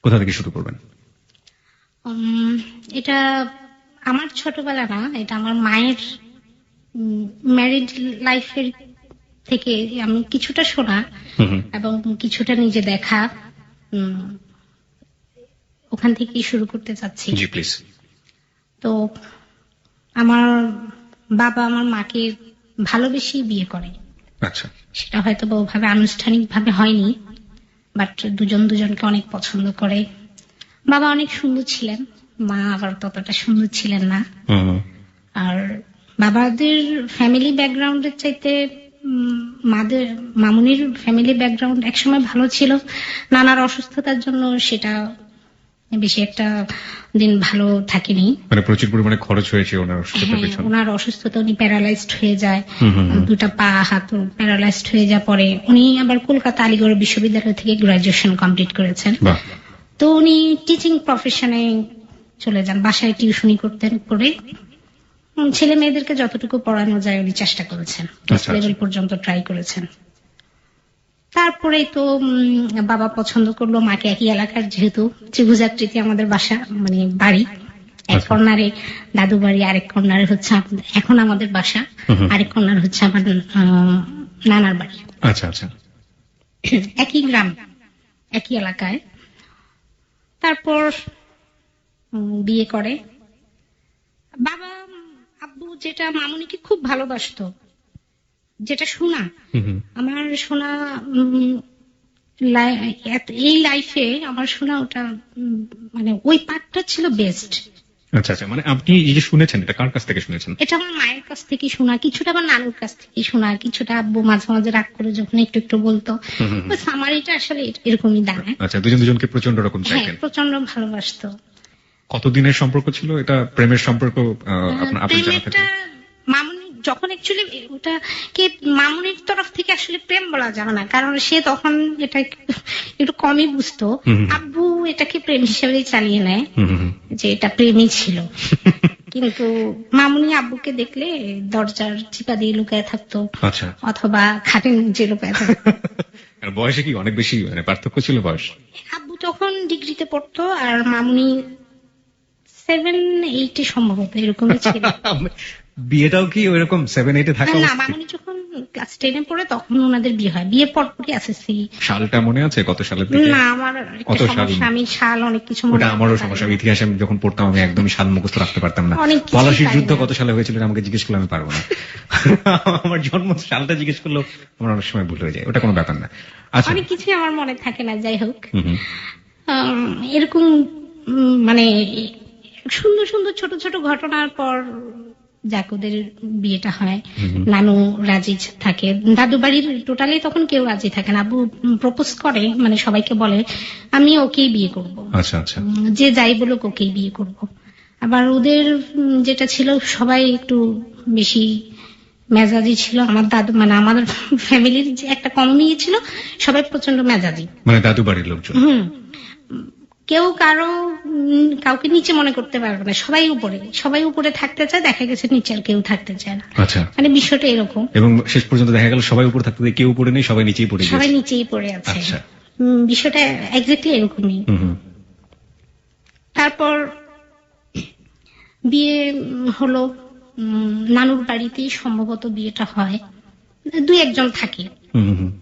কোথা থেকে শুরু করবেন? এটা আমার ছোটবেলা না, এটা আমার মায়ের ম্যারিড লাইফের থেকে আমি কিছুটা শোনা এবং কিছুটা নিজে দেখা, ওখান থেকেই শুরু করতে চাচ্ছি। জি প্লিজ। তো আমার বাবা আমার মাকে ভালোবেসে বিয়ে করে। আচ্ছা। সেটা হয়তো ওভাবে আনুষ্ঠানিক ভাবে হয়নি, বাট দুজন দুজনকে অনেক পছন্দ করে। বাবা অনেক সুন্দর ছিলেন, মা আবার ততটা সুন্দর ছিলেন না। আর বাবাদের ফ্যামিলি ব্যাকগ্রাউন্ডের চাইতে মামুনির ফ্যামিলি ব্যাকগ্রাউন্ড একসময় ভালো ছিল, নানার অসুস্থতার জন্য সেটা বেশি একটা দিন ভালো থাকেনি। মানে প্রচুর পরিমাণে খরচ হয়েছে ওনার অসুস্থতার পেছনে। ওনার অসুস্থতা, উনি প্যারালাইজড হয়ে যায়, দুটা পা হাত প্যারালাইজড হয়ে যায়। পরে উনি আবার কলকাতা আলিগড় বিশ্ববিদ্যালয় থেকে গ্রাজুয়েশন কমপ্লিট করেছেন। তো উনি টিচিং প্রফেশনে চলে যান, বাসায় টিউশনি করতেন, করে ছেলে মেয়েদেরকে যতটুকু পড়ানো যায় উনি চেষ্টা করেছেন, লেভেল পর্যন্ত ট্রাই করেছেন। তারপরে তো বাবা পছন্দ করলো মাকে, একই এলাকার, যেহেতু ত্রিভুজাকৃতি আমাদের বাসা, মানে বাড়ি, এক কর্নারে দাদু বাড়ি, আরেক কর্নারে হচ্ছে এখন আমাদের বাসা, আরেক কর্নার হচ্ছে আমার নানার বাড়ি। আচ্ছা আচ্ছা। একই গ্রাম, একই এলাকায়। তারপর বিয়ে করে। বাবা আব্বু যেটা মামুনিকে খুব ভালোবাসতো, যেটা শোনা, আমার শোনা এই লাইফে আমার শোনা, ওটা মানে ওই পার্টটা ছিল বেস্ট। আচ্ছা আচ্ছা। মানে আপনি এই যে শুনেছেন, এটা কার কাছ থেকে শুনেছেন? এটা আমার মায়ের কাছ থেকে শোনা, কিছুটা আমার নানুর কাছ থেকে শোনা, কিছুটা আব্বু মাঝে মাঝে রাগ করে যখন একটু একটু বলতো। সামারিটা আসলে এরকমই দাঁড়ায়। আচ্ছা, দুজন দুজনকে প্রচন্ড রকম চাইতেন। প্রচন্ড ভালোবাসতো। কতদিনের সম্পর্ক ছিল এটা? প্রেমের সম্পর্ক? আপনার জানা থাকে? মামুনি যখন অ্যাকচুয়ালি ওটাকে মামুনির তরফ থেকে আসলে প্রেম বলা যাবে না, কারণ সে তখন এটা একটু কমই বুঝতো। আব্বু এটাকে প্রেম হিসেবে চালিয়ে নেয় যে এটা প্রেমই ছিল। কিন্তু মামুনি আব্বুকে দেখলে দরজার চিপা দিয়ে লুকায় থাকতো, অথবা খাটের নিচে লুকায় থাকতো। বয়সে কি অনেক বেশি মানে পার্থক্য ছিল বয়স? আব্বু তখন ডিগ্রিতে পড়তো আর মামুনি 7-8 সম্ভবত এরকমই ছিল। বিয়েটাও কি ওইরকম 7-8 থাকা? না, মামুনি যখন ক্লাস 10 পড়ে তখন ওনাদের বিয়ে হয়। বিয়ের পরপরই এসএসসি। সালটা মনে আছে কত সালের দিকে? না, আমার আমি সাল অনেক কিছু মনে। ওটা আমারও সমস্যা, ইতিহাসে আমি যখন পড়তাম আমি একদমই সাল মুখস্থ রাখতে পারতাম না। পলাশীর যুদ্ধ কত সালে হয়েছিল আমাকে জিজ্ঞেস করলে আমি পারবো না। আমার জন্ম সালটা জিজ্ঞেস করলেও আমার অনেক সময় ভুল হয়ে যায়, ওটা কোনো ব্যাপার না। আচ্ছা, অনেক কিছু আমার মনে থাকে না। যাই হোক, এরকম মানে সুন্দর সুন্দর ছোট ছোট ঘটনার পর যাক ওদের বিয়েটা হয়। নানু রাজি থাকে, দাদু বাড়ির টোটালি তখন কেউ রাজি থাকে না। আব্বু প্রপোজ করে, মানে সবাইকে বলে আমি ওকেই বিয়ে করব। আচ্ছা আচ্ছা। যে যাই বলুক ওকেই বিয়ে করব। আবার ওদের যেটা ছিল, সবাই একটু বেশি মেজাজি ছিল। আমার দাদু, মানে আমাদের ফ্যামিলির যে একটা কমই ছিল, সবাই প্রচন্ড মেজাজি, মানে দাদু বাড়ির লোকজন। কেউ কাউকে নিচে মনে করতে পারবে না, সবাই উপরে থাকতে চায়, দেখা গেছে নিচে আর কেউ থাকতে চায় না। আচ্ছা, মানে বিষয়টা এরকম। এবং শেষ পর্যন্ত দেখা গেল সবাই উপরে থাকতে, কেউ উপরে নেই, সবাই নিচেই পড়ে গেছে। সবাই নিচেই পড়ে আছে। আচ্ছা, বিষয়টা এক্স্যাক্টলি এরকমই। তারপর বিয়ে হলো, নানুর বাড়িতেই সম্ভবত বিয়েটা হয়, 2-1 থাকে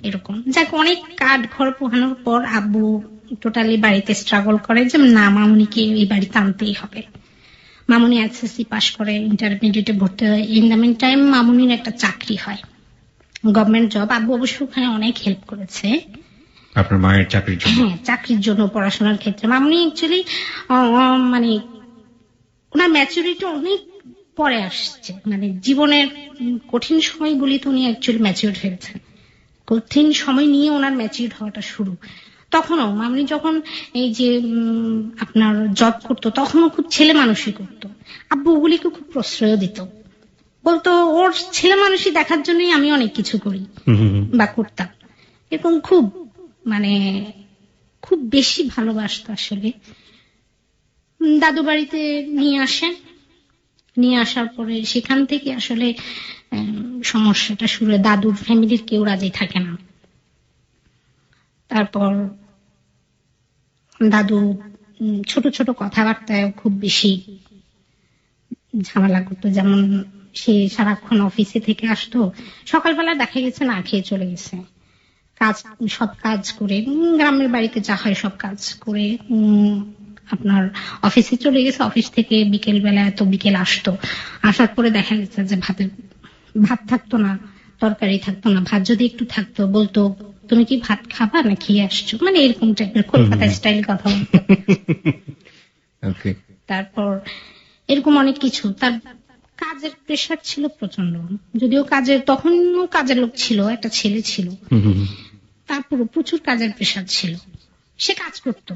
এরকম। যাক, অনেক কাঠ ঘর পোহানোর পর আব্বু টোটালি বাড়িতে স্ট্রাগল করে যে না, মামুনিকে এই বাড়িতে আনতেই হবে। মামুনি এসএসসি পাশ করে, ইন্টারমিডিয়েটে ভর্তি হয়। ইন দ্য মিন টাইম মামুনির একটা চাকরি হয়, গভর্নমেন্ট জব। আব্বু অবশ্য ওখানে অনেক হেল্প করেছে আপনার মায়ের চাকরির জন্য। হ্যাঁ, চাকরির জন্য, পড়াশোনার ক্ষেত্রে। মামুনি অ্যাকচুয়ালি মানে ওনার ম্যাচুরিটি অনেক পরে আসছে, মানে জীবনের কঠিন সময়গুলি তো উনি অ্যাকচুয়ালি ম্যাচিউর হয়েছেন। কঠিন সময় নিয়ে ওনার ম্যাচিউর হওয়াটা শুরু। তখনও মামনি যখন এই যে আপনার জব করতো, তখনও খুব ছেলে মানুষই করতো। আব্বু ওগুলিকে খুব প্রশ্রয় দিত, বলতো ওর ছেলে মানুষই দেখার জন্যই আমি অনেক কিছু করি বা করতাম। এরকম খুব মানে খুব বেশি ভালোবাসতো আসলে। দাদু বাড়িতে নিয়ে আসেন, নিয়ে আসার পরে সেখান থেকে আসলে সমস্যাটা শুরু। দাদুর ফ্যামিলির কেউ রাজি থাকে না। তারপর দাদু ছোট ছোট কথাবার্তায় খুব বেশি ঝামেলা করতো। যেমন সে সারাক্ষণ অফিসে থেকে আসতো, সকালবেলা দেখা গেছে না খেয়ে চলে গেছে, সব কাজ করে গ্রামের বাড়িতে যা হয় সব কাজ করে আপনার অফিসে চলে গেছে। অফিস থেকে বিকেল বেলা এত বিকেল আসতো, আসার পরে দেখা গেছে যে ভাত থাকতো না, তরকারি থাকতো না। ভাত যদি একটু থাকতো বলতো তুমি কি ভাত খাবা না খেয়ে আসছো, মানে এরকম টাইপের কলকাতা স্টাইল কথা বলতো। তারপর এরকম অনেক কিছু। তার কাজের প্রেশার ছিল প্রচন্ড, যদিও তখনও কাজের লোক ছিল, একটা ছেলে ছিল, তারপরে প্রচুর কাজের প্রেশার ছিল। সে কাজ করতো,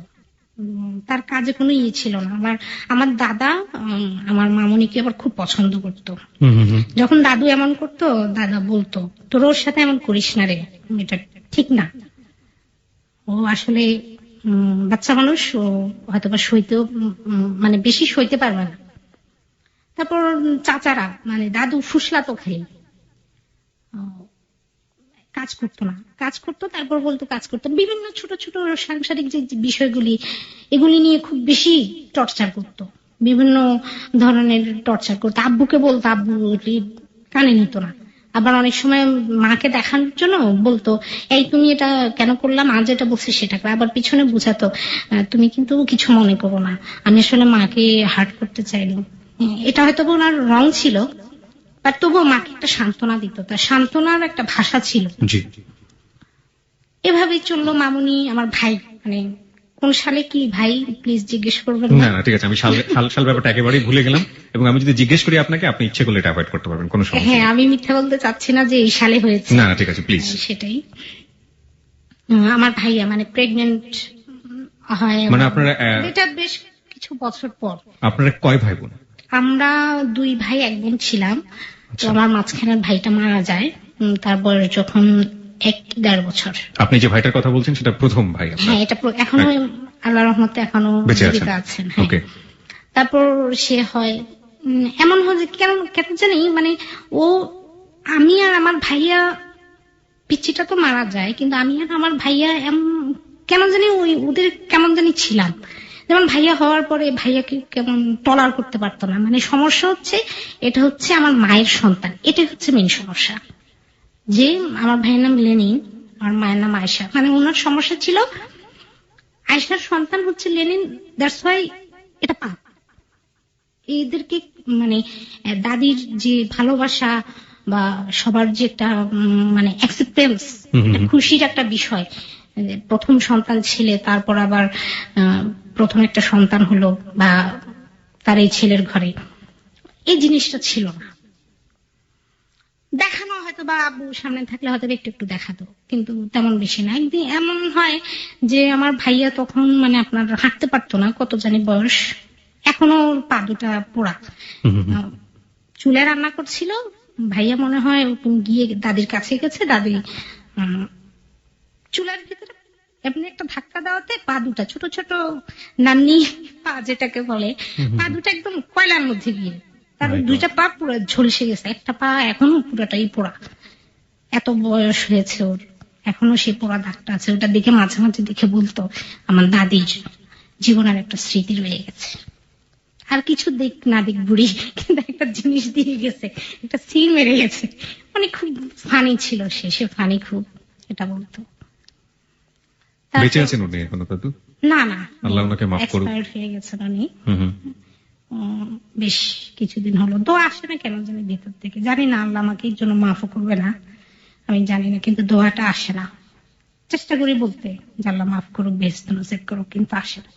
তার কাজে কোনো ছিল না। আমার দাদা আমার মামুনিকে আবার খুব পছন্দ করতো। যখন দাদু এমন করতো, দাদা বলতো তোর ওর সাথে এমন করিস না রে, এটা ঠিক না। ও আসলে বাচ্চা মানুষ, ও হয়তোবা সইতেও মানে বেশি সইতে পারবে না। তারপর চাচারা মানে দাদু ফুসলাতো খালি, কাজ করতো না, কাজ করতো তারপর বলতো কাজ করতো। বিভিন্ন ছোট ছোট সাংসারিক যে বিষয়গুলি, এগুলি নিয়ে খুব বেশি টর্চার করতো, বিভিন্ন ধরনের টর্চার করতো। আব্বুকে বলতো, আব্বু কানে নিত না। আবার অনেক সময় মাকে দেখানোর জন্য বলতো এই তুমি এটা কেন করলাম, আজ এটা বলছি সেটা। আবার পিছনে বুঝাতো তুমি কিন্তু কিছু মনে করো না, আমি আসলে মাকে হার্ট করতে চাইনি। এটা হয়তো ওনার রং ছিল, আর তবুও মাকে একটা সান্ত্বনা দিত, তার সান্ত্বনার একটা ভাষা ছিল। এভাবেই চললো মামুনি। আমার ভাই, মানে কোন সালে কি ভাই প্লিজ জিজ্ঞেস করবেন না। ঠিক আছে, আমি সাল ব্যাপারটা একেবারেই ভুলে গেলাম, এবং আমি যদি জিজ্ঞেস করি আপনাকে, আপনি ইচ্ছে করলে এটা অ্যাভয়েড করতে পারবেন, কোনো সমস্যা নেই। হ্যাঁ, আমি মিথ্যা বলতে চাচ্ছি না যে এই সালে হয়েছে। না ঠিক আছে, প্লিজ। সেটাই। আমার ভাইয়া মানে প্রেগনেন্ট হয়, মানে আপনারা এটা বেশ কিছু বছর পর। আপনারা কয় ভাই বোন? আমরা 2 ভাই 1 বোন ছিলাম। তো আমার মাঝখানের ভাইটা মারা যায়, তার বয়স যখন 1-1.5 বছর। আপনি যে ভাইটার কথা বলছেন সেটা প্রথম ভাই? হ্যাঁ, এটা এখনো আল্লাহর রহমতে এখনো জীবিত আছেন। হ্যাঁ। তারপর সে হয় এমন হয় যে কেন জানি, মানে আমি আর আমার ভাইয়া, পিচ্চিটা তো মারা যায়, কিন্তু আমি আর আমার ভাইয়া কেন জানি ওদের কেমন জানি ছিলাম। যেমন ভাইয়া হওয়ার পরে ভাইয়াকে কেমন টলার করতে পারতো না। মানে সমস্যা হচ্ছে, এটা হচ্ছে আমার মায়ের সন্তান, এটা হচ্ছে মেন সমস্যা। যে আমার ভাইয়ের নাম লেনিন, আমার মায়ের নাম আয়েশা। মানে ওনার সমস্যা ছিল আয়েশার সন্তান হচ্ছে লেনিন, দ্যাটস ওয়াই এটা পাপ। এদেরকে মানে দাদির যে ভালোবাসা বা সবার যে একটা মানে অ্যাকসেপ্টেন্স, খুশির একটা বিষয়, প্রথম সন্তান ছেলে, তারপর আবার প্রথম একটা সন্তান হলো বা তার এই ছেলের ঘরে, এই জিনিসটা ছিল না। দেখানো হয়তো বা আব্বু সামনে থাকলে হয়তো একটু একটু দেখাতো, কিন্তু তেমন বেশি না। একদিন এমন হয় যে আমার ভাইয়া তখন মানে আপনার হাঁটতে পারতো না, কত জানি বয়স, এখনো পা দুটা পোড়া। চুলে রান্না করছিল, ভাইয়া মনে হয় গিয়ে দাদির কাছে গেছে, দাদি চুলার ভিতরে এমনি একটা ধাক্কা দেওয়াতে পা দুটা, ছোট ছোট নান্নি পা যেটাকে বলে, পা দুটা একদম কয়লার মধ্যে গিয়ে তার 2টা পা পুরো ঝলসে গেছে। একটা পা এখনো পুরোটাই পোড়া, এত বয়স হয়েছে ওর, এখনো সে পোড়া দাগটা আছে। ওটা দেখে মাঝে মাঝে দেখে বলতো আমার দাদির জীবনের একটা স্মৃতি রয়ে গেছে। আর কিছু দেখ না দেখ বুড়ি, কিন্তু একটা জিনিস দিয়ে গেছে, একটা সিল মেরে গেছে। মানে খুব ফানি ছিল সে ফানি খুব, এটা বলতো। বেঁচে আছেন উনি এখনো দাদু? না না, আল্লাহ ওনাকে মাফ করুক, এক্সপায়ার হয়ে গেছেন উনি বেশ কিছুদিন হলো। দোয়া আসে না কেন জানি ভিতর থেকে, জানি না আল্লাহ আমাকে এর জন্য মাফও করবে না, আমি জানি না, কিন্তু দোয়াটা আসে না। চেষ্টা করি বলতে যে আল্লাহ মাফ করুক, বেহেশত নসিব করুক, কিন্তু আসে না।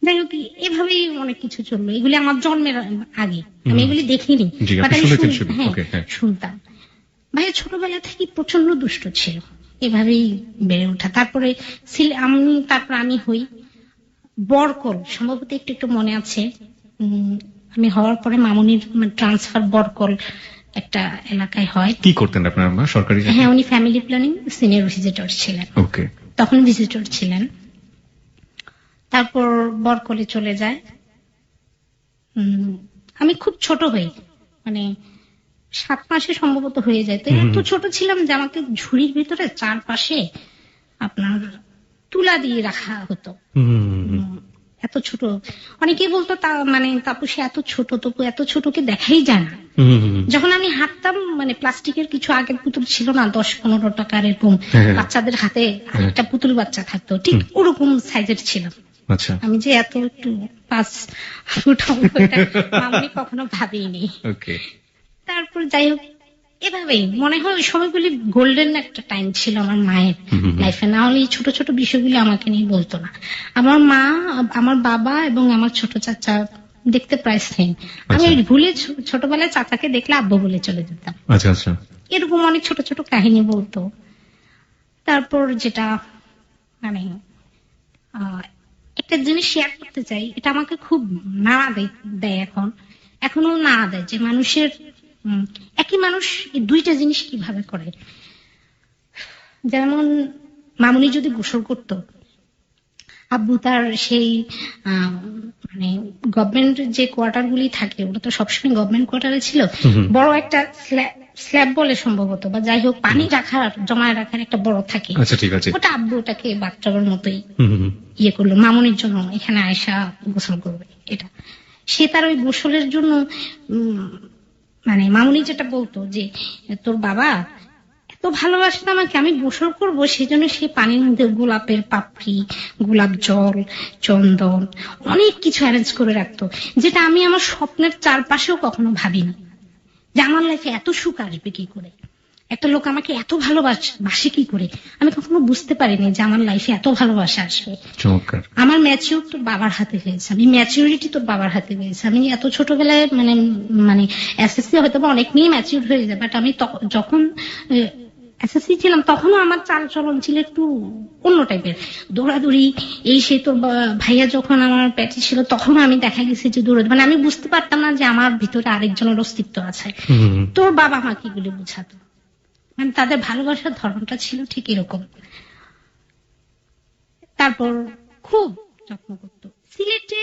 যাই হোক, এভাবেই অনেক কিছু চললো। এগুলি আমার জন্মের আগে, আমি এগুলি দেখিনি, শুনতাম। ভাইয়া ছোটবেলা থেকে প্রচন্ড দুষ্ট ছিল, এভাবেই বেড়ে ওঠা। তারপরে আমি হই বরকল, সম্ভবত একটু একটু মনে আছে। আমি হওয়ার পরে মামুনির ট্রান্সফার বরকল একটা এলাকায় হয়। কি করতেন আপনার মা? সরকারি? হ্যাঁ, উনি ফ্যামিলি প্ল্যানিং সিনিয়র ভিজিটর ছিলেন, তখন ভিজিটর ছিলেন। তারপর বরকলে চলে যায়। আমি খুব ছোট হই, মানে 7 মাসে সম্ভবত হয়ে যায়। তো এত ছোট ছিলাম যে আমাকে ঝুড়ির ভিতরে চারপাশে আপনার তুলা দিয়ে রাখা হতো। এত ছোট, অনেকেই বলতো তা মানে তাপসী এত ছোট, তবু এত ছোটকে দেখাই যায় না। যখন আমি হাঁটতাম মানে প্লাস্টিকের কিছু আগের পুতুল ছিল না 10-15 টাকার এরকম, বাচ্চাদের হাতে একটা পুতুল বাচ্চা থাকতো, ঠিক ওরকম সাইজের ছিল। আচ্ছা, আমি যে এত একটু 5 ফুট আমি কখনো ভাবিনি। তারপর যাই হোক, এভাবেই মনে হয় ওই সময়গুলি গোল্ডেন একটা টাইম ছিল আমার মায়ের লাইফে। না হলে এই ছোট ছোট বিষয়গুলি আমাকে নিয়ে বলতো না। আমার মা, আমার বাবা এবং আমার ছোট চাচা দেখতে প্রায় সেম। আমি ভুলে ছোটবেলায় চাচাকে দেখলে আব্বু বলে চলে যেতাম। আচ্ছা আচ্ছা, এরকম অনেক ছোট ছোট কাহিনী বলতো। তারপর যেটা মানে একটা জিনিস শেয়ার করতে চাই, এটা আমাকে খুব নাড়া দেয়, এখনো নাড়া দেয়, যে মানুষের একই মানুষ এই দুইটা জিনিস কিভাবে করে। যেমন মামুনি যদি গোসল করত, আব্বু তার সেই মানে গভর্নমেন্ট যে কোয়ার্টার গুলি থাকে, ওটা তো সবসময় গভর্নমেন্ট কোয়ার্টারে ছিল, বড় একটা স্ল্যাব বলে সম্ভবত, বা যাই হোক পানি রাখার, জমায় রাখার একটা বড় থাকে, ওটা আব্বু ওটাকে বাথটবের মতোই ইয়ে করলো মামুনির জন্য, এখানে আয়সা গোসল করবে। এটা সে তার ওই গোসলের জন্য মানে মামুনি যেটা বলতো যে তোর বাবা এত ভালোবাসতো আমাকে, আমি গোসল করবো সেজন্য সে পানির মধ্যে গোলাপের পাপড়ি, গোলাপ জল, চন্দন, অনেক কিছু অ্যারেঞ্জ করে রাখতো, যেটা আমি আমার স্বপ্নের চারপাশেও কখনো ভাবিনি যে আমার লাইফে এত সুখ আসবে কি করে, একটা লোক আমাকে এত ভালোবাসে কি করে। আমি কখনো বুঝতে পারিনি যে আমার লাইফে এত ভালোবাসা আসবে। আমার ম্যাচিউর তোর বাবার হাতে হয়েছে, আমি ম্যাচিউরিটি তোর বাবার হাতে হয়েছে। আমি এত ছোটবেলায় মানে মানে এসএসসি হয়তো বা অনেক মেয়ে ম্যাচিউর হয়ে যায়, বাট আমি যখন এসএসসি ছিলাম তখনও আমার চাল চলন ছিল একটু অন্য টাইপের, দৌড়াদৌড়ি। এই সে তোর ভাইয়া যখন আমার পেটে ছিল তখনও আমি দেখা গেছে যে দৌড়াদৌড়ি, মানে আমি বুঝতে পারতাম না যে আমার ভিতরে আরেকজনের অস্তিত্ব আছে। তোর বাবা আমাকে এগুলি বুঝাতো, মানে তাদের ভালোবাসার ধরনটা ছিল ঠিক এরকম। তারপর খুব যত্ন করতো। সিলেটে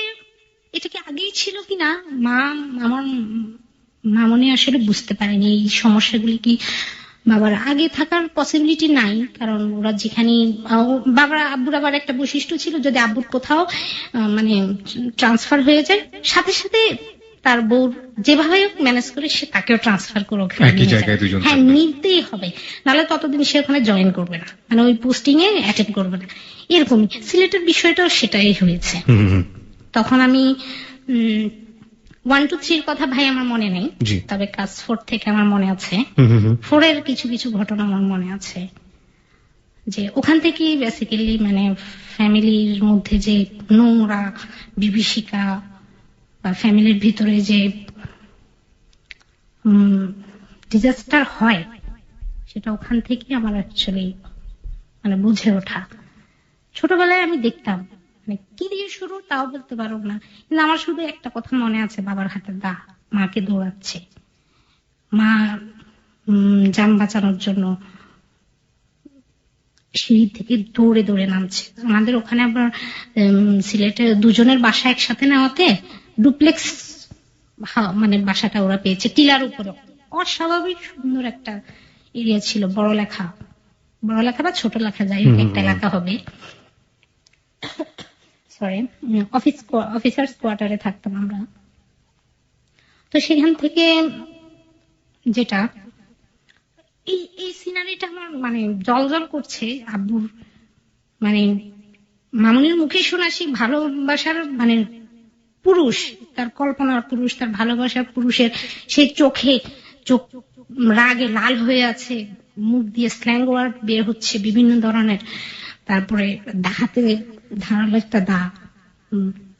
এটা কি আগেই ছিল কিনা আমার মামনি আসলে বুঝতে পারেনি এই সমস্যাগুলি কি বাবার আগে থাকার পসিবিলিটি নাই, কারণ ওরা যেখানে বাবার আব্বুর আবার একটা বৈশিষ্ট্য ছিল, যদি আব্বুর কোথাও মানে ট্রান্সফার হয়ে যায় সাথে সাথে তার বউ যেভাবে ম্যানেজ করে সে তাকেও ট্রান্সফার করে ওখানে, হ্যাঁ নিতেই হবে, নাহলে ততদিন সে ওখানে জয়েন করবে না, মানে ওই পোস্টিং এ অ্যাটেন্ড করবে না। এরকমই সিলেটের বিষয়টাও সেটাই হয়েছে। তখন আমি 1, 2, 3 কথা ভাই আমার মনে নেই, তবে ক্লাস 4 থেকে আমার মনে আছে, 4 এর কিছু কিছু ঘটনা আমার মনে আছে, যে ওখান থেকে বেসিক্যালি মানে ফ্যামিলির মধ্যে যে নোংরা বিভীষিকা বা ফ্যামিলির ভিতরে যে ডিজাস্টার হয়, সেটা ওখান থেকে আমার অ্যাকচুয়ালি মানে বুঝে ওঠা। ছোটবেলায় আমি দেখতাম, মানে কি দিয়ে শুরু তাও বলতে পারব না, কিন্তু আমার শুধু একটা কথা মনে আছে, বাবার হাতের দা, মাকে দৌড়াচ্ছে, মা জান বাঁচানোর জন্য সিঁড়ি থেকে দৌড়ে দৌড়ে নামছে। আমাদের ওখানে আবার সিলেটে দুজনের বাসা একসাথে নেওয়াতে ডুপ্লেক্স মানে বাসাটা ওরা পেয়েছে টিলার উপরে, অস্বাভাবিক সুন্দর একটা এরিয়া ছিল, বড় লেখা বা ছোট লেখা যাই হোক একটা এলাকা হবে, সরি অফিসার্স কোয়ার্টারে থাকতাম আমরা। তো সেখান থেকে যেটা এই সিনারিটা আমার মানে জল জল করছে, আব্বুর মানে মামুনির মুখে শোনা সেই ভালোবাসার মানে পুরুষ, তার কল্পনার পুরুষ, তার ভালোবাসার পুরুষের সেই চোখ রাগে লাল হয়ে আছে, মুখ দিয়ে স্ল্যাং ওয়ার্ড বের হচ্ছে বিভিন্ন ধরনের, তারপরে হাতে ধারালো একটা দা,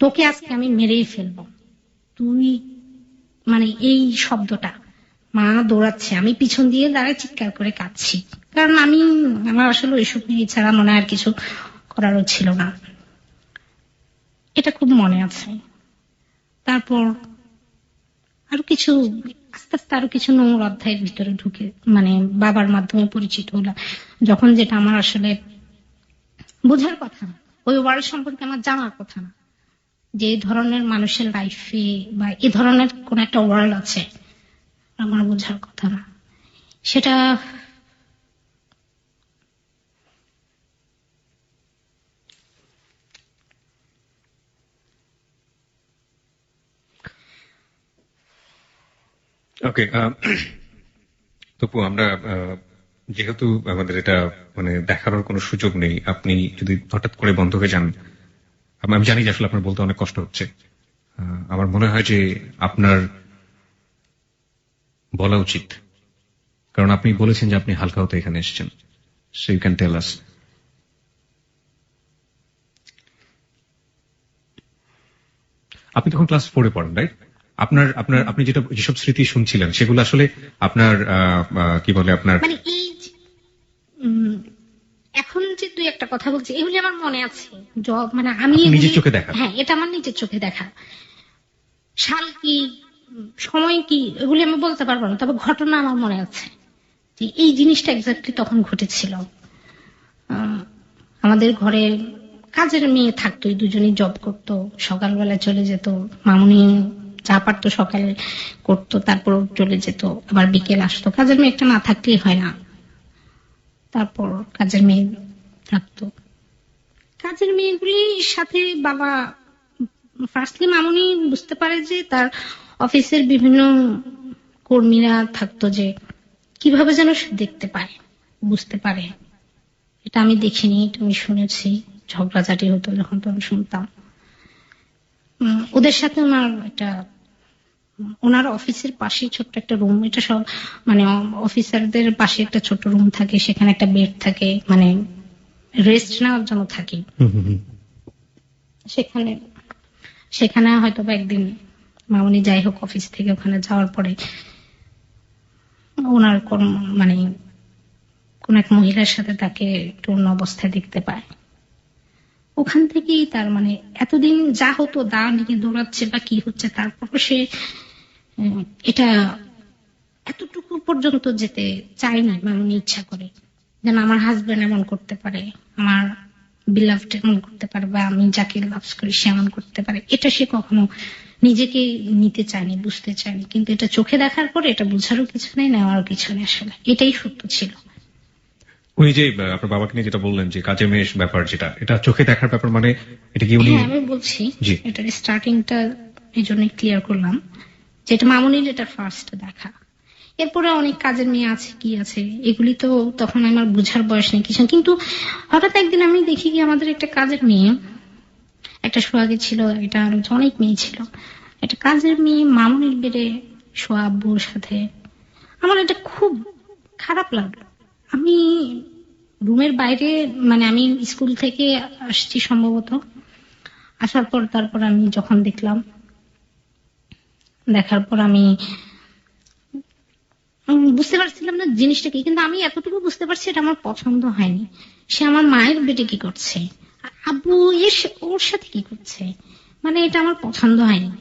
তোকে আজকে আমি মেরেই ফেলবো তুই, মানে এই শব্দটা। মা দৌড়াচ্ছে, আমি পিছন দিয়ে দাঁড়ায় চিৎকার করে কাঁদছি, কারণ আমার আসলে ওইসব নিয়ে ছাড়া মনে আর কিছু করারও ছিল না। এটা খুব মনে আছে। তারপর আরো কিছু আস্তে আস্তে আরো কিছু নোংর অধ্যায়ের ভিতরে ঢুকে মানে বাবার মাধ্যমে পরিচিত হলাম, যখন যেটা আমার আসলে বোঝার কথা না, ওই ওয়ার্ল্ড সম্পর্কে আমার জানার কথা না, যে এই ধরনের মানুষের লাইফে বা এই ধরনের কোন একটা ওয়ার্ল্ড আছে আমার বোঝার কথা না। সেটা ওকে, তপু, আমরা যেহেতু আমাদের এটা মানে দেখানোর কোনো সুযোগ নেই, আপনি যদি হঠাৎ করে বন্ধ হয়ে যান, আমি জানি যে আসলে আপনার বলতে অনেক কষ্ট হচ্ছে। আমার মনে হয় যে আপনার বলা উচিত, কারণ আপনি বলেছেন যে আপনি হালকা হতে এখানে এসেছেন। সো ইউ ক্যান টেল আস। আপনি তখন ক্লাস 4-এ পড়েন, রাইট? আপনার আপনার আপনি যেসব স্মৃতি শুনছিলেন সেগুলো আসলে আপনার কি বলে আপনার মানে এই এখন যে তুই একটা কথা বলছি এগুলি আমার মনে আছে। মানে আমি নিজের চোখে দেখা। হ্যাঁ, এটা আমার নিজের চোখে দেখা। সাল কি, সময় কি, এগুলি আমি বলতে পারবো না, তবে ঘটনা আমার মনে আছে যে এই জিনিসটা এক্স্যাক্টলি তখন ঘটেছিল। আমাদের ঘরে কাজের মেয়ে থাকতো, দুজনেই জব করতো, সকালবেলা চলে যেত, মামুনি চা পারতো সকালে করতো, তারপর চলে যেত, আবার বিকেল আসতো। কাজের মেয়ে একটা না থাকলেই হয় না। তারপর কাজের মেয়ে থাকতো। কাজের মেয়েগুলির সাথে বাবা ফার্স্টলি মামুনি বুঝতে পারে যে তার অফিসের বিভিন্ন কর্মীরা থাকতো, যে কিভাবে যেন সে দেখতে পায়, বুঝতে পারে। এটা আমি দেখিনি, এটা আমি শুনেছি। ঝগড়াঝাটি হতো যখন তখন শুনতাম। ওদের সাথে ওনার অফিসের পাশে ছোট্ট একটা রুম, এটা সব মানে অফিসারদের পাশে একটা ছোট রুম থাকে, সেখানে একটা বেড থাকে, মানে রেস্ট নেওয়ার জন্য থাকে। সেখানে হয়তো বা একদিন মামুনি যাই হোক অফিস থেকে ওখানে যাওয়ার পরে ওনার মানে কোন এক মহিলার সাথে তাকে একটু অন্য অবস্থায় দেখতে পায়। ওখান থেকেই তার মানে এতদিন যা হতো, দা নিয়ে দৌড়াচ্ছে বা কি হচ্ছে, তারপর সে এটা এতটুকু পর্যন্ত যেতে চায় না। মামুনি ইচ্ছা করে যেন আমার হাজবেন্ড এমন করতে পারে, আমার বিলাভড এমন করতে পারে, বা আমি যাকে লাভ করি সে এমন করতে পারে। এটা সে কখনো নিজেকে নিতে চায়নি, বুঝতে চায়নি। কিন্তু এটা চোখে দেখার পরে এটা বোঝারও কিছু নেই, নেওয়ারও কিছু নেই। আসলে এটাই সত্য ছিল। উনি যে আপনার বাবাকে নিয়ে যেটা বললেন যে কাজের মেয়ের ব্যাপার, যেটা এটা চোখে দেখার ব্যাপার, মানে এটা কি উনি? হ্যাঁ, আমি বলছি এটার স্টার্টিংটা এই জন্য ক্লিয়ার করলাম, যেটা মামুনির এটা ফার্স্ট দেখা। এরপরে অনেক কাজের মেয়ে আছে, কি আছে, এগুলি তো তখন আমার বুঝার বয়স নেই কিছু। কিন্তু হঠাৎ একদিন আমি দেখি কি আমাদের একটা কাজের মেয়ে, একটা সোহাগে ছিল, এটা অনেক মেয়ে ছিল, একটা কাজের মেয়ে মামুনির বেড়ে শোয়া আব্বুর সাথে। আমার এটা খুব খারাপ লাগলো। আমি রুমের বাইরে, মানে আমি স্কুল থেকে আসছি সম্ভবত, আসার পর তারপর আমি যখন দেখার পর আমি বুঝতে পারছিলাম না জিনিসটা কি, কিন্তু আমি এতটুকু বুঝতে পারছি এটা আমার পছন্দ হয়নি। সে আমার মায়ের বেটে কি করছে, আব্বু ওর সাথে কি করছে, মানে এটা আমার পছন্দ হয়নি।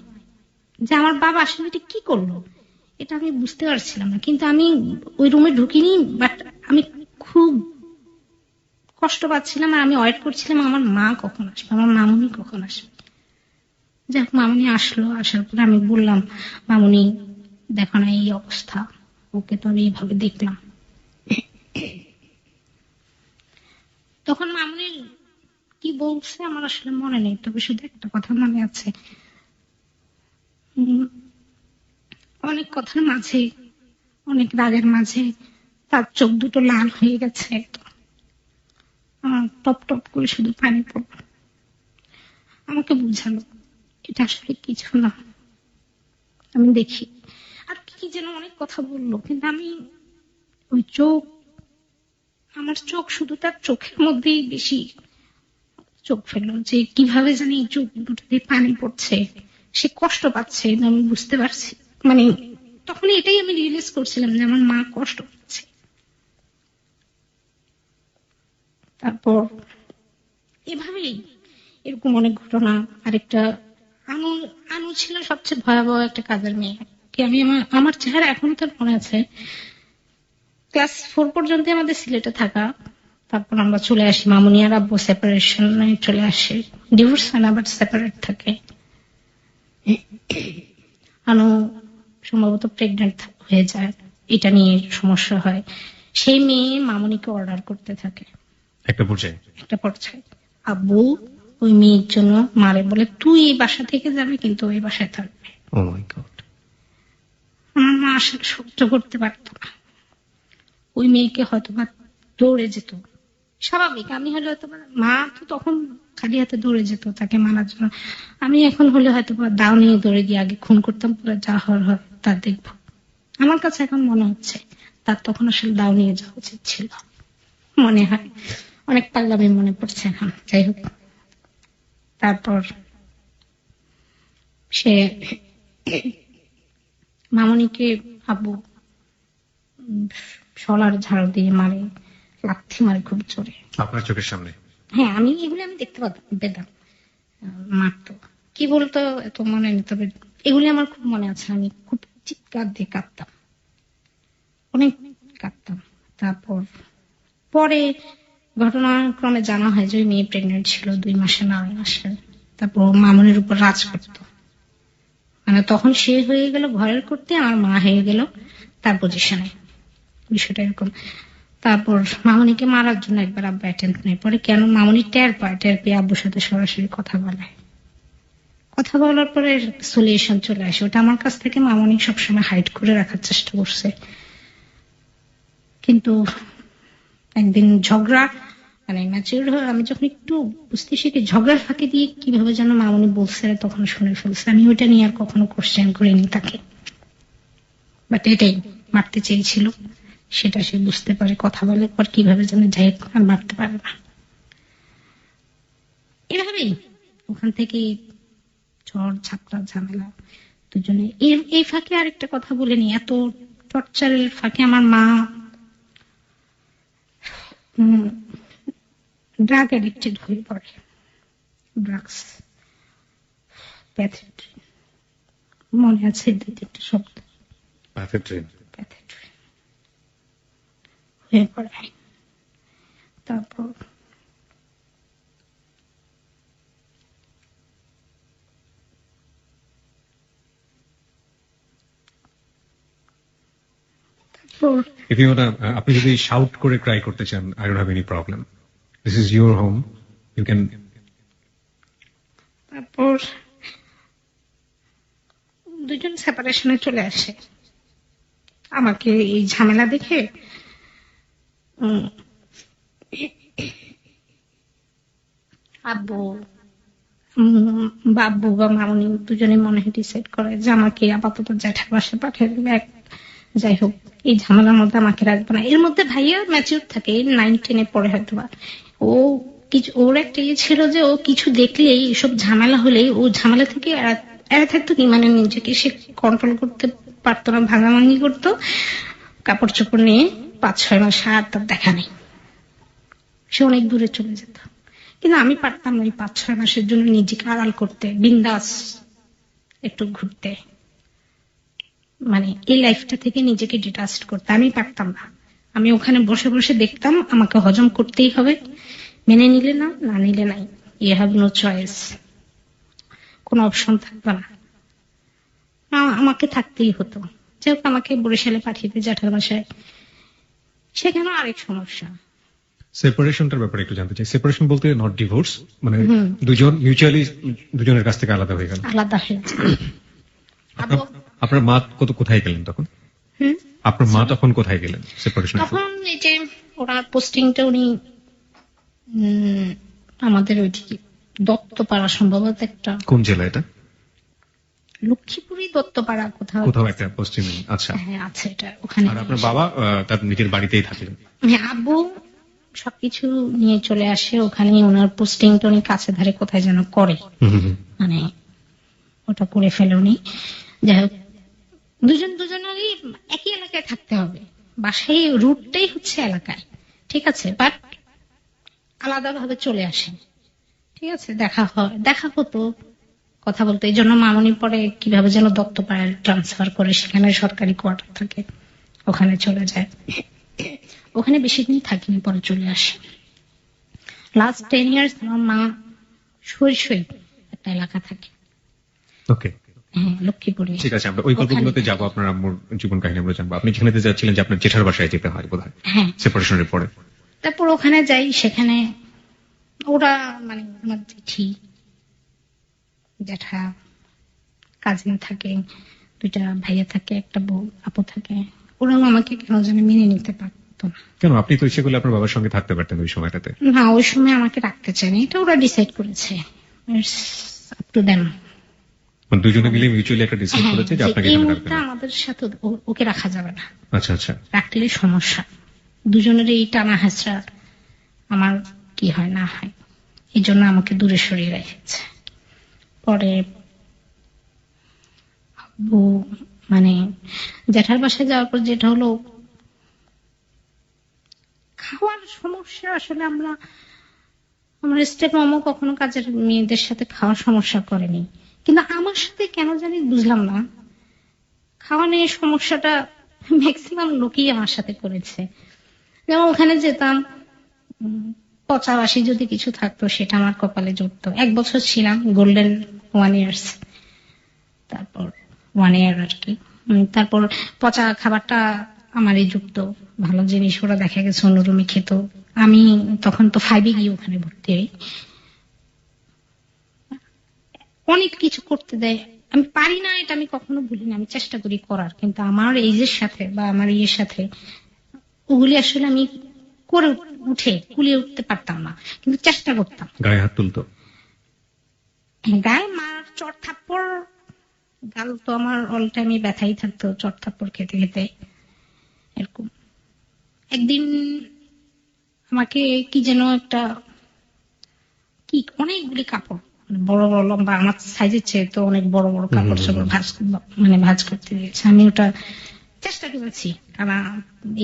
যে আমার বাবা আসলে এটা কি করলো, এটা আমি বুঝতে পারছিলাম না। কিন্তু আমি ওই রুমে ঢুকিনি, বাট আমি খুব কষ্ট পাচ্ছিলাম, আর আমি ওয়েট করছিলাম আমার মা কখন আসবে, আমার মামুনি কখন আসবে। যাক, মামুনি আসলো। আসার পরে আমি বললাম, মামুনি দেখো না এই অবস্থা, ওকে তো আমি এইভাবে দেখলাম। তখন মামুনি কি বলছে আমার আসলে মনে নেই, তবে শুধু একটা কথা মনে আছে, অনেক কথার মাঝে, অনেক রাগের মাঝে তার চোখ দুটো লাল হয়ে গেছে, টপ টপ করে শুধু পানি পড়ল। আমাকে বুঝালো এটা আসলে কিছু না, আমি দেখি, আর কি যেন অনেক কথা বললো। কিন্তু আমি ওই আমার চোখ শুধু তার চোখের মধ্যেই বেশি চোখ ফেললো, যে কিভাবে জানি চোখ দুটো দিয়ে পানি পড়ছে, সে কষ্ট পাচ্ছে, আমি বুঝতে পারছি। মানে তখন এটাই আমি রিয়েলাইজ করছিলাম যে আমার মা কষ্ট পাচ্ছে। তারপর এভাবেই এরকম অনেক ঘটনা। আরেকটা আনু ছিল সবচেয়ে ভয়াবহ একটা কাজের মেয়ে। আমি আমার চেহারা এখনো তার মনে আছে। ক্লাস 4 পর্যন্ত আমাদের সিলেটে থাকা, তারপর আমরা চলে আসি, মামুনি আর আব্বু সেপারেশন চলে আসে, ডিভোর্স হয় না, বাট সেপারেট থাকে। আনু সম্ভবত প্রেগনেন্ট হয়ে যায়, এটা নিয়ে সমস্যা হয়। সেই মেয়ে মামুনিকে অর্ডার করতে থাকে। একটা পর্যায়ে আব্বু ওই মেয়ের জন্য মারে বলে, তুই এই বাসা থেকে যাবি, কিন্তু ওই বাসায় থাকবে। ও মাই গড। আমার মা আসলে সহ্য করতে পারতো না। ওই মেয়েকে হয়তো বা দৌড়ে যেত, স্বাভাবিক। আমি হলে হয়তো মা তো তখন খালি হাতে দৌড়ে যেত তাকে মারার জন্য। আমি এখন হলে হয়তো বা দাও নিয়ে দৌড়ে গিয়ে আগে খুন করতাম, পুরো যা হওয়ার হয় তা দেখবো। আমার কাছে এখন মনে হচ্ছে তার তখন আসলে দাও নিয়ে যাওয়া উচিত ছিল, মনে হয়। অনেক পাল্লামি মনে পড়ছে এখন। যাই হোক, তারপর সে মামনিকে আব্বু শলার ঝাড়ু দিয়ে মারে, লাথি মারে খুব জোরে। আপনার চোখের সামনে? হ্যাঁ, এগুলো আমি দেখতে পেতাম। মারতো, কি বলতো এত মনে নেই, তবে এগুলি আমার খুব মনে আছে। আমি খুব চিৎকার দিয়ে কাঁদতাম, অনেক কাঁদতাম। তারপর পরে ঘটনাক্রমে জানা হয় যে ওই মেয়ে প্রেগনেন্ট ছিল 2 মাসে না 2 মাসে। তারপর ও মামুনির উপর রাজ করতো, মানে তখন সে হয়ে গেল ঘরের করতে, আমার মা হয়ে গেল তার পজিশনে, বিষয়টা এরকম। তারপর মামুনিকে মারার জন্য একবার আব্বা অ্যাটেম্প নেই। পরে কেন মামুনি টের পেয়ে আব্বুর সাথে সরাসরি কথা বলে। কথা বলার পরে সলিউশন চলে আসে। ওটা আমার কাছ থেকে মামুনি সবসময় হাইড করে রাখার চেষ্টা করছে, কিন্তু একদিন ঝগড়া, মানে ম্যাচিউর হয়ে আমি যখন একটু বুঝতে শিখি, ঝগড়ার ফাঁকে দিয়ে কিভাবে যেন মামুনি বলছে, তখন শুনে ফেলছে। আমি ওইটা নিয়ে আর কখনো কোশ্চেন করিনি তাকে, বাট এটাই মারতে চেয়েছিল, সেটা সে বুঝতে পারে, কথা বলে পর কিভাবে যেন যাই আর মারতে পারে না। এভাবেই ওখান থেকে ঝড় ঝাপটা ঝামেলা দুজনে। এই ফাঁকে আরেকটা কথা বলে নি, এত টর্চারের ফাঁকে আমার মা ড্রাগ অ্যাডিক্টেড হয়ে পড়ে। ড্রাগস, প্যাথেড্রিন, মনে আছে 2-3টা শব্দ, প্যাথেড্রিন হয়ে পড়ে। তারপর If you wanna, আপনি যদি শাউট করে ক্রাই করতে চান, I don't have any problem. This is your home. You can. তারপর দুজন সেপারেশনে চলে আসে। আমাকে এই ঝামেলা দেখে আব্বু বাব্বু বা মামনি দুজনে মনে হয় ডিসাইড করে যে আমাকে আপাতত জ্যাঠার বাসায় পাঠিয়ে দেবে। যাই হোক, এই ঝামেলার মধ্যে আমাকে রাখবে না। এর মধ্যে ভাইয়া ম্যাচিউর থাকে, 9-10 পরে হয়তো বা। ও কিছু, ওর একটা ইয়ে ছিল যে ও কিছু দেখলেই, এসব ঝামেলা হলেই ও ঝামেলা থেকে এড়ে থাকতো, কি মানে নিজেকে সে কন্ট্রোল করতে পারতো না, ভাঙাভাঙি করতো, কাপড় চোপড় নিয়ে 5-6 মাস আর তার দেখা নেই, সে অনেক দূরে চলে যেত। কিন্তু আমি পারতাম না এই 5-6 মাসের জন্য নিজেকে আড়াল করতে, বিন্দাস একটু ঘুরতে, মানে এই লাইফটা থেকে নিজেকে ডিটাচ করতে আমি পারতাম না। আমি ওখানে বসে বসে দেখতাম, আমাকে হজম করতেই হবে, মেনে নিলে না, না নিলে নাই, ইউ হ্যাভ নো চয়েস, কোন অপশন থাকবে না, আমাকে থাকতেই হতো। যাই হোক, আমাকে বরিশালে পাঠিয়ে দিয়ে জ্যাঠার বাসায়, সেখানে আরেক সমস্যা। সেপারেশনটার ব্যাপারে একটু জানতে চাই। সেপারেশন বলতে নট ডিভোর্স, মানে দুজন মিউচুয়ালি দুজনের কাছ থেকে আলাদা হয়ে গেল। আলাদা হয়েছে। আপনার মা কোথায় গেলেন তখন? আপনার মা তখন কোথায় গেলেন সেপারেশন? তখন এই যে ওনার পোস্টিংটা উনি আমাদের ওইদিকে দত্তপাড়া, সম্ভবত একটা, কোন জেলা এটা? লক্ষ্মীপুরি দত্তপাড়া কোথাও একটা পোস্টিং। আচ্ছা, হ্যাঁ আছে এটা ওখানে। আর আপনার বাবা তার নিজের বাড়িতেই থাকেন? হ্যাঁ, আব্বু সবকিছু নিয়ে চলে আসে ওখানে। ওনার পোস্টিংটা উনি কাছে ধারে কোথায় যেন করে, মানে ওটা করে ফেলে উনি। যাই হোক, দুজনেরই একই এলাকায় থাকতে হবে, বাসায় রুটটাই হচ্ছে এলাকায়, ঠিক আছে, বাট আলাদা ভাবে চলে আসে, ঠিক আছে। দেখা হতো, কথা বলতো। এই জন্য মামনি পরে কিভাবে যেন দত্তপাড়ায় ট্রান্সফার করে, সেখানে সরকারি কোয়ার্টার থাকে, ওখানে চলে যায়। ওখানে বেশি দিন থাকিনি, পরে চলে আসে। লাস্ট 10 ইয়ার্স আমার মা সই একটা এলাকা থাকে। ওকে, হ্যাঁ, লক্ষ্মীপুরে। ঠিক আছে, আমরা ওই গল্পগুলোতে যাবো, আপনার আম্মুর জীবন কাহিনী আমরা জানবো। আপনি যেখানে যাচ্ছিলেন যে আপনার জেঠার বাসায় যেতে হয় বোধহয়, হ্যাঁ, সেপারেশনের পরে। তারপর ওখানে যাই, সেখানে ওরা মানে আমার জেঠা কাজিন থাকে, দুইটা ভাইয়া থাকে, একটা বউ আপু থাকে। ওরাও আমাকে কেন জানি মেনে নিতে পারতো না। কেন? আপনি তো ইচ্ছে করলে আপনার বাবার সঙ্গে থাকতে পারতেন ওই সময়টাতে। না, ওই সময় আমাকে রাখতে চায়নি, এটা ওরা ডিসাইড করেছে, আপ টু দেম। মানে দুজনে মিলে মিউচুয়ালি একটা ডিসাইড করেছে যে আপনাকে এই এখানে মুহূর্তে রাখবে না। আমাদের সাথে ওকে রাখা যাবে না, আচ্ছা আচ্ছা। রাখলে সমস্যা। দুজনের এই টানা হাসরা আমার কি হয় না হয়, এই জন্য আমাকে দূরে সরিয়ে রেখেছে। পরে আব্বু মানে জ্যাঠার বাসায় যাওয়ার পর যেটা হলো, খাওয়ার সমস্যা। আসলে আমার স্টেপ মামা কখনো কাজের মেয়েদের সাথে খাওয়ার সমস্যা করেনি, কিন্তু আমার সাথে কেন জানি বুঝলাম না, খাওয়া নিয়ে সমস্যাটা ম্যাক্সিমাম লোকই আমার সাথে করেছে। যেমন ওখানে যেতাম, পচা বাসি যদি কিছু থাকতো সেটা আমার কপালে জুটতো। 1 বছর ছিলাম, গোল্ডেন 1 ইয়ার্স, তারপর 1 ইয়ার আর কি। তারপর পচা খাবারটা আমারই জুটতো, ভালো জিনিস ওরা দেখা গেছে অন্য রুমে খেত। আমি তখন তো 5 গিয়ে ওখানে ভর্তি হই। অনেক কিছু করতে দেয়, আমি পারি না এটা আমি কখনো ভুলি না, আমি চেষ্টা করি করার, কিন্তু আমার এইজের সাথে বা আমার ইয়ের সাথে ওগুলি আসলে আমি করে উঠে কুলিয়ে উঠতে পারতাম না, কিন্তু চেষ্টা করতাম। গায়ে হাত তুলতো? গায়ে মার, চড় থাপ্পড়, গাল তো আমার অল টাইমই ব্যথাই থাকতো চড় থাপ্পড় খেতে খেতে এরকম। একদিন আমাকে কি যেন একটা, কি অনেকগুলি কাপড়, বড় বড় লম্বা, আমার সাইজের চেয়ে তো অনেক বড় বড় কাপড় চোপড় ভাঁজ করতে দিয়েছে। আমি ওটা চেষ্টা করেছি, কারণ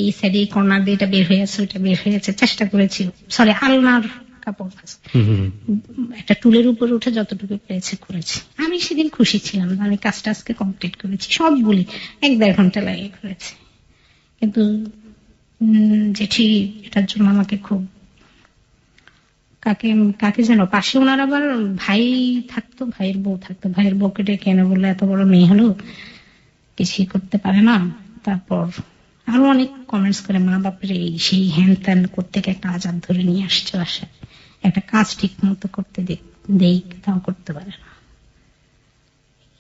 এই সাইডে কর্নার দিয়ে এটা বের হয়ে আছে, ওইটা বের হয়ে আছে, চেষ্টা করেছি। সরি, আলনার কাপড় ভাঁজ, একটা টুলের উপর উঠে যতটুকু পেরেছে করেছি। আমি সেদিন খুশি ছিলাম, আমি কাজটা আজকে কমপ্লিট করেছি, সবগুলি 1-1.5 ঘন্টা লাগিয়ে করেছি। কিন্তু জেঠি এটার জন্য আমাকে খুব, কাকে যেন পাশে ওনার আবার ভাই থাকতো, ভাইয়ের বউ থাকতো, ভাইয়ের বউকে ডেকে এনে বললো এত বড় মেয়ে হলো কিছুই করতে পারে না। তারপর আরো অনেক কমেন্টস করে, মা বাপের এই সেই হ্যান ত্যান করতে একটা আজাদ ধরে নিয়ে আসছে বাসায়, একটা কাজ ঠিক মতো করতে দেই, তাও করতে পারে না।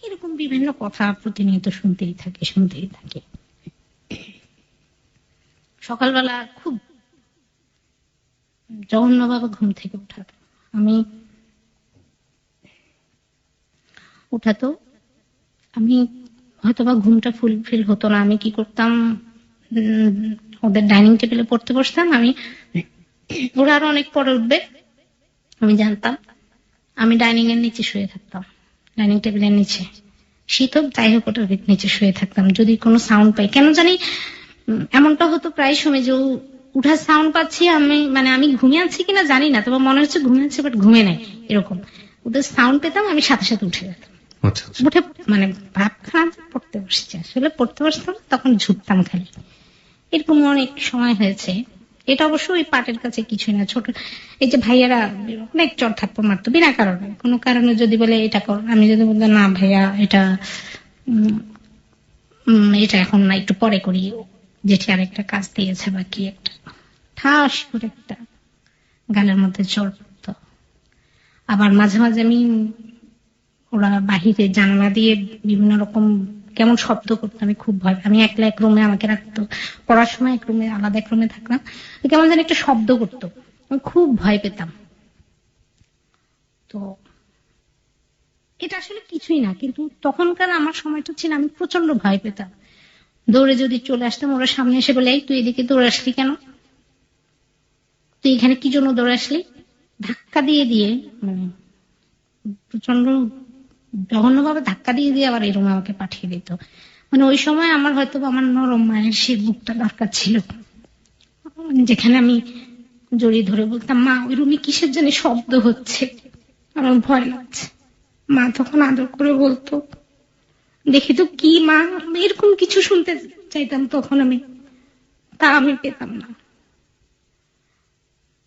এরকম বিভিন্ন কথা প্রতিনিয়ত শুনতেই থাকে। সকালবেলা খুব জঘন্যভাবে ঘুম থেকে উঠাতো। আমি হয়তোবা ঘুমটা ফুলফিল হতো না, আমি কি করতাম, ওদের ডাইনিং টেবিলে পড়তে বসতাম আমি, ওরা আরো অনেক পরে উঠবে আমি জানতাম, আমি ডাইনিং এর নিচে শুয়ে থাকতাম, ডাইনিং টেবিলের নিচে, শীত হোক যাই হোক ওটার নিচে শুয়ে থাকতাম। যদি কোনো সাউন্ড পাই, কেন জানি এমনটা হতো প্রায় সময় যে উঠার সাউন্ড পাচ্ছি, আমি ঘুমিয়ে আছি কিনা জানি না, তবে মনে হচ্ছে ঘুমিয়ে আছি বাট ঘুমে নাই, এরকম ওদের সাউন্ড পেতাম, আমি সাথে সাথে উঠে যেতাম। উঠে ভাবখানা পড়তে বসছে, আসলে পড়তে বসতাম, তখন ঝুঁকতাম খালি। এরকম অনেক সময় হয়েছে। এটা অবশ্য ওই পাটের কাছে কিছুই না, ছোট এই যে ভাইয়ারা অনেক চড় থাপ্পড় মারতো বিনা কারণে, কোনো কারণে যদি বলে এটা কর, আমি যদি বলতাম না ভাইয়া এটা এটা এখন না, একটু পরে করি, যেটি আরেকটা কাজ দিয়েছে বা কি একটা, ঠাস করে একটা গালের মধ্যে চড় পড়তো। আবার মাঝে মাঝে ওরা বাহিরে জানালা দিয়ে বিভিন্ন রকম কেমন শব্দ করতো, আমি খুব ভয়, আমি একলা এক রুমে আমাকে রাখতো, পড়ার সময় এক রুমে, আলাদা এক রুমে থাকলাম, কেমন যেন একটা শব্দ করতো, আমি খুব ভয় পেতাম। তো এটা আসলে কিছুই না, কিন্তু তখনকার আমার সময়টা ছিল আমি প্রচন্ড ভয় পেতাম। দৌড়ে যদি চলে আসতাম, ওরা সামনে এসে বলে এই তুই এদিকে দৌড়ে আসলি কেন, তুই এখানে কি জন্য দৌড়ে আসলি, ধাক্কা দিয়ে প্রচন্ড জঘন্যভাবে ধাক্কা দিয়ে আবার এই রুমে আমাকে পাঠিয়ে দিত। ওই সময় আমার হয়তো আমার নরম মায়ের সেই বুকটা দরকার ছিল, যেখানে আমি জড়িয়ে ধরে বলতাম মা ওই রুমে কিসের জানি শব্দ হচ্ছে, আমার ভয় লাগছে। মা তখন আদর করে বলতো দেখি তো কি মা, এরকম কিছু শুনতে চাইতাম তখন তা আমি পেতাম না।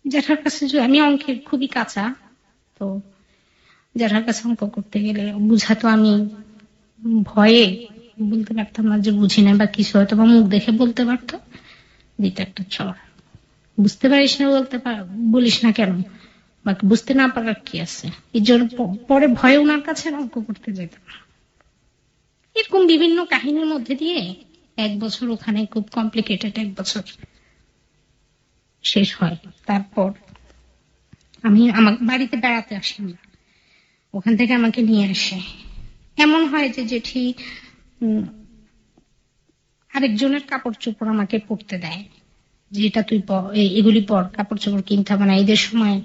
জ্যাঠার কাছে আমি অঙ্কের খুবই কাঁচা, তো জ্যাঠার কাছে অঙ্ক করতে গেলে বুঝাতো, আমি ভয়ে বলতে পারতাম না যে বুঝি না বা কিছু, হয়তো বা মুখ দেখে বলতে পারতো, দিতে একটা চড়, বুঝতে পারিস না বলিস না কেন, বা বুঝতে না পারার কি আছে, এই জন্য পরে ভয়ে ওনার কাছে অঙ্ক করতে যেতাম। এরকম বিভিন্ন কাহিনীর মধ্যে দিয়ে 1 বছর ওখানে খুব কমপ্লিকেটেড 1 বছর শেষ হয়। তারপর আমি আমার বাড়িতে বেড়াতে আসি, আমরা ওখান থেকে আমাকে নিয়ে আসে। এমন হয় যে জেঠি আরেকজনের কাপড় চোপড় আমাকে পরতে দেয়, যে এটা তুই এগুলি পর, কাপড় চোপড় কিনতে হবে না। ঈদের সময়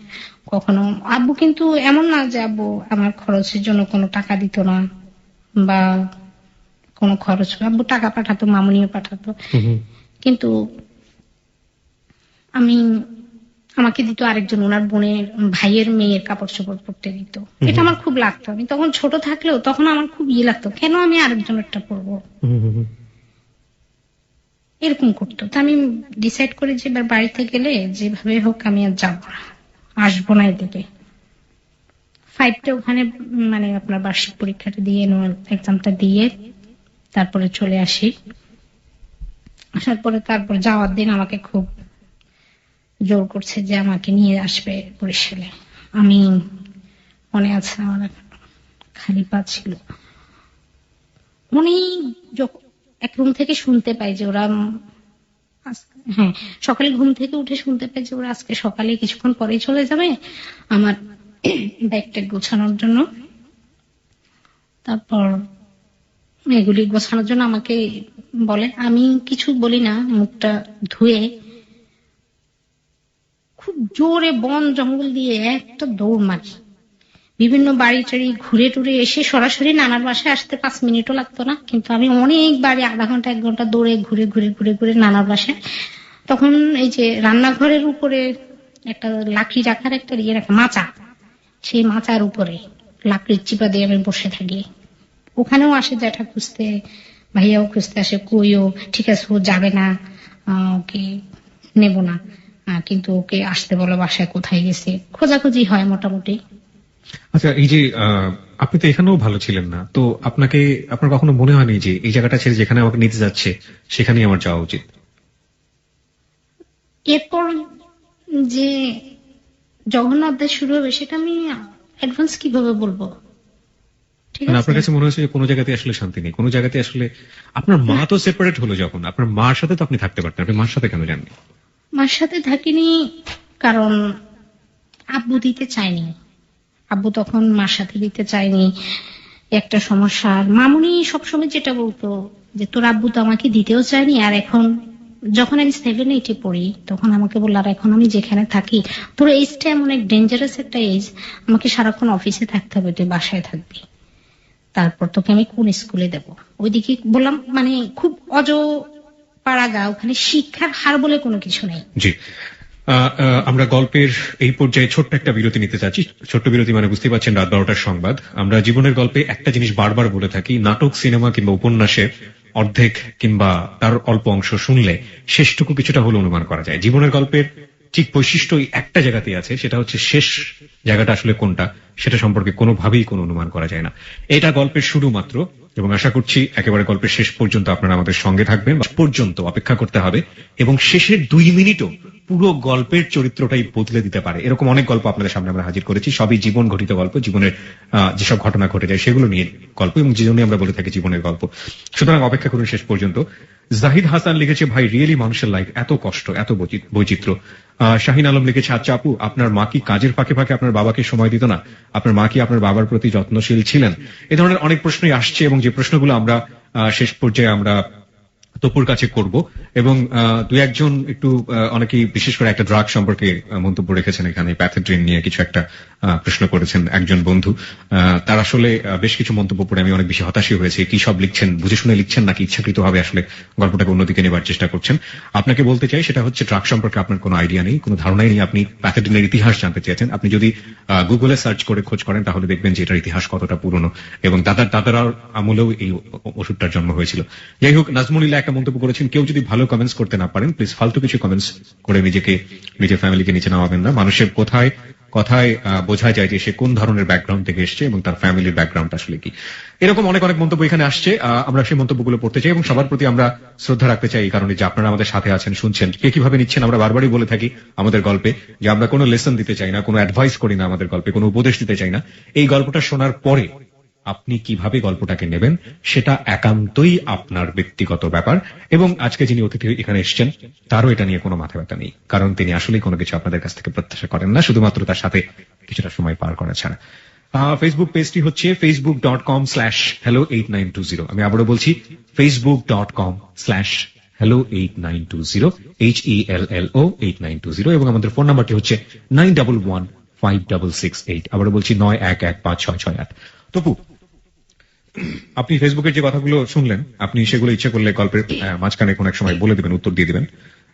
কখনো আব্বু, কিন্তু এমন না যে আব্বু আমার খরচের জন্য কোনো টাকা দিত না বা কোনো খরচ, আব্বু টাকা পাঠাতো, মামুনিও পাঠাতো, কিন্তু আমাকে দিত আরেকজন, ওনার বোনের ভাইয়ের মেয়ের কাপড় চোপড় পরতে দিত। এটা আমার খুব লাগতো। আমি তখন ছোট থাকলেও তখন আমার খুব লাগতো, কেন আমি আরেকজনেরটা পরবো, এরকম করতো। তা আমি ডিসাইড করি যে এবার বাড়িতে গেলে যেভাবে হোক আমি আর যাবো না, আসবো না এদিকে। 5টা ওখানে মানে আপনার বার্ষিক পরীক্ষাটা দিয়ে, এক্সামটা দিয়ে তারপরে চলে আসি। আসার পরে তারপর যাওয়ার দিন আমাকে খুব জোর করছে যে আমাকে নিয়ে আসবে বরিশালে। আমি মনে আছে আমার খালি পা ছিল, অনেক এক রুম থেকে শুনতে পাই যে ওরা, হ্যাঁ সকালে ঘুম থেকে উঠে শুনতে পাই যে ওরা আজকে সকালে কিছুক্ষণ পরেই চলে যাবে আমার ব্যাগটা গোছানোর জন্য। তারপর এগুলি গোছানোর জন্য আমাকে বলে, আমি কিছু বলি না, মুখটা ধুয়ে খুব জোরে বন জঙ্গল দিয়ে একটা দৌড় মারি। বিভিন্ন বাড়ি টাড়ি ঘুরে টুরে এসে সরাসরি নানার বাসায় আসতে 5 মিনিটও লাগতো না, কিন্তু আমি অনেক বাড়ি আধা ঘন্টা 1 ঘন্টা দৌড়ে ঘুরে ঘুরে ঘুরে ঘুরে নানার বাসায়। তখন এই যে রান্নাঘরের উপরে একটা লাকড়ি রাখার একটা ইয়ে রাখা মাচা, সেই মাচার উপরে লাকড়ির চিপা দিয়ে আমি বসে থাকি। ওখানেও আসে জ্যাঠা খুঁজতে, ভাইয়াও খুঁজতে আসে, কইও ঠিক আছে ও যাবে না, ওকে নেব না, কিন্তু ওকে আসতে বলো, বাসায় কোথায় গেছে, খোঁজাখুঁজি হয় মোটামুটি। আচ্ছা, এই যে আপনি তো এখানেও ভালো ছিলেন না, তো আপনার কখনো মনে হয়নি যে এই জায়গাটা ছেড়ে যেখানে আমাকে নিতে যাচ্ছে সেখানেই আমার যাওয়া উচিত? এরপর যে জঘন্য অধ্যায় শুরু হবে সেটা আমি অ্যাডভান্স কিভাবে বলবো, ঠিক মানে আছে? আপনার কাছে মনে হচ্ছে যে কোনো জায়গাতে আসলে শান্তি নেই, কোনো জায়গাতে আসলে আপনার মা তো সেপারেট হলো, যখন আপনার মার সাথে তো আপনি থাকতে পারতেন, আপনি মার সাথে কেন যাননি? মার সাথে থাকিনি কারণ আব্বু দিতে চায়নি, আব্বু তখন মার সাথে দিতে চায়নি, একটা সমস্যা। আর মামুনি সবসময় যেটা বলতো যে তোর আব্বু তো আমাকে দিতেও চায়নি, আর এখন যখন আমি 7-8 পড়ি তখন আমাকে বললো, আর এখন আমি যেখানে থাকি তোর এজটা এমন এক ডেঞ্জারাস একটা এজ, আমাকে সারাক্ষণ অফিসে থাকতে হবে, তুই বাসায় থাকবি, তারপর তোকে আমি কোন স্কুলে দেবো। ওইদিকে বললাম মানে খুব পাড়াগা, ওখানে শিক্ষার হার বলে কোনো কিছু নেই। জি, আমরা গল্পের এই পর্যায়ে ছোট্ট একটা বিরতি নিতে চাচ্ছি। ছোট্ট বিরতি মানে বুঝতে পারছেন রাত 12টার সংবাদ। আমরা জীবনের গল্পে একটা জিনিস বারবার বলে থাকি, নাটক, সিনেমা কিংবা উপন্যাসের অর্ধেক কিংবা তার অল্প অংশ শুনলে শেষটুকু কিছুটা হলে অনুমান করা যায়। জীবনের গল্পের ঠিক বৈশিষ্ট্য একটা জায়গাতেই আছে, সেটা হচ্ছে শেষ জায়গাটা আসলে কোনটা সেটা সম্পর্কে কোনোভাবেই কোনো অনুমান করা যায় না। এটা গল্পের শুরু মাত্র, এবং আশা করছি একেবারে গল্পের শেষ পর্যন্ত আপনারা আমাদের সঙ্গে থাকবেন, পর্যন্ত অপেক্ষা করতে হবে, এবং শেষের 2 মিনিটও পুরো গল্পের চরিত্রটাই বদলে দিতে পারে। এরকম অনেক গল্প আপনাদের সামনে আমরা হাজির করেছি, সবই জীবন ঘটিত গল্প, জীবনের যেসব ঘটনা ঘটে যায় সেগুলো নিয়ে গল্প, এবং যে জন্য আমরা বলে থাকি জীবনের গল্প। সুতরাং অপেক্ষা করুন শেষ পর্যন্ত। জাহিদ হাসান লিখেছে, ভাই রিয়েলি মানুষের লাইফ এত কষ্ট, এত বৈচিত্র্য। শাহিন আলম লিখেছে, আচ্ছা আপু, আপনার মা কি কাজের ফাঁকে ফাঁকে আপনার বাবাকে সময় দিত না? আপনার মা কি আপনার বাবার প্রতি যত্নশীল ছিলেন? এ ধরনের অনেক প্রশ্নই আসছে, এবং যে প্রশ্নগুলো আমরা শেষ পর্যায়ে আমরা তপুর কাছে করব, এবং 2-1 একটু অনেকেই বিশেষ করে একটা ড্রাগ সম্পর্কে মন্তব্য রেখেছেন, এখানে প্যাথেড্রিন নিয়ে কিছু একটা প্রশ্ন করেছেন একজন বন্ধু। তার আসলে বেশ কিছু মন্তব্য পড়ে আমি অনেক বেশি হতাশই হয়েছি। কি সব লিখছেন, বুঝে শুনে লিখছেন নাকি ইচ্ছাকৃতভাবে আসলে গল্পটাকে অন্যদিকে নেবার চেষ্টা করছেন? আপনাকে বলতে চাই সেটা হচ্ছে ড্রাগ সম্পর্কে আপনার কোনো আইডিয়া নেই, কোনো ধারণাই নেই। আপনি প্যাথেড্রিনের ইতিহাস জানতে চেয়েছেন। আপনি যদি গুগলে সার্চ করে খোঁজ করেন তাহলে দেখবেন যে এটার ইতিহাস কতটা পুরনো, এবং দাদার আমলেও এই ওষুধটার জন্ম হয়েছিল। যাই হোক, নাজমুলিল্লাহ একটা মন্তব্য করেছেন, কেউ যদি ভালো কমেন্টস করতে না পারেন প্লিজ ফালতু কিছু কমেন্টস করে নিজের ফ্যামিলিকে নিচে নামাবেন না। মানুষের কথায় বোঝা যায় যে সে কোন ধরনের ব্যাকগ্রাউন্ড থেকে এসছে এবং তার ফ্যামিলির ব্যাকগ্রাউন্ড আসলে কি। এরকম অনেক মন্তব্য এখানে আসছে, আমরা সেই মন্তব্যগুলো পড়তে চাই এবং সবার প্রতি আমরা শ্রদ্ধা রাখতে চাই, এই কারণে যে আপনারা আমাদের সাথে আছেন, শুনছেন, কে কিভাবে নিচ্ছেন। আমরা বারবারই বলে থাকি আমাদের গল্পে যে আমরা কোনো লেসন দিতে চাই না, কোনো অ্যাডভাইস করি না, আমাদের গল্পে কোনো উপদেশ দিতে চাই না। এই গল্পটা শোনার পরে আপনি কিভাবে গল্পটাকে নেবেন সেটা একান্তই আপনার ব্যক্তিগত ব্যাপার। এবং আজকে যিনি অতিথি এখানে এসেছেন তারও এটা নিয়ে কোনো মাথা ব্যথা নেই, কারণ তিনি আসলেই কোনো কিছু আপনাদের কাছ থেকে প্রত্যাশা করেন না, শুধুমাত্র তার সাথে কিছুটা সময় পার করা ছাড়া। ফেসবুক পেজটি হচ্ছে facebook.com/hello8920। আমি আবারও বলছি facebook.com/hello8920 HELLO8920। এবং আমাদের ফোন নাম্বারটি হচ্ছে 91156668। আবারও বলছি 91156668। তপু, আপনি ফেসবুকের যে কথাগুলো শুনলেন, আপনি সেগুলো ইচ্ছে করলে গল্পের মাঝখানে কোন এক সময় বলে দিবেন, উত্তর দিয়ে দিবেন।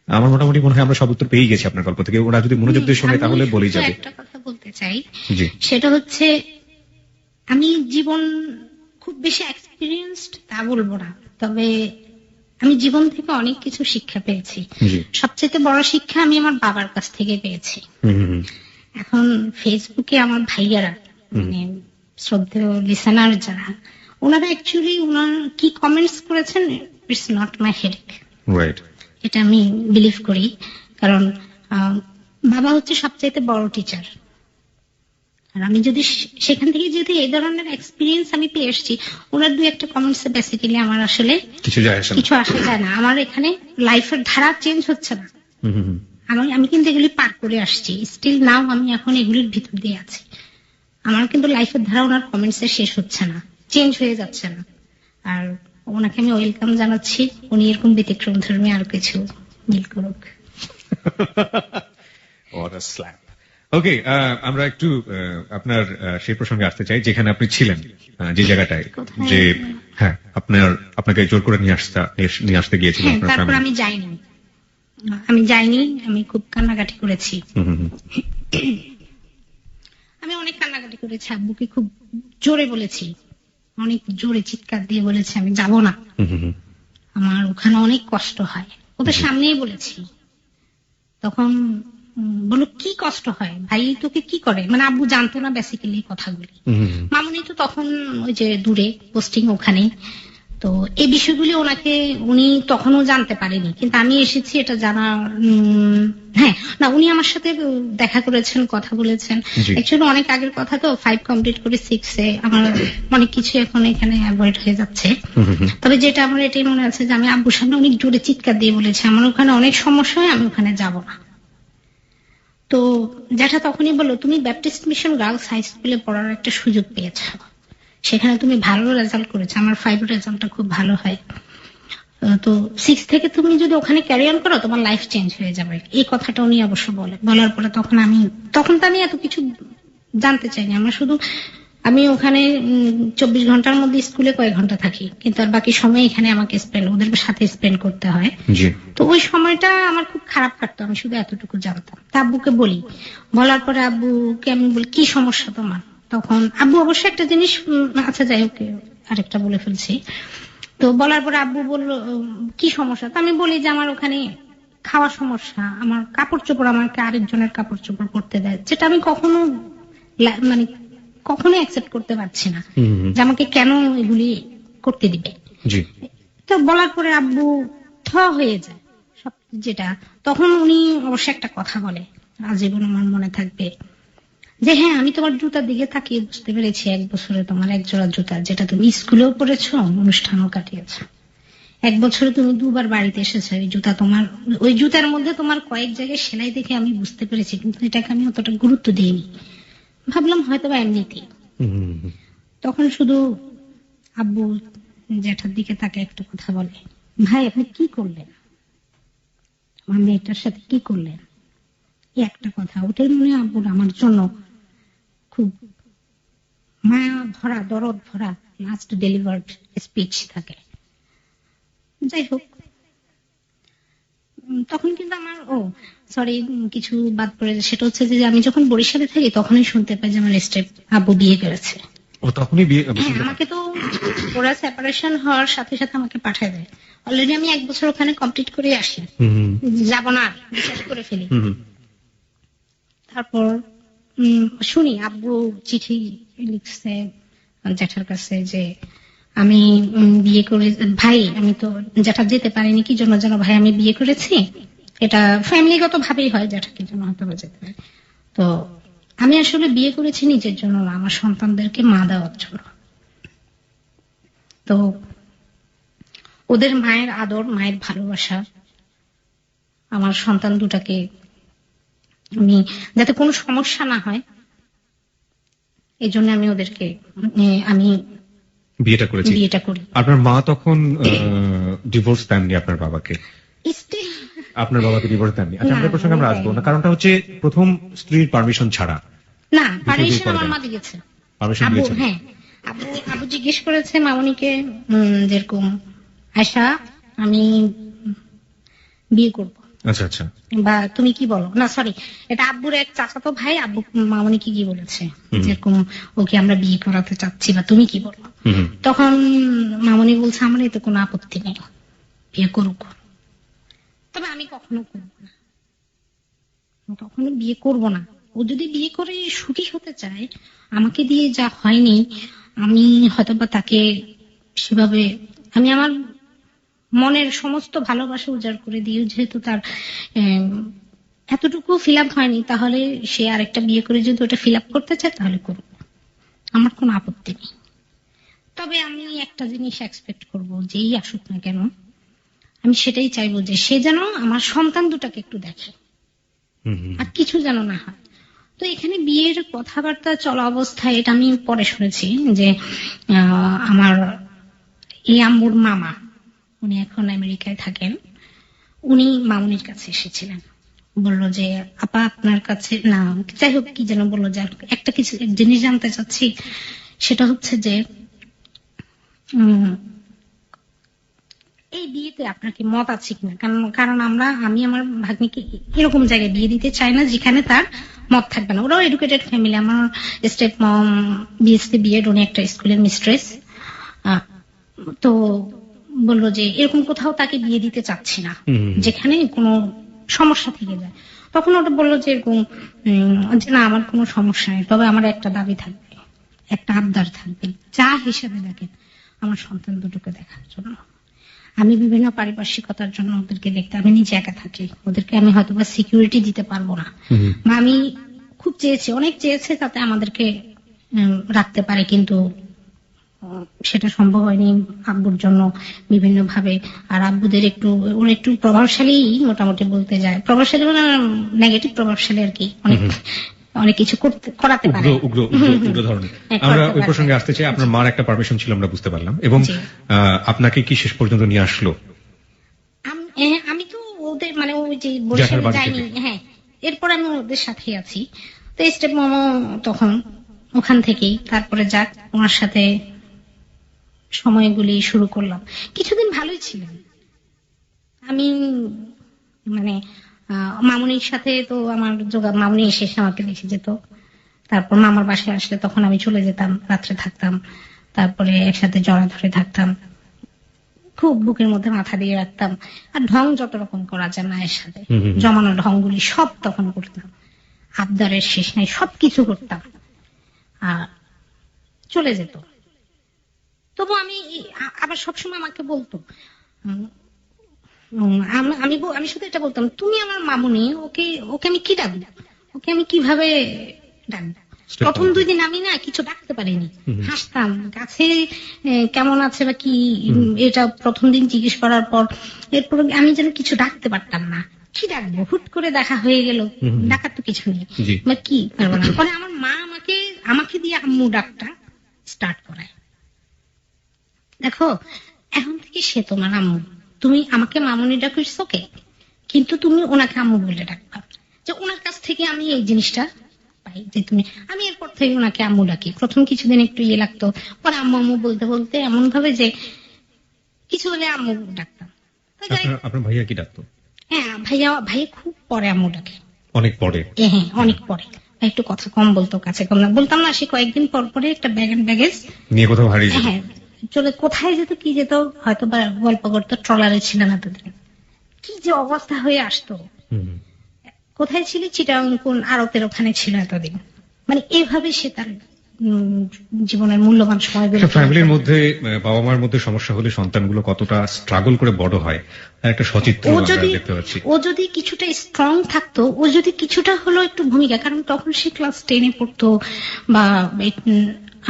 আমার মোটামুটি মনে হয় আমরা সব উত্তর পেয়ে গেছি আপনার গল্প থেকে। ওরা যদি মনোযোগ দিয়ে শুনে তাহলে বলেই যাবে। একটা কথা বলতে চাই, জি। সেটা হচ্ছে আমি জীবন খুব বেশি এক্সপিরিয়েন্সড তা বলবো না, তবে আমি জীবন থেকে অনেক কিছু শিক্ষা পেয়েছি। সবচেয়ে বড় শিক্ষা আমি আমার বাবার কাছ থেকে পেয়েছি। এখন ফেসবুকে আমার ভাইয়ারা, মানে শ্রদ্ধেয় লিসেনার যারা, ওনারা অ্যাকচুয়ালি ওনার কি কমেন্টস করেছেন, it's not my headache. Right. এটা আমি বিলিভ করি, কারণ বাবা হচ্ছে সবচাইতে বড় টিচার। আর আমি যদি সেখান থেকে যদি এই ধরনের এক্সপিরিয়েন্স আমি পেয়ে এসেছি, ওনার দুই একটা কমেন্টসে বেসিক্যালি আমার আসলে কিছু আসা যায় না। আমার এখানে লাইফের ধারা চেঞ্জ হচ্ছে না। আমি কিন্তু এগুলি পার করে আসছি, স্টিল নাও আমি এখন এগুলির ভিতর দিয়ে আছি। আমার কিন্তু লাইফের ধারা ওনার কমেন্টসে শেষ হচ্ছে না, চেঞ্জ হয়ে যাচ্ছে না। আর ওনাকে আমি ওয়েলকাম জানাচ্ছি, উনি এরকম ব্যতিক্রম ধর্মী আরো কিছু মিল করুক। ওকে, আমরা একটু আপনার সেই প্রসঙ্গে আসতে চাই যেখানে আপনি ছিলেন, যে জায়গাটায়, যে হ্যাঁ আপনাকে জোর করে নিয়ে আসতে গিয়েছিলেন। তারপর আমি যাইনি, আমি খুব কান্নাকাটি করেছি। আমি অনেক কান্নাকাটি করেছি, আব্বুকে খুব জোরে বলেছি, অনেক জোরে চিৎকার দিয়ে বলেছি আমি যাব না, আমার ওখানে অনেক কষ্ট হয়। ওদের সামনেই বলেছি। তখন বলো কি কষ্ট হয় ভাই, তোকে কি করে, মানে আব্বু জানতো না বেসিক্যালি কথাগুলি। মামুনি তো তখন ওই যে দূরে পোস্টিং ওখানে, তো এই বিষয়গুলি উনি তখনও জানতে পারেনি, কিন্তু আমি এসেছি এটা জানা। হ্যাঁ না, উনি আমার সাথে দেখা করেছেন, কথা বলেছেন। অ্যাকচুয়ালি অনেক আগের কথা তো, 5 কমপ্লিট করে 6-এ আমার অনেক কিছু এখন এখানে অ্যাভয়েড হয়ে যাচ্ছে। তবে যেটা আমার এটাই মনে আছে যে আমি আব্বুর সামনে অনেক জোরে চিৎকার দিয়ে বলেছি আমার ওখানে অনেক সমস্যা হয়, আমি ওখানে যাব না। তো যেটা তখনই বললো, তুমি ব্যাপটিস্ট মিশন গার্লস হাই স্কুলে পড়ার একটা সুযোগ পেয়েছ, সেখানে তুমি ভালো রেজাল্ট করেছো, আমার 5 রেজাল্টটা খুব ভালো হয়, তো 6 থেকে তুমি যদি ওখানে ক্যারি অন করো তোমার লাইফ চেঞ্জ হয়ে যাবে। এই কথাটা উনি অবশ্য বলার পরে তখন তো আমি এত কিছু জানতে চাইনি। আমি ওখানে 24 ঘন্টার মধ্যে স্কুলে কয়েক ঘন্টা থাকি, কিন্তু আর বাকি সময় এখানে আমাকে ওদের সাথে স্পেন্ড করতে হয়। তো ওই সময়টা আমার খুব খারাপ কাটতো, আমি শুধু এতটুকু জানতাম। তা আব্বুকে বলার পরে আব্বুকে আমি বলি কি সমস্যা তোমার, তখন আব্বু অবশ্য একটা জিনিস, আচ্ছা যাই হোক আরেকটা বলে ফেলছি। তো বলার পরে আব্বু বললো কি সমস্যা, তো আমি বলি যে আমার ওখানে খাওয়ার সমস্যা, আমার কাপড় চোপড়, আমাকে আরেকজনের কাপড় চোপড় করতে দেয়, যেটা আমি কখনো অ্যাকসেপ্ট করতে পারছি না, যে আমাকে কেন এগুলি করতে দিবে। তো বলার পরে আব্বু হয়ে যায় সব, যেটা তখন উনি অবশ্য একটা কথা বলে আজীবন আমার মনে থাকবে, যে হ্যাঁ আমি তোমার জুতার দিকে তাকিয়ে বুঝতে পেরেছি 1 বছরে তোমার 1 জোড়া জুতা, যেটা তুমি স্কুলেও পড়েছো, অনুষ্ঠানও কাটিয়েছো। 1 বছরে তুমি 2 বার বাড়িতে এসেছো, ওই জুতার মধ্যে তোমার কয়েক জায়গায় সেলাই দেখে আমি বুঝতে পেরেছি, কিন্তু এটাকে আমি অতটা গুরুত্ব দিইনি, ভাবলাম হয়তো বা এমনিতেই। তখন শুধু আব্বু জ্যাঠার দিকে তাকে একটা কথা বলে, ভাই আপনি কি করলেন, আমার মেয়েটার সাথে কি করলেন, একটা কথা। ওটাই মনে হয় আব্বুর আমার জন্য খুব মায়া ভরা, দরদ ভরা লাস্ট ডেলিভার্ড স্পিচ থাকে। যাই হোক, তখন কিন্তু আমার কিছু বাদ পড়ে, সেটা হচ্ছে যে আমি যখন বরিশালে থাকি তখনই শুনতে পাই যে আমার স্টেপ আব্বু বিয়ে করেছে। আমাকে তো ওরা সেপারেশন হওয়ার সাথে সাথে আমাকে পাঠায় দেয়। অলরেডি আমি 1 বছর ওখানে কমপ্লিট করে আসি, যাব না বিশ্বাস করে ফেলি। তারপর শুনি আব্বু চিঠি লিখছে জ্যাঠার কাছে যে আমি বিয়ে করে, ভাই আমি তো জ্যাঠা যেতে পারিনি কি জন্য যেন, ভাই আমি বিয়ে করেছি, এটা ফ্যামিলিগত ভাবেই হয়, জ্যাঠা কি জন্য হয়তো যেতে পারে। তো আমি আসলে বিয়ে করেছি নিজের জন্য না, আমার সন্তানদেরকে মা দেওয়ার জন্য। তো ওদের মায়ের আদর, মায়ের ভালোবাসা, আমার সন্তান দুটাকে আমি যাতে কোনো সমস্যা না হয় এই জন্য আমি ওদেরকে আমি বিয়েটা করেছি। বিয়েটা করি। আপনার মা তখন ডিভোর্স দেননি আপনার বাবাকে? আপনার বাবাকে ডিভোর্স দেননি? আচ্ছা, আমরা প্রসঙ্গে আমরা আসবো না, কারণটা হচ্ছে প্রথম স্ত্রীর পারমিশন ছাড়া। না, পারমিশন আমার মা দিয়েছে। পারমিশন আবু, দিয়েছেন? হ্যাঁ, আবু জিজ্ঞেস করেছে মামনিকে, যেরকম আয়শা আমি বিয়ে করব, আচ্ছা আচ্ছা, বা তুমি কি বলো। না সরি, এটা আব্বুর এক চাচাতো ভাই আব্বু মামনিকে কি বলেছে, যেরকম ওকে আমরা বিয়ে করাতে চাচ্ছি, বা তুমি কি বলো। তখন মামনি বলছে আমার এতে কোনো আপত্তি নেই, বিয়ে করুক, তবে আমি কখনো করব না, কখনো বিয়ে করব না। ও যদি বিয়ে করে সুখী হতে চায়, আমাকে দিয়ে যা হয়নি আমি হয়তোবা তাকে সেভাবে, আমি আমার মনের সমস্ত ভালোবাসা উজাড় করে দিই, যেহেতু তার এতটুকু ফিল আপ হয়নি, তাহলে সে আরেকটা বিয়ে করে যদি ওটা ফিল আপ করতে চায় তাহলে করুক, আমার কোনো আপত্তি নেই। তবে আমি একটা জিনিস এক্সপেক্ট করব, যেই আসুক না কেন আমি সেটাই চাইবো যে সে যেন আমার সন্তান দুটাকে একটু দেখে, আর কিছু যেন না হয়। তো এখানে বিয়ের কথাবার্তা চলা অবস্থায় এটা আমি পরে শুনেছি যে আমার এই আম্মুর মামা, উনি এখন আমেরিকায় থাকেন, উনি মামুনির কাছে এসেছিলেন, বললো যে আপা আপনার কাছে, না যাই হোক কি যেন বললো, যে একটা কিছু জিনিস জানতে চাচ্ছি, সেটা হচ্ছে যে এই বিয়েতে আপনার কি মত আছে কিনা, কারণ আমি আমার ভাগ্নিকে এরকম জায়গায় বিয়ে দিতে চাই না যেখানে তার মত থাকবে না। ওরাও এডুকেটেড ফ্যামিলি, আমার স্টেপ মম বিএসসি বিএড, উনি একটা স্কুলের মিস্ট্রেস। তো বললো যে এরকম কোথাও তাকে বিয়ে দিতে চাচ্ছি না যেখানে কোনো সমস্যা থেকে যায়। তখন ওটা বললো যে এরকম যে না আমার কোনো সমস্যা নেই, তবে আমার একটা দাবি থাকবে, একটা আবদার থাকবে, যা হিসেবে দেখেন আমার সন্তান দুটোকে দেখার জন্য। আমি বিভিন্ন পারিপার্শ্বিকতার জন্য ওদেরকে দেখতে, আমি নিজে একা থাকি, ওদেরকে আমি হয়তো বা সিকিউরিটি দিতে পারবো না, বা আমি খুব চেয়েছি, অনেক চেয়েছে যাতে আমাদেরকে রাখতে পারে, কিন্তু সেটা সম্ভব হয়নি আব্বুর জন্য বিভিন্ন ভাবে। আর আব্বুদের একটু ওরা একটু প্রভাবশালী, মোটামুটি বলতে যায় প্রভাবশালী, মানে নেগেটিভ প্রভাবশালী আর কি, অনেক কিছু করাতে পারে, উগ্র ধরনের। আমরা ওই প্রসঙ্গে আসতে চাই। আপনার মার একটা পারমিশন ছিল আমরা বুঝতে পারলাম, এবং আপনাকে কি শেষ পর্যন্ত নিয়ে আসলো? আমি তো ওদের মানে ওই যে বরিশালে যাইনি, হ্যাঁ, এরপর আমি ওদের সাথেই আছি। তো স্টেপ মামা তখন ওখান থেকেই, তারপরে যাক ওনার সাথে সময়গুলি শুরু করলাম। কিছুদিন ভালোই ছিলেন, আমি মানে মামুনির সাথে তো আমার মামুনি এসে আমাকে দেখে যেত, তারপর মামার বাসায় আসলে তখন আমি চলে যেতাম, রাত্রে থাকতাম, তারপরে একসাথে জড়া ধরে থাকতাম, খুব বুকের মধ্যে মাথা দিয়ে রাখতাম, আর ঢং যত রকম করা যায় মায়ের সাথে, জমানো ঢংগুলি সব তখন করতাম, আবদারের শেষ নাই, সবকিছু করতাম, আর চলে যেত। তবু আমি আবার সবসময় আমাকে বলতো, আমি শুধু এটা বলতাম, তুমি আমার মামুনি, ওকে ওকে আমি কি ডাকবো, ওকে আমি কিভাবে ডাকবো। প্রথম 2 দিন আমি না কিছু ডাকতে পারিনি, হাসতাম, গাছে কেমন আছে বা কি, এটা প্রথম দিন জিজ্ঞেস করার পর এরপর আমি যেন কিছু ডাকতে পারতাম না, কি ডাকবো, হুট করে দেখা হয়ে গেল, ডাকার তো কিছু নেই, বা কি পারবো না। পরে আমার মা আমাকে দিয়ে আম্মু ডাকটা স্টার্ট করায়, দেখো এখন থেকে সে তোমার আম্মু, তুমি আমাকে মামুনি ডাকো, ইটস ওকে, কিন্তু তুমি ওনাকে আম্মু বলে ডাকবা। যে ওনার কাছ থেকে আমি এই জিনিসটা পাই, যে আমি এরপর থেকে ওনাকে আম্মু ডাকি। প্রথম কিছুদিন একটু ইয়ে লাগতো, পরে আম্মু আম্মু বলতে বলতে এমন ভাবে যে কিছু হলে আম্মু ডাকতাম। আপনার ভাইয়া কি ডাকতো? হ্যাঁ, ভাইয়া খুব পরে আম্মু ডাকে, অনেক পরে, হ্যাঁ অনেক পরে, একটু কথা কম বলতো, কাছে কম না বলতাম না, সে কয়েকদিন পর পরে একটা ব্যাগ এন্ড ব্যাগেজ নিয়ে কোথাও হারিয়ে যেত, হ্যাঁ চলে কোথায় যেত কি যেত, হয়তো বা গল্প করতো, ট্রলারে ছিল না এতদিন, কি যে অবস্থা হয়ে আসতো, কোথায় ছিল, চিটাগাং কোন আড়তের ওখানে ছিল এতদিন, মানে এইভাবে সে তার জীবনের মূল্যবান সময়গুলো। ফ্যামিলির মধ্যে বাবা মার মধ্যে সমস্যা হলে সন্তানগুলো কতটা স্ট্রাগল করে বড় হয় তার একটা সচিত্র দেখতে পাচ্ছি। ও যদি কিছুটা স্ট্রং থাকতো, ও যদি কিছুটা হলো একটু ভূমিকা, কারণ তখন সে ক্লাস 10-এ পড়তো, বা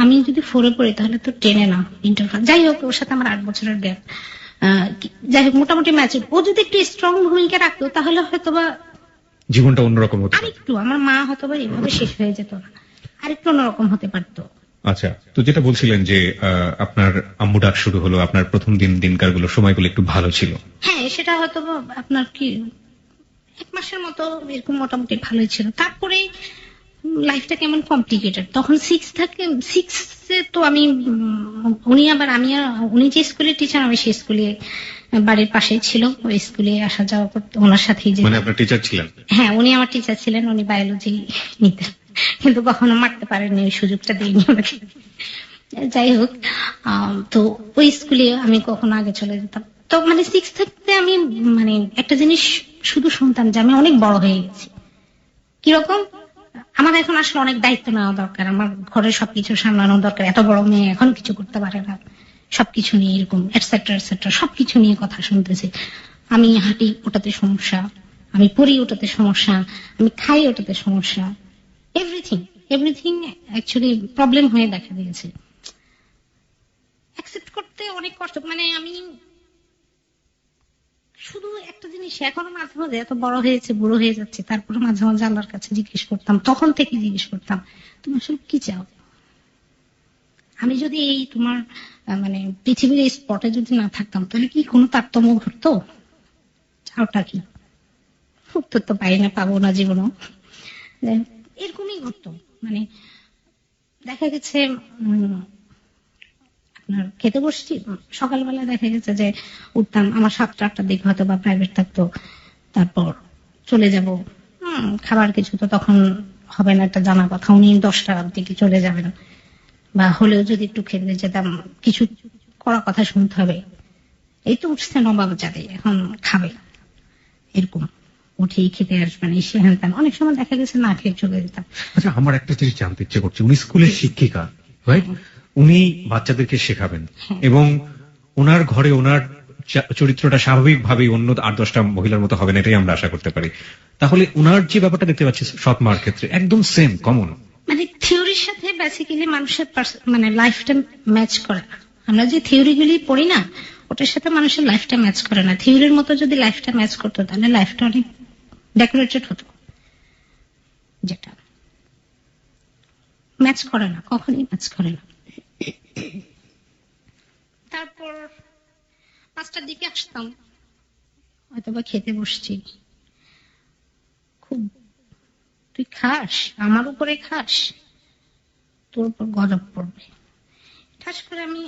আমি যদি 4-এ পড়ি তাহলে তো 10-এ না, ইন্টার। যাই হোক, ওর সাথে আমার 8 বছরের গ্যাপ। যাই হোক, মোটামুটি ম্যাচুর। ও যদি একটু স্ট্রং ভূমিকা রাখতো তাহলে হয়তোবা জীবনটা অন্যরকম হতো। আরেকটু আমার মা হয়তোবা এভাবে শেষ হয়ে যেত না, আরেকটু অন্যরকম হতে পারতো। আচ্ছা, তো যেটা বলছিলেন যে আপনার আম্মু ডাক শুরু হলো, আপনার প্রথম দিনকার গুলো সময়গুলো একটু ভালো ছিল। হ্যাঁ, সেটা হয়তো আপনার কি 1 মাসের মতো এরকম মোটামুটি ভালোই ছিল। তারপরে লাইফটা কেমন কমপ্লিকেটেড। তখন 6 তো আমি উনি আবার উনি যে স্কুলের টিচার, আমি সেই স্কুলে বাড়ির পাশেই ছিল, ওই স্কুলে আসা যাওয়া করতে ওনার সাথেই। মানে আপনার টিচার ছিলেন? হ্যাঁ, উনি আমার টিচার ছিলেন। উনি বায়োলজি নিতেন, কিন্তু কখনো মারতে পারেননি, ওই সুযোগটা দিইনি ওনাকে। যাই হোক, তো ওই স্কুলে আমি কখনো আগে চলে যেতাম। তো মানে 6 থেকে আমি মানে একটা জিনিস শুধু শুনতাম যে আমি অনেক বড় হয়ে গেছি। কিরকম? আমার এখন আসলে অনেক দায়িত্ব নেওয়া দরকার, আমার ঘরের সবকিছু সামলানো দরকার। এত বড় মেয়ে এখন কিছু করতে পারে না, সবকিছু নিয়ে এরকম এটসেট্রা এটসেট্রা সবকিছু নিয়ে কথা শুনতেছি। আমি হাঁটি, ওটাতে সমস্যা। আমি পড়ি, ওটাতে সমস্যা। আমি খাই, ওটাতে সমস্যা। এভরিথিং অ্যাকচুয়ালি প্রবলেম হয়ে দেখা দিয়েছে। অ্যাকসেপ্ট করতে অনেক কষ্ট। মানে আমি শুধু একটা জিনিস এখনো মাঝে মাঝে, এত বড় হয়েছে, বুড়ো হয়ে যাচ্ছে, তারপরে মাঝে মাঝে আল্লাহর কাছে জিজ্ঞেস করতাম, তখন থেকে জিজ্ঞেস করতাম, তুমি আসলে কি চাও? আমি যদি এই তোমার মানে পৃথিবীর এই স্পটে যদি না থাকতাম তাহলে কি কোনো তারতম্য ঘটতো? চাওটা কি? উত্তর তো পাই না, পাবো না জীবনও। এরকমই ঘটতো। মানে দেখা গেছে আপনার খেতে বসছি, সকালবেলা দেখা গেছে যে উঠতাম, আমার 7টা-8টার দিকে হয়তো বা প্রাইভেট থাকতো, তারপর চলে যাব। খাবার কিছু তো তখন হবে না, একটা জানা কথা। উনি 10টার দিকে চলে যাবেন, বা হলেও যদি একটু খেতে যেতাম, কিছু করা কথা শুনতে হবে। এই তো উঠছে নবাব জাতি, এখন খাবে, এরকম উঠেই খেতে আসবেন, এসে হ্যান। অনেক সময় দেখা গেছে না খেয়ে চলে যেতাম। আচ্ছা, আমার একটা জিনিস জানতে ইচ্ছে করছে, উনি স্কুলের শিক্ষিকা, রাইট? উনি বাচ্চাদেরকে শেখাবেন এবং ওনার ঘরে ওনার চরিত্রটা স্বাভাবিকভাবেই অন্য 8-10টা মহিলার মতো হবে না, এটাই আমরা আশা করতে পারি। তাহলে ওনার যে ব্যাপারটা দেখতে পাচ্ছি সৎ মার ক্ষেত্রে একদম সেম, কমন। মানে থিওরির সাথে বেসিক্যালি মানুষের মানে লাইফটা ম্যাচ করে না। আমরা যে থিওরিগুলি পড়ি না, ওটার সাথে মানুষের লাইফটা ম্যাচ করে না। থিওরির মতো যদি লাইফটা ম্যাচ করতো তাহলে লাইফটা অনেক ডেকোরেটেড হতো, যেটা ম্যাচ করে না, কখনই ম্যাচ করে না। তারপর 5টার দিকে আসতাম, হয়তোবা খেতে বসছি, খুব তুই খাস, আমার উপরে খাস, তোর উপর গজব পড়বে। ঠাস করে আমি,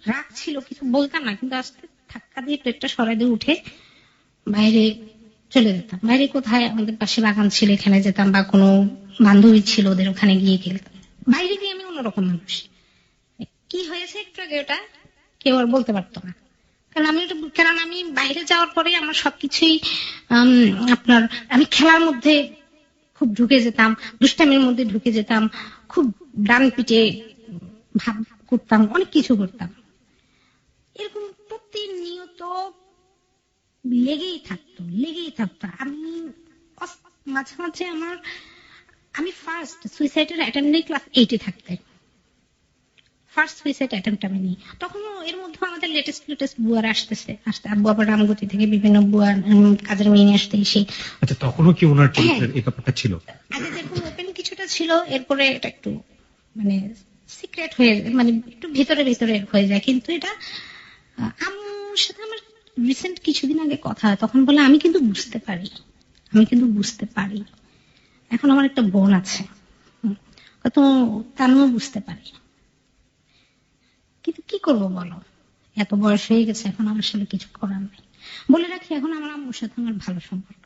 রাগ ছিল, কিছু বলতাম না, কিন্তু আস্তে ধাক্কা দিয়ে প্লেটটা সরাই দিয়ে উঠে বাইরে চলে যেতাম। বাইরে কোথায়? আমাদের পাশে বাগান ছিল, এখানে যেতাম, বা কোনো বান্ধবী ছিল ওদের ওখানে গিয়ে খেলতাম। বাইরে গিয়ে আমি অন্যরকম মানুষ। কি হয়েছে একটু আগে ওটা কেউ আর বলতে পারতো না, কারণ আমি বাইরে যাওয়ার পরে আমার সবকিছুই আপনার, আমি খেলার মধ্যে খুব ঢুকে যেতাম, দুষ্টামির মধ্যে ঢুকে যেতাম, খুব ডান পিটে ভাব করতাম, অনেক কিছু করতাম। এরকম প্রতিনিয়ত লেগেই থাকতো। আমি মাঝে মাঝে আমি ফার্স্ট সুইসাইডের অ্যাটেম্পট ক্লাস 8-এ থাকতে, ফার্স্ট সুইসাইড অ্যাটেম্পট আমি নিই। তখন এর মধ্যে আমাদের লেটেস্ট বুয়ার আসতে আব্বু আবার রামগতি থেকে বিভিন্ন বুয়া কাজের মেয়ে নিয়ে আসতে এসে। আচ্ছা, তখনও কি ওনার চরিত্রের এই ব্যাপারটা ছিল? আগে যেরকম ওপেন কিছুটা ছিল, এরপরে এটা একটু মানে সিক্রেট হয়ে, মানে একটু ভিতরে ভিতরে হয়ে যায়। কিন্তু এটা আম্মুর সাথে আমার রিসেন্ট কিছুদিন আগে কথা হয়, তখন বলে আমি কিন্তু বুঝতে পারি। এখন আমার একটা বোন আছে, তো তারও বুঝতে পারি, কিন্তু কি করবো বলো, এত বয়স হয়ে গেছে, এখন আমার আসলে কিছু করার নেই। বলে রাখি, এখন আমার আম্মুর সাথে আমার ভালো সম্পর্ক।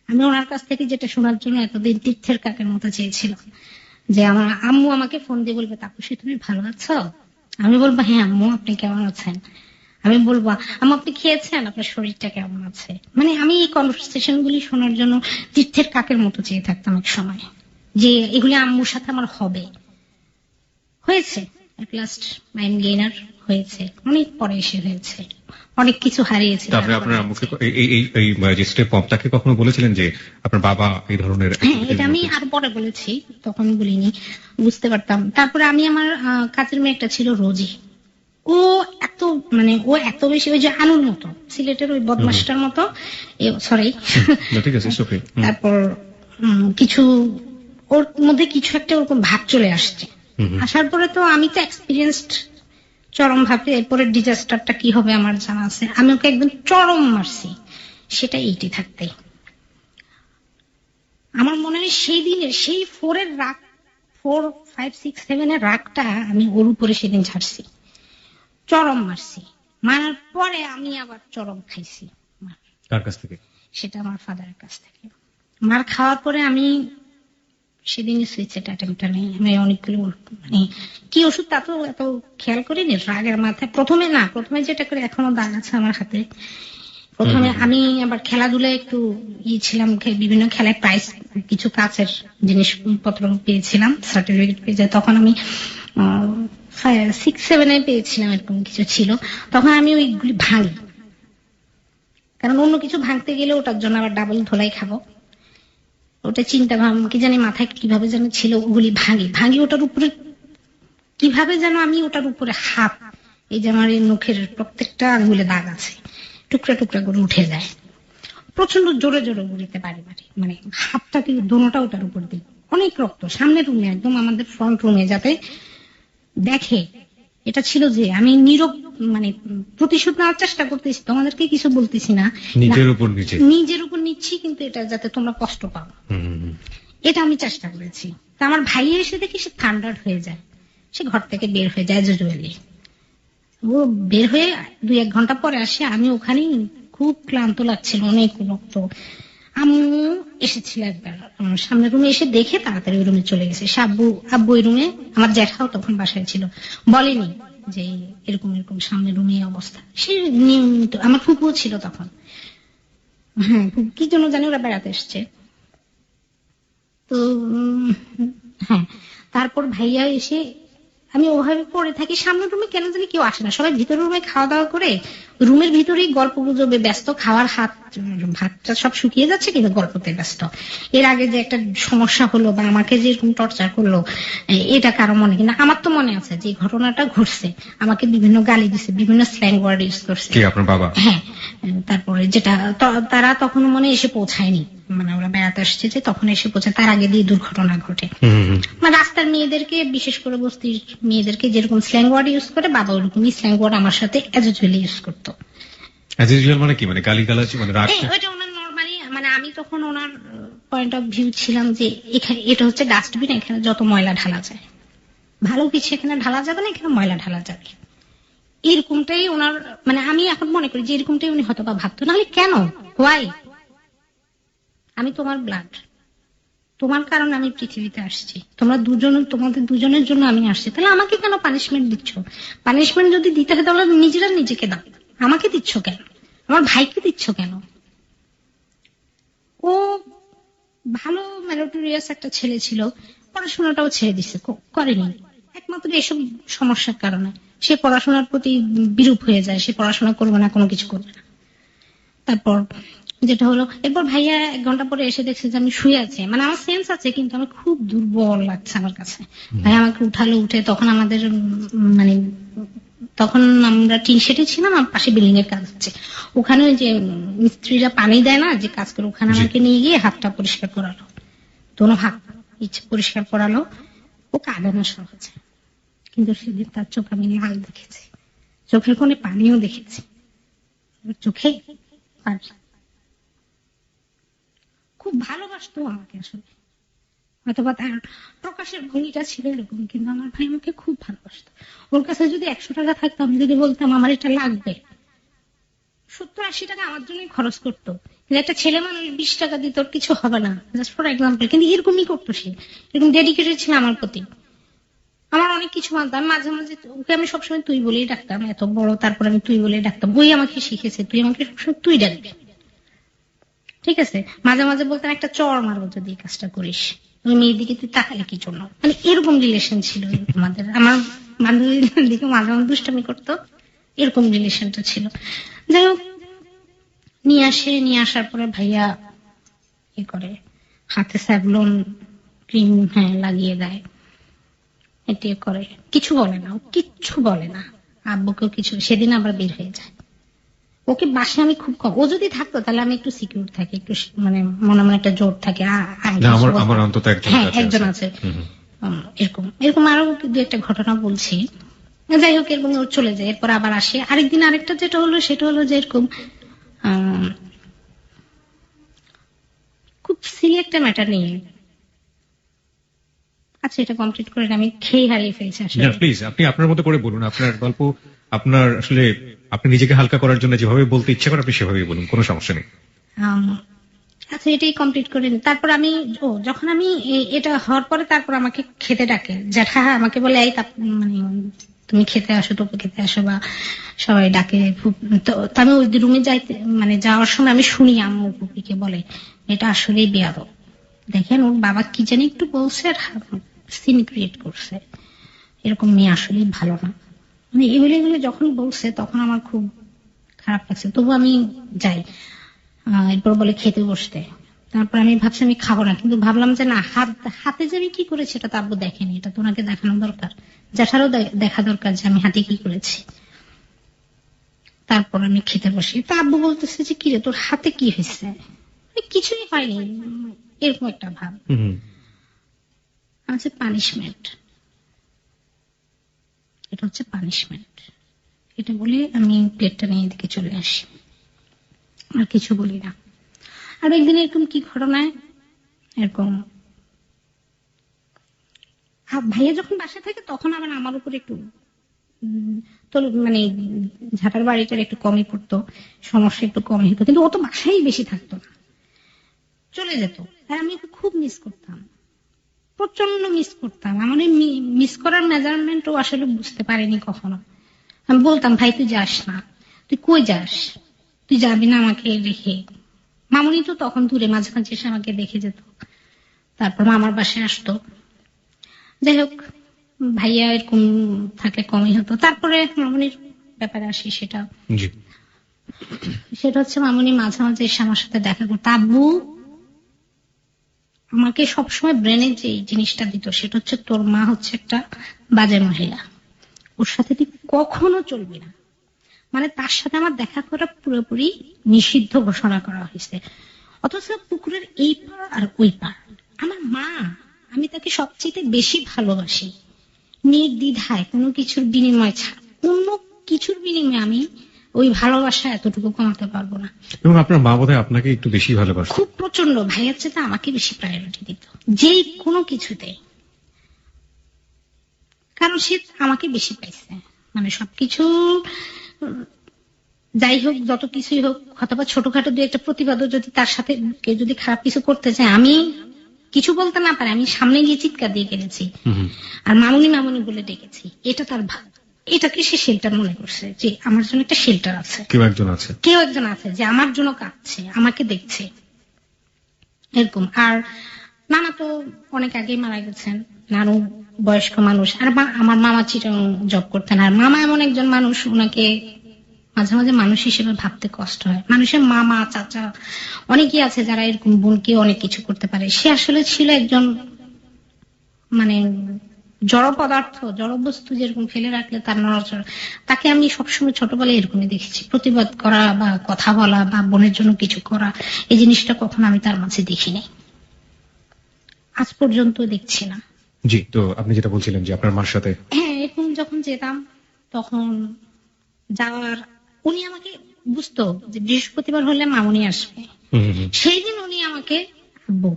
আমি ওনার কাছ থেকে যেটা শোনার জন্য এতদিন তীর্থের কাকের মতো চেয়েছিলাম, যে আমার আম্মু আমাকে ফোন দিয়ে বলবে, তাপসী তুমি ভালো আছো? আমি বলবো হ্যাঁ আম্মু, আপনি কেমন আছেন? আমি বলবো আম্মু আপনি খেয়েছেন, আপনার শরীরটা কেমন আছে? মানে আমি এই কনভারসেশন গুলি শোনার জন্য তীর্থের কাকের মতো চেয়ে থাকতাম এক সময়, যে এগুলি আম্মুর সাথে আমার হবে। হয়েছে, এট লাস্ট মাইন্ড গেইনার হয়েছে, অনেক পরে এসে হয়েছে, অনেক কিছু হারিয়েছি। তারপরে আপনার আম্মুকে এই যে স্টেপ পপ তাকে কখনো বলেছিলেন যে আপনার বাবা এই ধরনের? হ্যাঁ, এটা আমি আরো পরে বলেছি, তখন বলিনি, বুঝতে পারতাম। তারপরে আমি আমার কাছের মেয়ে একটা ছিল রোজি, ও এত ও এত বেশি ওই যে আনুর মতো, সিলেটের ওই বদমাসটার মতো, সরি। ঠিক আছে, ওকে। তারপর কিছু ওর মধ্যে কিছু একটা ওরকম ভাব চলে আসছে। আসার পরে তো আমি তো এক্সপিরিয়েন্সড চরম ভাবে, এরপরে ডিজাস্টারটা কি হবে আমার জানা আছে। আমি ওকে একদম চরম মারছি, সেটা এইটি থাকতে আমার মনে হয় সেই দিনের সেই 4 এর রাগ, 4, 5, 6, 7 এর রাগটা আমি ওর উপরে সেদিন ছাড়ছি, চরম মারছি। মারার পরে আমি আবার চরম খাইছি। কার কাছ থেকে? সেটা আমার ফাদারের কাছ থেকে। মার খাওয়ার পরে আমি সেদিনই সুইসাইড অ্যাটেম্পটা নেই। আমি অনেকগুলো কি ওষুধ তা তো এত খেয়াল করিনি, রাগের মাথায় প্রথমে যেটা করে, এখনো দাগ আছে আমার হাতে। প্রথমে আমি আবার খেলাধুলায় একটু ছিলাম, বিভিন্ন খেলায় প্রাইজ, কিছু কাছের জিনিসপত্র পেয়েছিলাম, সার্টিফিকেট পেয়েছি। তখন আমি 6, 7 পেয়েছিলাম, এরকম কিছু ছিল। তখন আমি ওইগুলি ভাঙি, কারণ অন্য কিছু ভাঙতে গেলে ওটার জন্য আবার ডাবল ধোলাই খাবো। ওটা চিন্তা ভাবনা কি জানি মাথায় কিভাবে যেন ছিল, ওগুলি ভাঙি ওটার উপরে কিভাবে যেন আমি ওটার উপরে হাত, এই যে আমার এই নখের প্রত্যেকটা আঙ্গুলে দাগ আছে, টুকরা টুকরা করে উঠে যায়। প্রচন্ড জোরে জোরে উড়িতে পারি, হাতটাকে দোনোটা ওটার উপর দিই, অনেক রক্ত। সামনের রুমে, একদম আমাদের ফ্রন্ট রুমে, যাতে দেখে। এটা ছিল যে আমি নীরব, প্রতিশোধ নেওয়ার চেষ্টা করতেছি, তোমাদেরকে কিছু বলতেছি না, নিজের উপর নিচ্ছি, কিন্তু এটা যাতে তোমরা কষ্ট পাও, এটা আমি চেষ্টা করেছি। তা আমার ভাই এসে দেখি সে থান্ডার্ড হয়ে যায়, সে ঘর থেকে বের হয়ে যায় জুজুয়ালি। ও বের হয়ে 2-1 ঘন্টা পরে আসে, আমি ওখানেই খুব ক্লান্ত লাগছিল, অনেক রক্ত। আম্মু এসেছিল একবার সামনের রুমে, এসে দেখে তাড়াতাড়ি ওই রুমে চলে গেছে। আব্বু ওই রুমে, আমার জ্যাঠাও তখন বাসায় ছিল, বলেনি যে এরকম এরকম সামনের রুমে অবস্থা। সে নিয়মিত, আমার ফুপুও ছিল তখন, হ্যাঁ, কি জন্য জানি ওরা বেড়াতে এসছে তো। হ্যাঁ, তারপর ভাইয়া এসে, আমি ওভাবে পড়ে থাকি সামনের রুমে, কেন জানি কেউ আসে না, সবাই ভিতরের রুমে খাওয়া দাওয়া করে রুমের ভিতরেই গল্প গুজবে ব্যস্ত, খাওয়ার ভাতটা সব শুকিয়ে যাচ্ছে, কিন্তু গল্পতে ব্যস্ত। এর আগে যে একটা সমস্যা হলো বা আমাকে যেরকম টর্চার করলো, এটা কারো মনে কিনা, আমার তো মনে আছে যে ঘটনাটা ঘটছে। আমাকে বিভিন্ন গালি দিছে, বিভিন্ন স্ল্যাং ওয়ার্ড ইউজ করছে। আপনার বাবা? হ্যাঁ। তারপরে যেটা তারা তখন মনে এসে পৌঁছায়নি, ওরা বেড়াতে আসছে যে তখন এসে পৌঁছায়, তার আগে দিয়ে দুর্ঘটনা ঘটে। রাস্তার মেয়েদেরকে, বিশেষ করে বস্তির মেয়েদেরকে যেরকম স্ল্যাং ওয়ার্ড ইউজ করে, বাবা ওরকমই স্ল্যাং ওয়ার্ড আমার সাথে অ্যাজুয়ালি ইউজ করতো। মানে কি, গালিগালাজ, রাগ? ওইটা ওনার নরমালি, আমি তখন ওনার পয়েন্ট অফ ভিউ ছিলাম যে এখানে এটা হচ্ছে ডাস্টবিন, এখানে যত ময়লা ঢালা যায়, ভালো কিছু এখানে ঢালা যাবে না, এখানে ময়লা ঢালা যাবে, এরকমটাই ওনার, আমি এখন মনে করি যে এরকমটাই উনি হয়তো বা ভাবতো। নাহলে কেন, হোয়াই? আমি তোমার ব্লাড, তোমার কারণে আমি পৃথিবীতে আসছি, তোমাদের দুজনের জন্য আমি আসছি, তাহলে আমাকে কেন পানিশমেন্ট দিচ্ছ? পানিশমেন্ট যদি দিতে হয় তাহলে নিজেরা নিজেকে দাও, আমাকে দিচ্ছ কেন? আমার ভাইকে দিচ্ছ কেন? ও ভালো মেরিটোরিয়াস একটা ছেলে ছিল, পড়াশোনাটাও ছেড়ে দিছে, করেনি, একমাত্র এসব সমস্যার কারণে সে পড়াশোনার প্রতি বিরূপ হয়ে যায়, সে পড়াশোনা করবে না, কোনো কিছু করবে না। তারপর যেটা হলো, এরপর ভাইয়া 1 ঘন্টা পরে এসে দেখছে যে আমি শুয়ে আছি, আমার সেন্স আছে কিন্তু আমি খুব দুর্বল লাগছে আমার কাছে। ভাই আমাকে উঠালো, উঠে তখন আমাদের তখন আমরা টিন শেডে ছিলাম, আমার পাশে বিল্ডিং এর কাজ হচ্ছে, ওখানে ওই যে মিস্ত্রিরা পানি দেয় না, যে কাজ করে, ওখানে আমাকে নিয়ে গিয়ে হাতটা পরিষ্কার করালো, দোনো হাত পরিষ্কার করালো। ও কাঁদানো সহজে, কিন্তু সেদিন তার চোখ আমি লাল দেখেছি, চোখের কোণে পানিও দেখেছি, চোখে খুব ভালোবাসতো আমাকে আসলে, অথবা তার প্রকাশের ভঙ্গিটা ছিল এরকম, কিন্তু আমার ভাই আমাকে খুব ভালোবাসতো। ওর কাছে যদি 100 টাকা থাকতো, আমি যদি বলতাম আমার এটা লাগবে, 70-80 টাকা আমার জন্যই খরচ করতো। কিন্তু একটা ছেলে মানুষ 20 টাকা দিত, ওর কিছু হবে না, জাস্ট ফর এক্সাম্পল। কিন্তু এরকমই করতো সে, এরকম ডেডিকেটেড ছিল আমার প্রতি। আমার অনেক কিছু মানতাম, মাঝে মাঝে ওকে আমি সবসময় তুই বলেই ডাকতাম, এত বড়, তারপর আমি তুই বলেই ডাকতাম, ওই আমাকে শিখেছে, তুই আমাকে সবসময় তুই ডাকবি, ঠিক আছে? মাঝে মাঝে বলতেন একটা চর মারবো যদি এই কাজটা করিস, ওই মেয়ের দিকে তুই তাকালে কি জন্য, এরকম রিলেশন ছিল আমাদের। আমার বান্ধবীদের দিকে মাঝে মাঝে দুষ্টামি করতো, এরকম রিলেশনটা ছিল। যাই হোক, নিয়ে আসার পরে ভাইয়া কি করে, হাতে স্যাভলন ক্রিম লাগিয়ে দেয়, এটি করে, কিছু বলে না, ও কিচ্ছু বলে না আব্বুকেও কিছু। সেদিন আবার বের হয়ে যায়। ওকে বাসায় আমি খুব কম, ও যদি থাকতো তাহলে আমি একটু সিকিউর থাকি, একটু মানে মনে মনে একটা জোর থাকে। আমি না, কিছু আমার বলতে- অন্তত একজন হ্যাঁ, কাছে একজন আছে। আছে। এরকম এরকম আরো দু একটা ঘটনা বলছি। যাই হোক, এরকম ও চলে যায়, এরপর আবার আসে। আরেকদিন আরেকটা যেটা হলো সেটা হলো যে এরকম আহ, খুব সিলি একটা ম্যাটার নিয়ে, আচ্ছা এটা কমপ্লিট করে আমি খেয়ে হারিয়ে ফেলছি আসলে। না প্লিজ, আপনি আপনার মতো করে বলুন আপনার গল্প। আপনার আসলে আপনি নিজেকে হালকা করার জন্য যেভাবে বলতে ইচ্ছে করে আপনি সেভাবেই বলুন, কোনো সমস্যা নেই। আম, আচ্ছা এটাই কমপ্লিট করে নি। তারপর আমি, যখন আমি এটা হওয়ার পরে তারপর আমাকে খেতে ডাকে জ্যাঠা, আমাকে বলে এই মানে তুমি খেতে আসো, তোকে খেতে আসো, বা সবাই ডাকে। তো আমি ওই রুমে যাইতে মানে যাওয়ার সময় আমি শুনি আম্মু ফুপিকে বলে এটা আসলেই বেয়াদব, দেখেন ওর বাবা কি জানি একটু বলছে আর সিন ক্রিয়েট করছে, এরকম মেয়ে আসলেই ভালো না। মানে এগুলো এগুলো যখন বলছে তখন আমার খুব খারাপ লাগছে, তবু আমি যাই। এরপর বলে খেতে বসতে। তারপর আমি ভাবছি আমি খাবো না, কিন্তু ভাবলাম যে না, হাতে যে আমি কি করেছি এটা তো আব্বু দেখেনি, এটা তো ওনাকে দেখানো দরকার, জ্যাঠারও দেখা দরকার যে আমি হাতে কি করেছি। তারপর আমি খেতে বসি, তো আব্বু বলতেছে যে কিরে তোর হাতে কি হয়েছে, কিছুই হয়নি, এরকম একটা ভাব। আছে পানিশমেন্ট, এটা হচ্ছে পানিশমেন্ট, এটা বলে আমি প্লেটটা নিয়ে এদিকে চলে আসি, আর কিছু বলি না। আর একদিন এরকম কি ঘটনায়, এরকম ভাইয়া যখন বাসায় থাকে তখন আবার আমার উপর একটু তো মানে ঝাঁটার বাড়িটার একটু কমই পড়তো, সমস্যা একটু কমই হতো, কিন্তু ও তো বাসায় বেশি থাকতো না, চলে যেত। আর আমি ওকে খুব মিস করতাম, প্রচন্ড মিস করতাম। আমার মিস করার মেজারমেন্ট ও আসলে বুঝতে পারেনি কখনো। আমি বলতাম ভাই তুই যাস না, তুই কই যাস, তুই যাবি না আমাকে রেখে। মামুনি তো তখন দূরে, মাঝে মাঝে এসে আমাকে দেখে যেত, তারপর মামার বাসায় আসতো। যাই হোক, ভাইয়া এরকম থাকলে কমই হতো। তারপরে মামুনির ব্যাপারে আসি, সেটা জি। সেটা হচ্ছে মামুনি মাঝে মাঝে এসে আমার সাথে দেখা করতো। আব্বু আমাকে সবসময় ব্রেনে যে জিনিসটা দিত সেটা হচ্ছে তোর মা হচ্ছে একটা বাজে মহিলা, ওর সাথে তুই কখনো চলবি না। মানে তার সাথে আমার দেখা করা পুরোপুরি নিষিদ্ধ ঘোষণা করা হয়েছে। অথচ পুকুরের এই পার আর ওই পার আমার মা, আমি তাকে সবচেয়ে বেশি ভালোবাসি, নির্দ্বিধায়, কোনো কিছুর বিনিময় ছাড়া। কোনো কিছুর বিনিময়ে আমি ওই ভালোবাসা এতটুকু কমাতে পারবো না। এবং আপনার মা বোধহয় আপনাকে একটু বেশি ভালোবাসে। খুব প্রচন্ড, ভাইয়ের চেয়ে আমাকে বেশি প্রায়োরিটি দিত যে কোনো কিছুতে, কারণ সে আমাকে বেশি পাইছে। মানে সবকিছু যাই হোক, যত কিছুই হোক, অথবা ছোটখাটো দু একটা প্রতিবাদও যদি তার সাথে কেউ যদি খারাপ কিছু করতে চায়, আমি কিছু বলতে না পারে, আমি সামনে গিয়ে চিৎকার দিয়ে গেলেছি আর মামুনি মামুনি বলে ডেকেছি। এটা তার এটাকে সে শেল্টার মনে করছে, যে আমার জন্য একটা শেল্টার আছে, কেউ একজন আছে যে আমার জন্য কাঁদছে, আমাকে দেখছে, এরকম। আর নানা তো অনেক আগেই মারা গেছেন, নানু বয়স্ক মানুষ, আর আমার মামা চিটাং জব করতেন। আর মামা এমন একজন মানুষ, ওনাকে মাঝে মাঝে মানুষ হিসেবে ভাবতে কষ্ট হয়। মানুষের মামা চাচা অনেকেই আছে যারা এরকম বোনকে অনেক কিছু করতে পারে, সে আসলে ছিল একজন মানে জড় পদার্থ, জড় বস্তু, যেরকম ফেলে রাখলে তার নড়াচড়া। তাকে আমি সবসময় ছোটবেলায় এরকমই দেখেছি, প্রতিবাদ করা বা কথা বলা বা বোনের জন্য কিছু করা, এই জিনিসটা কখনো আমি তার মাঝে দেখিনি, আজ পর্যন্ত দেখছি না। জি, তো আপনি যেটা বলছিলেন যে আপনার মার সাথে। হ্যাঁ, এরকম যখন যেতাম তখন যাওয়ার, উনি আমাকে বুঝতো যে বৃহস্পতিবার হলে মামুনি আসবে, সেই দিন উনি আমাকে আব্বু,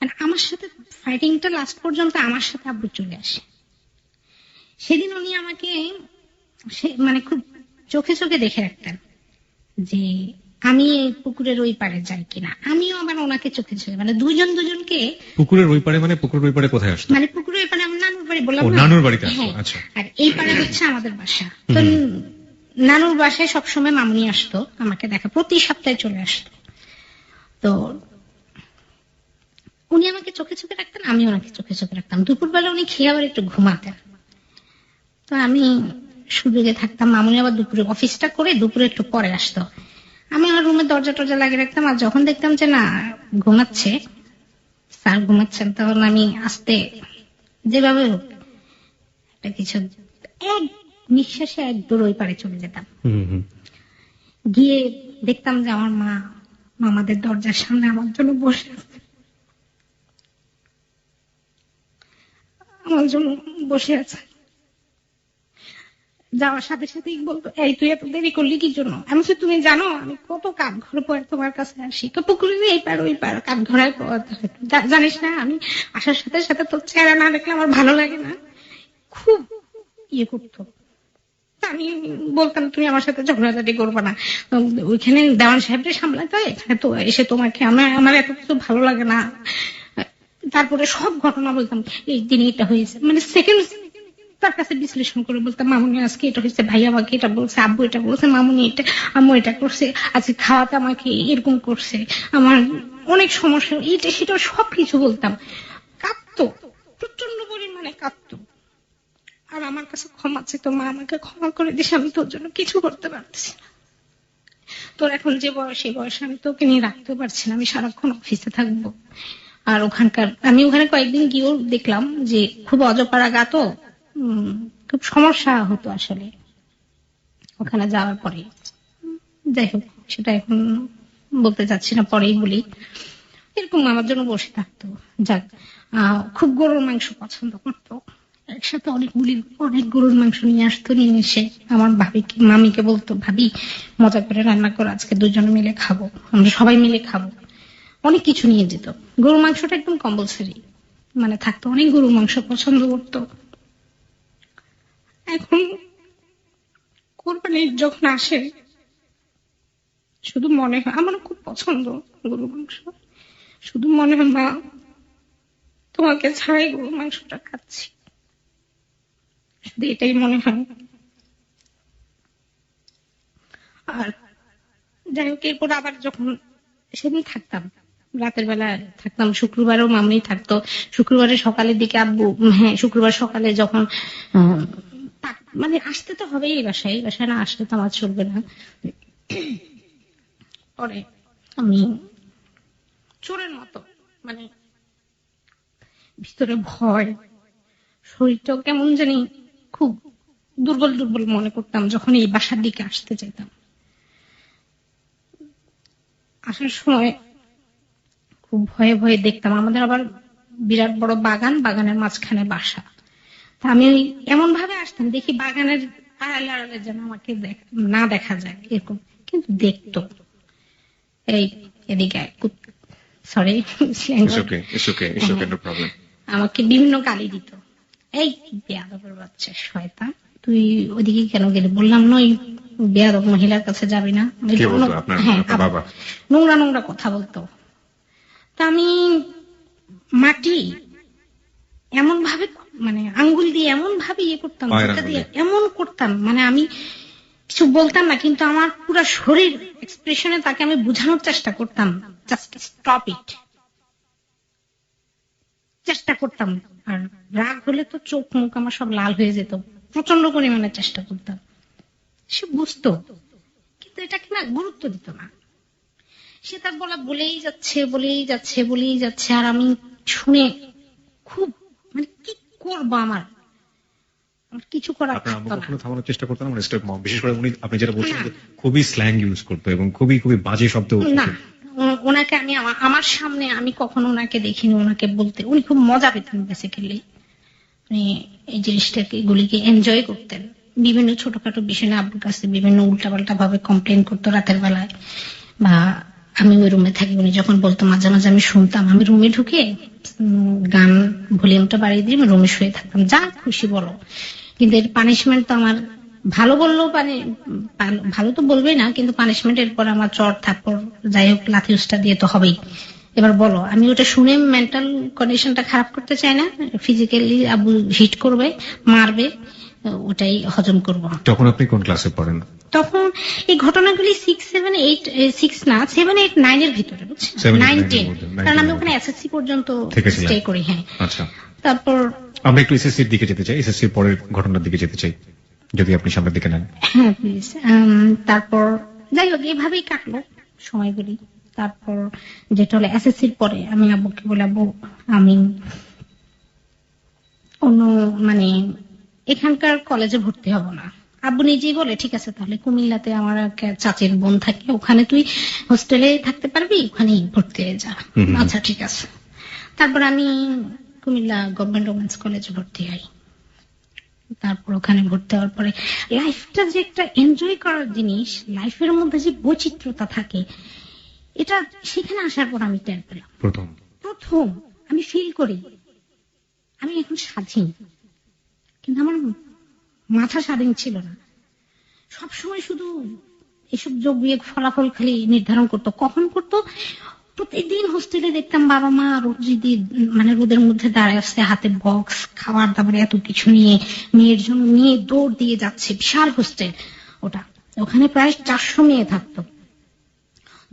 মানে আমার সাথে ফাইটিংটা লাস্ট পর্যন্ত আমার সাথে আব্বু চলে আসে। সেদিন উনি আমাকে মানে খুব চোখে চোখে দেখে রাখতেন যে আমি পুকুরের ওই পারে যাই কিনা, আমিও আবার ওনাকে চোখে চোখে, মানে দুজনকে। পুকুরের ওই পারে মানে পুকুরের ওই পারে কোথায় আসতো? মানে পুকুরের ওই পারে আমার নানুর বাড়ি, বললাম ও, না, নানুর বাড়িতে আসতো। হ্যাঁ, আচ্ছা। আর এই পারে হচ্ছে আমাদের বাসা। তো নানুর বাসায় সবসময় মামুনি আসতো আমাকে দেখা, প্রতি সপ্তাহে চলে আসতো। তো উনি আমাকে চোখে চোখে রাখতেন, আমি ওনাকে চোখে চোখে রাখতাম। দুপুরবেলা উনি খেয়ে আবার একটু ঘুমাতেন। তো আমি সুযোগে থাকতাম। মামুনি আবার দুপুরে অফিসটা করে দুপুরে একটু পরে আসতো। আমি আমার রুমের দরজা টরজা লাগিয়ে রাখতাম, আর যখন দেখতাম যে না ঘুমাচ্ছে, স্যার ঘুমাচ্ছেন, তখন আমি আস্তে যেভাবে হোক একটা কিছু এক নিঃশ্বাসে এক দূর ওই পারে চলে যেতাম। গিয়ে দেখতাম যে আমার মা মামাদের দরজার সামনে আমার জন্য বসে আছে, আমার জন্য বসে আছে। যাওয়ার সাথে সাথেই বলতো, এই তুই এত দেরি করলি কি জন্য? আমি বলছি, তুমি জানো আমি কত কাঠ ঘর পরে তোমার কাছে আসি, তো পুকুরে এই পার ওই পার কাঠ ঘরায় জানিস না, আমি আসার সাথে সাথে তোর চেহারা না দেখলে আমার ভালো লাগে না। খুব ইয়ে করতো। আমি বলতাম তুমি আমার সাথে ঝগড়াঝাটি করবো না, ওইখানে দেওয়ান সাহেবটা সামলাতে হয়, এখানে তো এসে তোমাকে আমার এত কিছু ভালো লাগে না। তারপরে সব ঘটনা বলতাম, এই দিন এটা হয়েছে, মানে সেকেন্ড তার কাছে বিশ্লেষণ করে বলতাম, মামুনি আজকে এটা হয়েছে, ভাই আমাকে এটা বলছে, আব্বু এটা বলছে, মামুনি এটা, আম্মু এটা করছে, আজকে খাওয়াতে আমাকে এরকম করছে, আমার অনেক সমস্যা, এটা সেটা সবকিছু বলতাম। কাঁদতো, প্রচন্ড পরিমাণে কাঁদতো। আর আমার কাছে ক্ষমা চেত, মা আমাকে ক্ষমা করে দিস, আমি তোর জন্য কিছু করতে পারতেছি না, তোর এখন যে বয়স এই বয়সে আমি তোকে নিয়ে রাখতে পারছি না, আমি সারাক্ষণ অফিসে থাকবো। আর আমি ওখানে কয়েকদিন গিয়েও দেখলাম যে খুব অজপাড়া গা, তো খুব সমস্যা হতো আসলে ওখানে যাওয়ার পরে। যাই হোক, সেটা এখন বলতে চাচ্ছি না, পরেই বলি। এরকম আমার জন্য বসে থাকতো। যাক, খুব গরুর মাংস পছন্দ করতো, একসাথে অনেক গরুর মাংস নিয়ে আসতো, নিয়ে এসে আমার মামিকে বলতো, ভাবি মজা করে রান্না করো, আজকে দুজনে মিলে খাবো, আমরা সবাই মিলে খাবো। অনেক কিছু নিয়ে যেত, গরুর মাংসটা একদম কম্পালসারি মানে থাকতো, অনেক গরুর মাংস পছন্দ করতো। এখন কোরবানি যখন আসে শুধু মনে হয়, আমারও খুব পছন্দ গরুর মাংস, শুধু মনে হয় মা তোমাকে ছাড়াই গরুর মাংসটা খাচ্ছি, শুধু এটাই মনে হয়। আর যাই হোক, এরপর আবার যখন সেদিন থাকতাম, রাতের বেলা থাকতাম, শুক্রবারও মামনি থাকতো, শুক্রবারের সকালের দিকে আব্বু, হ্যাঁ শুক্রবার সকালে যখন মানে আসতে তো হবেই এই বাসায় না আসলে তো আমার চলবে না। পরে আমি চোরের মতো মানে ভিতরে ভয়, শরীরটাও কেমন জানি খুব দুর্বল দুর্বল মনে করতাম যখন এই বাসার দিকে আসতে চাইতাম। আসার সময় খুব ভয়ে ভয়ে দেখতাম, আমাদের আবার বিরাট বড় বাগান, বাগানের মাঝখানে বাসা। তা আমি এমন ভাবে আসতাম, দেখি বাগানের আড়ালে আড়ালে যেন আমাকে না দেখা যায় এরকম, কিন্তু দেখতো। এই এদিকে সরি আমাকে বিভিন্ন গালি দিত, এই বেয়াদবের বাচ্চা শয়তান, তুই ওদিকে কেন গেলি? বললাম না ওই বেয়াদব মহিলার কাছে যাবি না। হ্যাঁ, নোংরা নোংরা কথা বলতো। তা আমি মাটি এমন ভাবে মানে আঙ্গুল দিয়ে এমন ভাবে ইয়ে করতাম, এমন করতাম, মানে আমি কিছু বলতাম না, কিন্তু আমার পুরো শরীর এক্সপ্রেশনে তাকে আমি বোঝানোর চেষ্টা করতাম, জাস্ট স্টপ ইট, চেষ্টা করতাম। আর রাগ হলে তো চোখ মুখ আমার সব লাল হয়ে যেত, প্রচন্ড পরিমাণে চেষ্টা করতাম। সে বুঝতো, কিন্তু এটাকে না গুরুত্ব দিত না। সে তার বলা বলেই যাচ্ছে, আর আমি শুনে খুব মানে কি করবো, আমার কিছু করার থামানোর চেষ্টা করতেন না, বিশেষ করে উনি আপনি যেটা বলছেন খুবই স্ল্যাং ইউজ করতো এবং খুবই বাজে শব্দ। না, ওনাকে আমি আমার সামনে আমি কখনো ওনাকে দেখিনি ওনাকে বলতে, উনি খুব মজা পেতেন বেসিক্যালি, উনি এই জিনিসটাকে এগুলিকে এনজয় করতেন। বিভিন্ন ছোটখাটো বিষয় নিয়ে আব্বুর কাছে বিভিন্ন উল্টাপাল্টা ভাবে কমপ্লেন করতো রাতের বেলায়, বা আমি ওই রুমে থাকি, উনি যখন বলতো মাঝে মাঝে আমি শুনতাম, আমি রুমে ঢুকে গান ভলিউমটা বাড়িয়ে দিয়ে আমি রুমে শুয়ে থাকতাম, যা খুশি বলো। কিন্তু এর পানিশমেন্ট তো আমার ভালো বললেও ভালো তো বলবেই না, কিন্তু পানিশমেন্ট এরপর আমার চর থাপ্পড় যাই হোক লাথি উস্টা দিয়ে তো হবেই। এবার বলো, আমি ওটা শুনে মেন্টাল কন্ডিশনটা খারাপ করতে চাই না, ফিজিক্যালি আবু হিট করবে, মারবে, ওটাই হজম করব। তখন আপনি কোন ক্লাসে পড়েন? তখন এই ঘটনাগুলি 6, 7, 8, 6 না 7, 8, 9 এর ভিতরে, বুঝছেন, 9, 10, কারণ আমি ওখানে এসএসসি পর্যন্ত স্টে করি। হ্যাঁ, আচ্ছা। তারপর আমরা একটু এসএসসির দিকে যেতে চাই, এসএসসির পরের ঘটনার দিকে যেতে চাই। যদি আপনি সামনের দিকে নেন। হ্যাঁ প্লিজ। তারপর যাই হোক এভাবেই কাটলো সময়গুলি। তারপর যেটা হলো এসএসসির পরে আমি আব্বুকে বলে, আব্বু আমি অন্য মানে এখানকার কলেজে ভর্তি হব না। আব্বু নিজেই বলে ঠিক আছে তাহলে কুমিল্লাতে আমার এক চাচির বোন থাকে, ওখানে তুই হোস্টেলে থাকতে পারবি, ওখানেই ভর্তি হয়ে যা। আচ্ছা ঠিক আছে। তারপর আমি কুমিল্লা গভর্নমেন্ট ওমেন্স কলেজে ভর্তি হই। তারপর ওখানে ভর্তি হওয়ার পরে লাইফটা যে একটা এনজয় করার জিনিস, লাইফের মধ্যে যে বৈচিত্র্যতা থাকে, এটা সেখানে আসার পর আমি টের পেলাম। প্রথম আমি ফিল করি আমি এখন স্বাধীন, কিন্তু আমার মাথা স্বাধীন ছিল না। সবসময় শুধু এসব যোগ বিয়োগ ফলাফল খালি নির্ধারণ করতো। কখন করতো? প্রতিদিন হোস্টেলে দেখতাম বাবা মা রোদ মানে রোদের মধ্যে দাঁড়ায় আসছে, হাতে বক্স, খাবার দাবার এত কিছু নিয়ে মেয়ের জন্য নিয়ে দৌড় দিয়ে যাচ্ছে। বিশাল হোস্টেল ওটা, ওখানে প্রায় 400 মেয়ে থাকতো।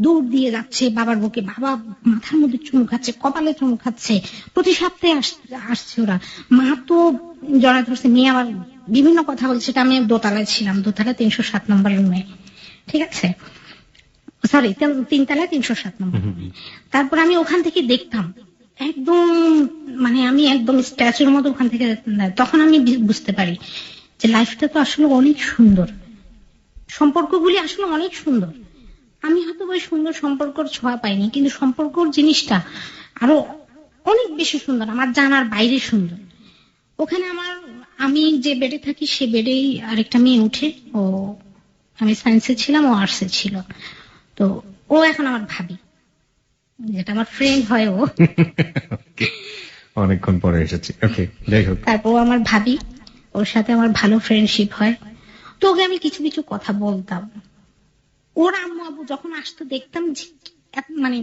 দৌড় দিয়ে যাচ্ছে বাবার বুকে, বাবা মাথার মধ্যে চুমু খাচ্ছে, কপালে চুমু খাচ্ছে। প্রতি সপ্তাহে আসছে ওরা। মা তো জড়া ধরছে, মেয়ে আবার বিভিন্ন কথা বলছে। সেটা আমি দোতলায় ছিলাম, দোতলায় 307 নম্বর রুমে, ঠিক আছে, সরি 3 তলায় 307 নম্বর রুমে। তারপর আমি ওখান থেকে দেখতাম একদম মানে আমি একদম স্ট্যাচুর মতো ওখান থেকে। তখন আমি বুঝতে পারি যে লাইফটা তো আসলে অনেক সুন্দর, সম্পর্কগুলি আসলে অনেক সুন্দর। আমি হয়তো ওই সুন্দর সম্পর্কর ছোঁয়া পাইনি, কিন্তু সম্পর্কর জিনিসটা আরো অনেক বেশি সুন্দর, আমার জানার বাইরে সুন্দর। ওখানে আমি যে বেডে থাকি সে বেডেই আরেকটা মেয়ে উঠে, ও আমি সায়েন্সে ছিলাম, ও আর্টসে ছিল। তো ও এখন আমার ভাবি, যেটা আমার ফ্রেন্ড হয় ও। অনেকক্ষণ পরে এসেছি, ওকে যাই হোক। তারপর ও আমার ভাবি, ওর সাথে আমার ভালো ফ্রেন্ডশিপ হয়। তো ওকে আমি কিছু কিছু কথা বলতাম। ওর আম্মু আব্বু যখন আসতো দেখতাম মানে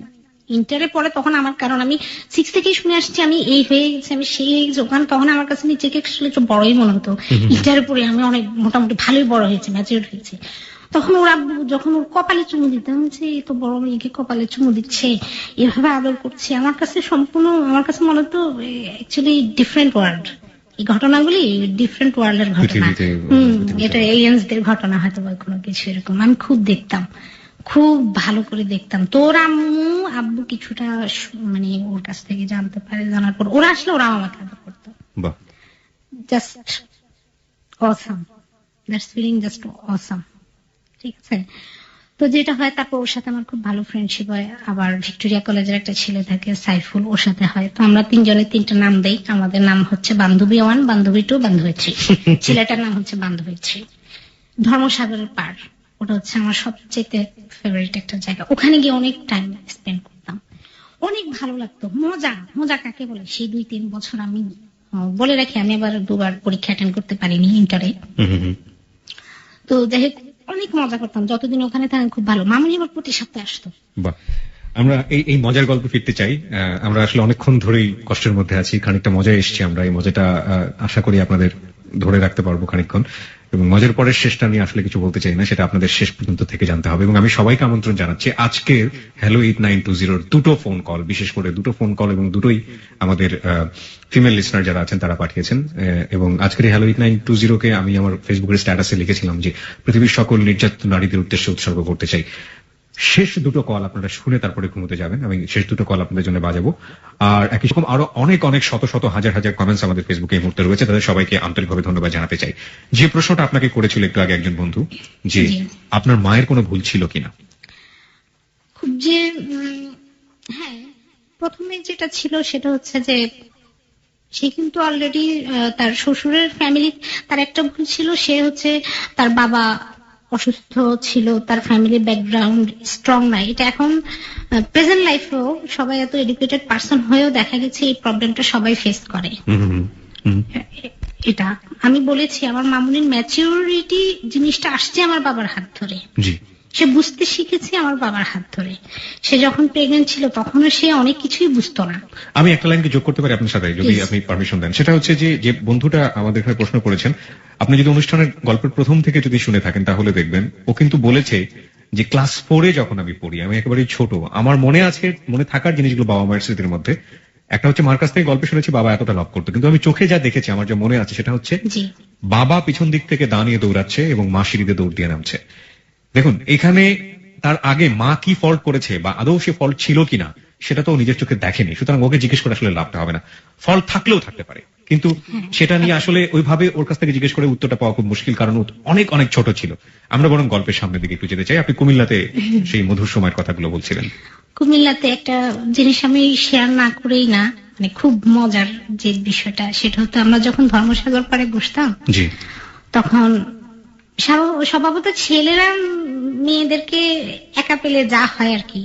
ইন্টারে পরে, তখন আমার, কারণ আমি 6 থেকেই শুনে আসছি আমি এই হয়ে গেছি, আমি সেই হয়ে গেছি। ওখানে তখন আমার কাছে নিজেকে আসলে একটু বড়ই মনে হতো। ইন্টারে পরে আমি অনেক মোটামুটি ভালোই বড় হয়েছে, ম্যাচিউর হয়েছে। তখন ওর আব্বু যখন ওর কপালে চুমু দিতাম, যে এত বড় মেয়েকে কপালে চুমু দিচ্ছে, এভাবে আদর করছে, আমার কাছে সম্পূর্ণ, আমার কাছে মনে হতো অ্যাকচুয়ালি ডিফারেন্ট ওয়ার্ল্ড। এই ঘটনাগুলি ডিফারেন্ট ওয়ার্ল্ডের ঘটনা। এটা এলিয়েন্সদের ঘটনা হয়তো বা কোনো কিছু এরকম। আমি খুব দেখতাম, খুব ভালো করে দেখতাম। তোর আম্মু আব্বু কিছুটা মানে ওর কাছ থেকে জানতে পারে, জানার পর ওরা আসলে ওরাও আমাকে আদর করতো। Just awesome, that's feeling just awesome, ঠিক আছে। তো যেটা হয়, তারপর ওর সাথে আমার খুব ভালো ফ্রেন্ডশিপ হয়। আবার ভিক্টোরিয়া কলেজের একটা ছেলে থাকে সাইফুল, ওর সাথে হয়। তো আমরা 3 জনের 3টা নাম দেই। আমাদের নাম হচ্ছে বান্ধবী 1, বান্ধবী 2, বান্ধবী 3। ছেলেটার নাম হচ্ছে বান্ধবী 3। ধর্মসাগরের পার, ওটা হচ্ছে আমার সবচেয়ে ফেভারিট একটা জায়গা। ওখানে গিয়ে অনেক টাইম স্পেন্ড করতাম, অনেক ভালো লাগতো। মজা, মজা কাকে বলে, সেই 2-3 বছর আমি বলে রাখি, আমি আবার 2বার পরীক্ষা অ্যাটেন্ড করতে পারিনি ইন্টারে। তো যাই হোক অনেক মজা করতাম যতদিন ওখানে থাকেন, খুব ভালো। মামুনি আবার প্রতি সপ্তাহে আসতো। আমরা এই মজার গল্প ফিরতে চাই। আমরা আসলে অনেকক্ষণ ধরেই কষ্টের মধ্যে আছি, খানিকটা মজায় এসেছি আমরা। এই মজাটা আশা করি আপনাদের ধরে রাখতে পারবো খানিকক্ষণ। এবং মজার পরের শেষটা নিয়ে আসলে কিছু বলতে চাই না, সেটা আপনাদের শেষ পর্যন্ত থেকে জানতে হবে। এবং আমি সবাইকে আমন্ত্রণ জানাচ্ছি আজকের হ্যালো 8920 2টো ফোন কল, বিশেষ করে 2টো ফোন কল, এবং দুটোই আমাদের ফিমেল লিসনার যারা আছেন তারা পাঠিয়েছেন। এবং আজকের হ্যালো 8920 কে আমি আমার ফেসবুকের স্ট্যাটাসে লিখেছিলাম যে পৃথিবীর সকল নির্যাতিত নারীদের উদ্দেশ্যে উৎসর্গ করতে চাই। শেষ 2টো কল আপনারা শুনে তারপরে ঘুমোতে যাবেন। আমি শেষ 2টো কল আপনাদের জন্য বাজাবো। আর একই রকম আরো অনেক অনেক শত শত হাজার হাজার কমেন্টস আমাদের ফেসবুকে এই মুহূর্তে রয়েছে, তাদের সবাইকে আন্তরিকভাবে ধন্যবাদ জানাতে চাই। যে প্রশ্নটা আপনাকে করেছিল একটু আগে একজন বন্ধু, যে আপনার মায়ের কোনো ভুল ছিল কিনা, খুব যে হ্যাঁ, প্রথমে যেটা ছিল সেটা হচ্ছে যে সে কিন্তু অলরেডি তার শ্বশুরের ফ্যামিলি, তার একটা ভুল ছিল, সে হচ্ছে তার বাবা অসুস্থ ছিল, তার ফ্যামিলি ব্যাকগ্রাউন্ড স্ট্রং নাই। এটা এখন প্রেজেন্ট লাইফেও সবাই এত এডুকেটেড পার্সন হয়েও দেখা গেছে এই প্রবলেমটা সবাই ফেস করে। এটা আমি বলেছি, আমার মামুনির ম্যাচিউরিটি জিনিসটা আসছে আমার বাবার হাত ধরে। সে বুঝতে শিখেছে আমার বাবার হাত ধরে। সে যখন প্রেগনেন্ট ছিল তখনও সে অনেক কিছুই বুঝতো না। আমি একটা লাইনকে যোগ করতে পারি আপনার সাথে, যদি আপনি পারমিশন দেন। সেটা হচ্ছে যে বন্ধুটা আমাদের এখানে প্রশ্ন করেছেন, আপনি যদি অনুষ্ঠানের গল্পের প্রথম থেকে যদি শুনে থাকেন তাহলে দেখবেন ও কিন্তু বলেছে যে ক্লাস 4-এ যখন আমি পড়ি, আমি একেবারে ছোট, আমার মনে আছে, মনে থাকার জিনিসগুলো বাবা মায়ের স্মৃতির মধ্যে, একটা হচ্ছে মার কাছ থেকে গল্প শুনেছি বাবা এতটা লাভ করতো, কিন্তু আমি চোখে যা দেখেছি আমার যা মনে আছে সেটা হচ্ছে জি বাবা পিছন দিক থেকে দা নিয়ে দৌড়াচ্ছে এবং মা সিঁড়িতে দৌড় দিয়ে নামছে। দেখুন এখানে তার আগে মা কি ফল্ট করেছে বা আদৌ সে ফল্ট ছিল কিনা সেটা তো ও নিজের চোখে দেখেনি, সুতরাং ওকে জিজ্ঞেস করে আসলে লাভটা হবে না। ফল্ট থাকলেও থাকতে পারে, কিন্তু সেটা নিয়ে আসলে ওইভাবে ওর কাছ থেকে জিজ্ঞেস করে উত্তরটা পাওয়া খুব মুশকিল, কারণ ও অনেক অনেক ছোট ছিল। আমরা বরং গল্পের সামনের দিকে একটু যেতে চাই। আপনি কুমিল্লাতে সেই মধুর সময়ের কথাগুলো বলছিলেন। কুমিল্লাতে একটা জিনিস আমি শেয়ার না করেই না, মানে খুব মজার যে বিষয়টা সেটা হতো, আমরা যখন ধর্মসাগর পাড়ে বসতাম জি তখন স্বভাবত ছেলেরা মেয়েদেরকে একা পেলে যা হয় আর কি,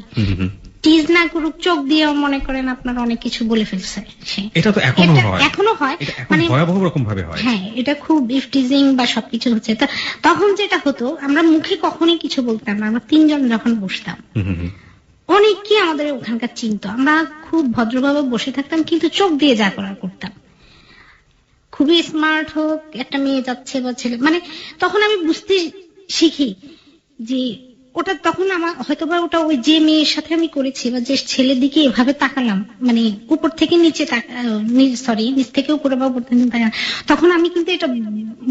টিজ না করুক, চোখ দিয়েও মনে করেন আপনার অনেক কিছু বলে ফেলছে সে। এটা তো এখনো হয়, এখনো হয়, এটা এখন মানে ভয়াবহ রকম ভাবে হয়। হ্যাঁ এটা খুব ইফটিজিং বা সবকিছু হচ্ছে। তখন যেটা হতো, আমরা মুখে কখনোই কিছু বলতাম না, আমরা তিনজন যখন বসতাম অনেকে আমাদের ওখানকার চিনতো, আমরা খুব ভদ্রভাবে বসে থাকতাম কিন্তু চোখ দিয়ে যা করার করতাম। খুবই স্মার্ট হোক একটা মেয়ে যাচ্ছে বা ছেলে, মানে তখন আমি বুঝতে শিখি যে ওটা তখন আমার হয়তোবা ওটা ওই যে মেয়ের সাথে আমি করেছি বা যে ছেলের দিকে এভাবে তাকালাম, মানে উপর থেকে নিচে সরি নিচ থেকে উপরে বা উপর থেকে তাকালাম, তখন আমি কিন্তু এটা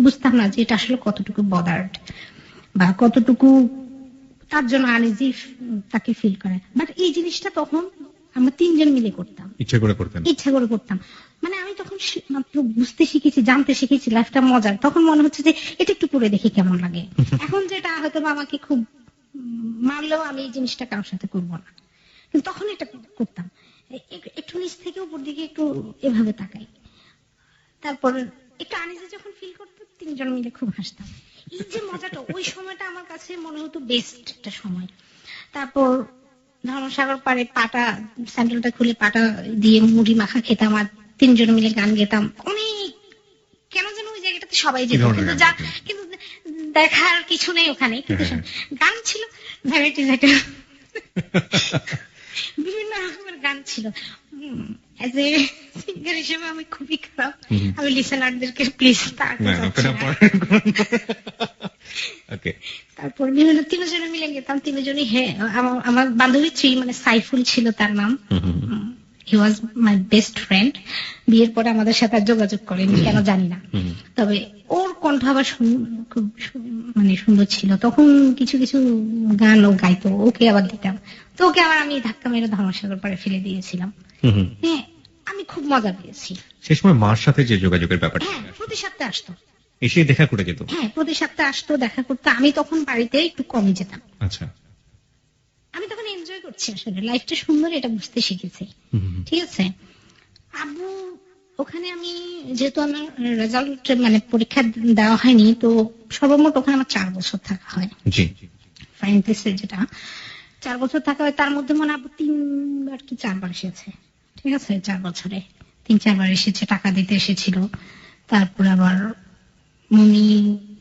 বুঝতাম না যে এটা আসলে কতটুকু বদার্ড বা কতটুকু তার জন্য আনইজি তাকে ফিল করে। বাট এই জিনিসটা তখন আমরা তিনজন মিলে করতাম, ইচ্ছে করে করতেন। ইচ্ছা করে করতাম। মানে আমি তখন মাত্র বুঝতে শিখেছি, জানতে শিখেছি লাইফটা মজার। তখন মনে হচ্ছে যে এটা একটু করে দেখি কেমন লাগে। এখন যেটা হয়তো আমাকে খুব মারলেও আমি এই জিনিসটা কারোর সাথে করবো না, কিন্তু তখন এটা করতাম। একটু নিচ থেকে উপর দিকে একটু এভাবে তাকাই, তারপর একটু আনিজে যখন ফিল করতো তিনজন মিলে খুব হাসতাম। এই যে মজাটা, ওই সময়টা আমার কাছে মনে হতো বেস্ট একটা সময়। তারপর ধর্মসাগর পাড়ে পাটা স্যান্ডেলটা খুলে পাটা দিয়ে মুড়ি মাখা খেতাম আর তিনজন মিলে গান গেতাম। অনেক কেন যেন ওই জায়গাটাতে সবাই যেত, কিন্তু দেখার কিছু নেই ওখানে, কিন্তু গান ছিল ভ্যারাইটি বিভিন্ন রকমের গান ছিল। এজ এ সিঙ্গার হিসেবে আমি খুবই খারাপ, আমি লিসেনারদেরকে প্লিজ তারপর বিভিন্ন তিনজনে মিলে গেতাম, তিনজনই। হ্যাঁ আমার বান্ধবী মানে সাইফুল ছিল তার নাম, হি ওয়াজ মাই বেস্ট ফ্রেন্ড। বিয়ের পরে আমাদের সাথে যোগাযোগ করেনি কেন জানি না, তবে ওর কণ্ঠ আবার খুব মানে সুন্দর ছিল। তখন কিছু কিছু গান ও গাইতো, ওকে আবার দিতাম, তো ওকে আবার আমি ধাক্কা মেরে ধর্মসাগর পাড়ে ফেলে দিয়েছিলাম। হ্যাঁ আমি খুব মজা পেয়েছি সেই সময়। মার সাথে যে যোগাযোগের ব্যাপারটা, হ্যাঁ প্রতি সপ্তাহে আসতো, এসে দেখা করে যেত। হ্যাঁ প্রতি সপ্তাহে আসতো, দেখা করতো। আমি তখন বাড়িতে একটু কমে যেতাম। আচ্ছা, আমি তখন এনজয় করছি, আসলে লাইফটা সুন্দর এটা বুঝতে শিখেছি। ঠিক আছে, আব্বু ওখানে আমি যেহেতু আমার রেজাল্ট মানে পরীক্ষা দেওয়া হয়নি, তো সর্বমোট ওখানে আমার 4 বছর থাকা হয়। জি ফাইনাল যেটা 4 বছর থাকা হয়, তার মধ্যে মনে আব্বু 3বার কি 4বার এসেছে। ঠিক আছে, 4 বছরে 3-4বার এসেছে, টাকা দিতে এসেছিল। তারপর আবার উনি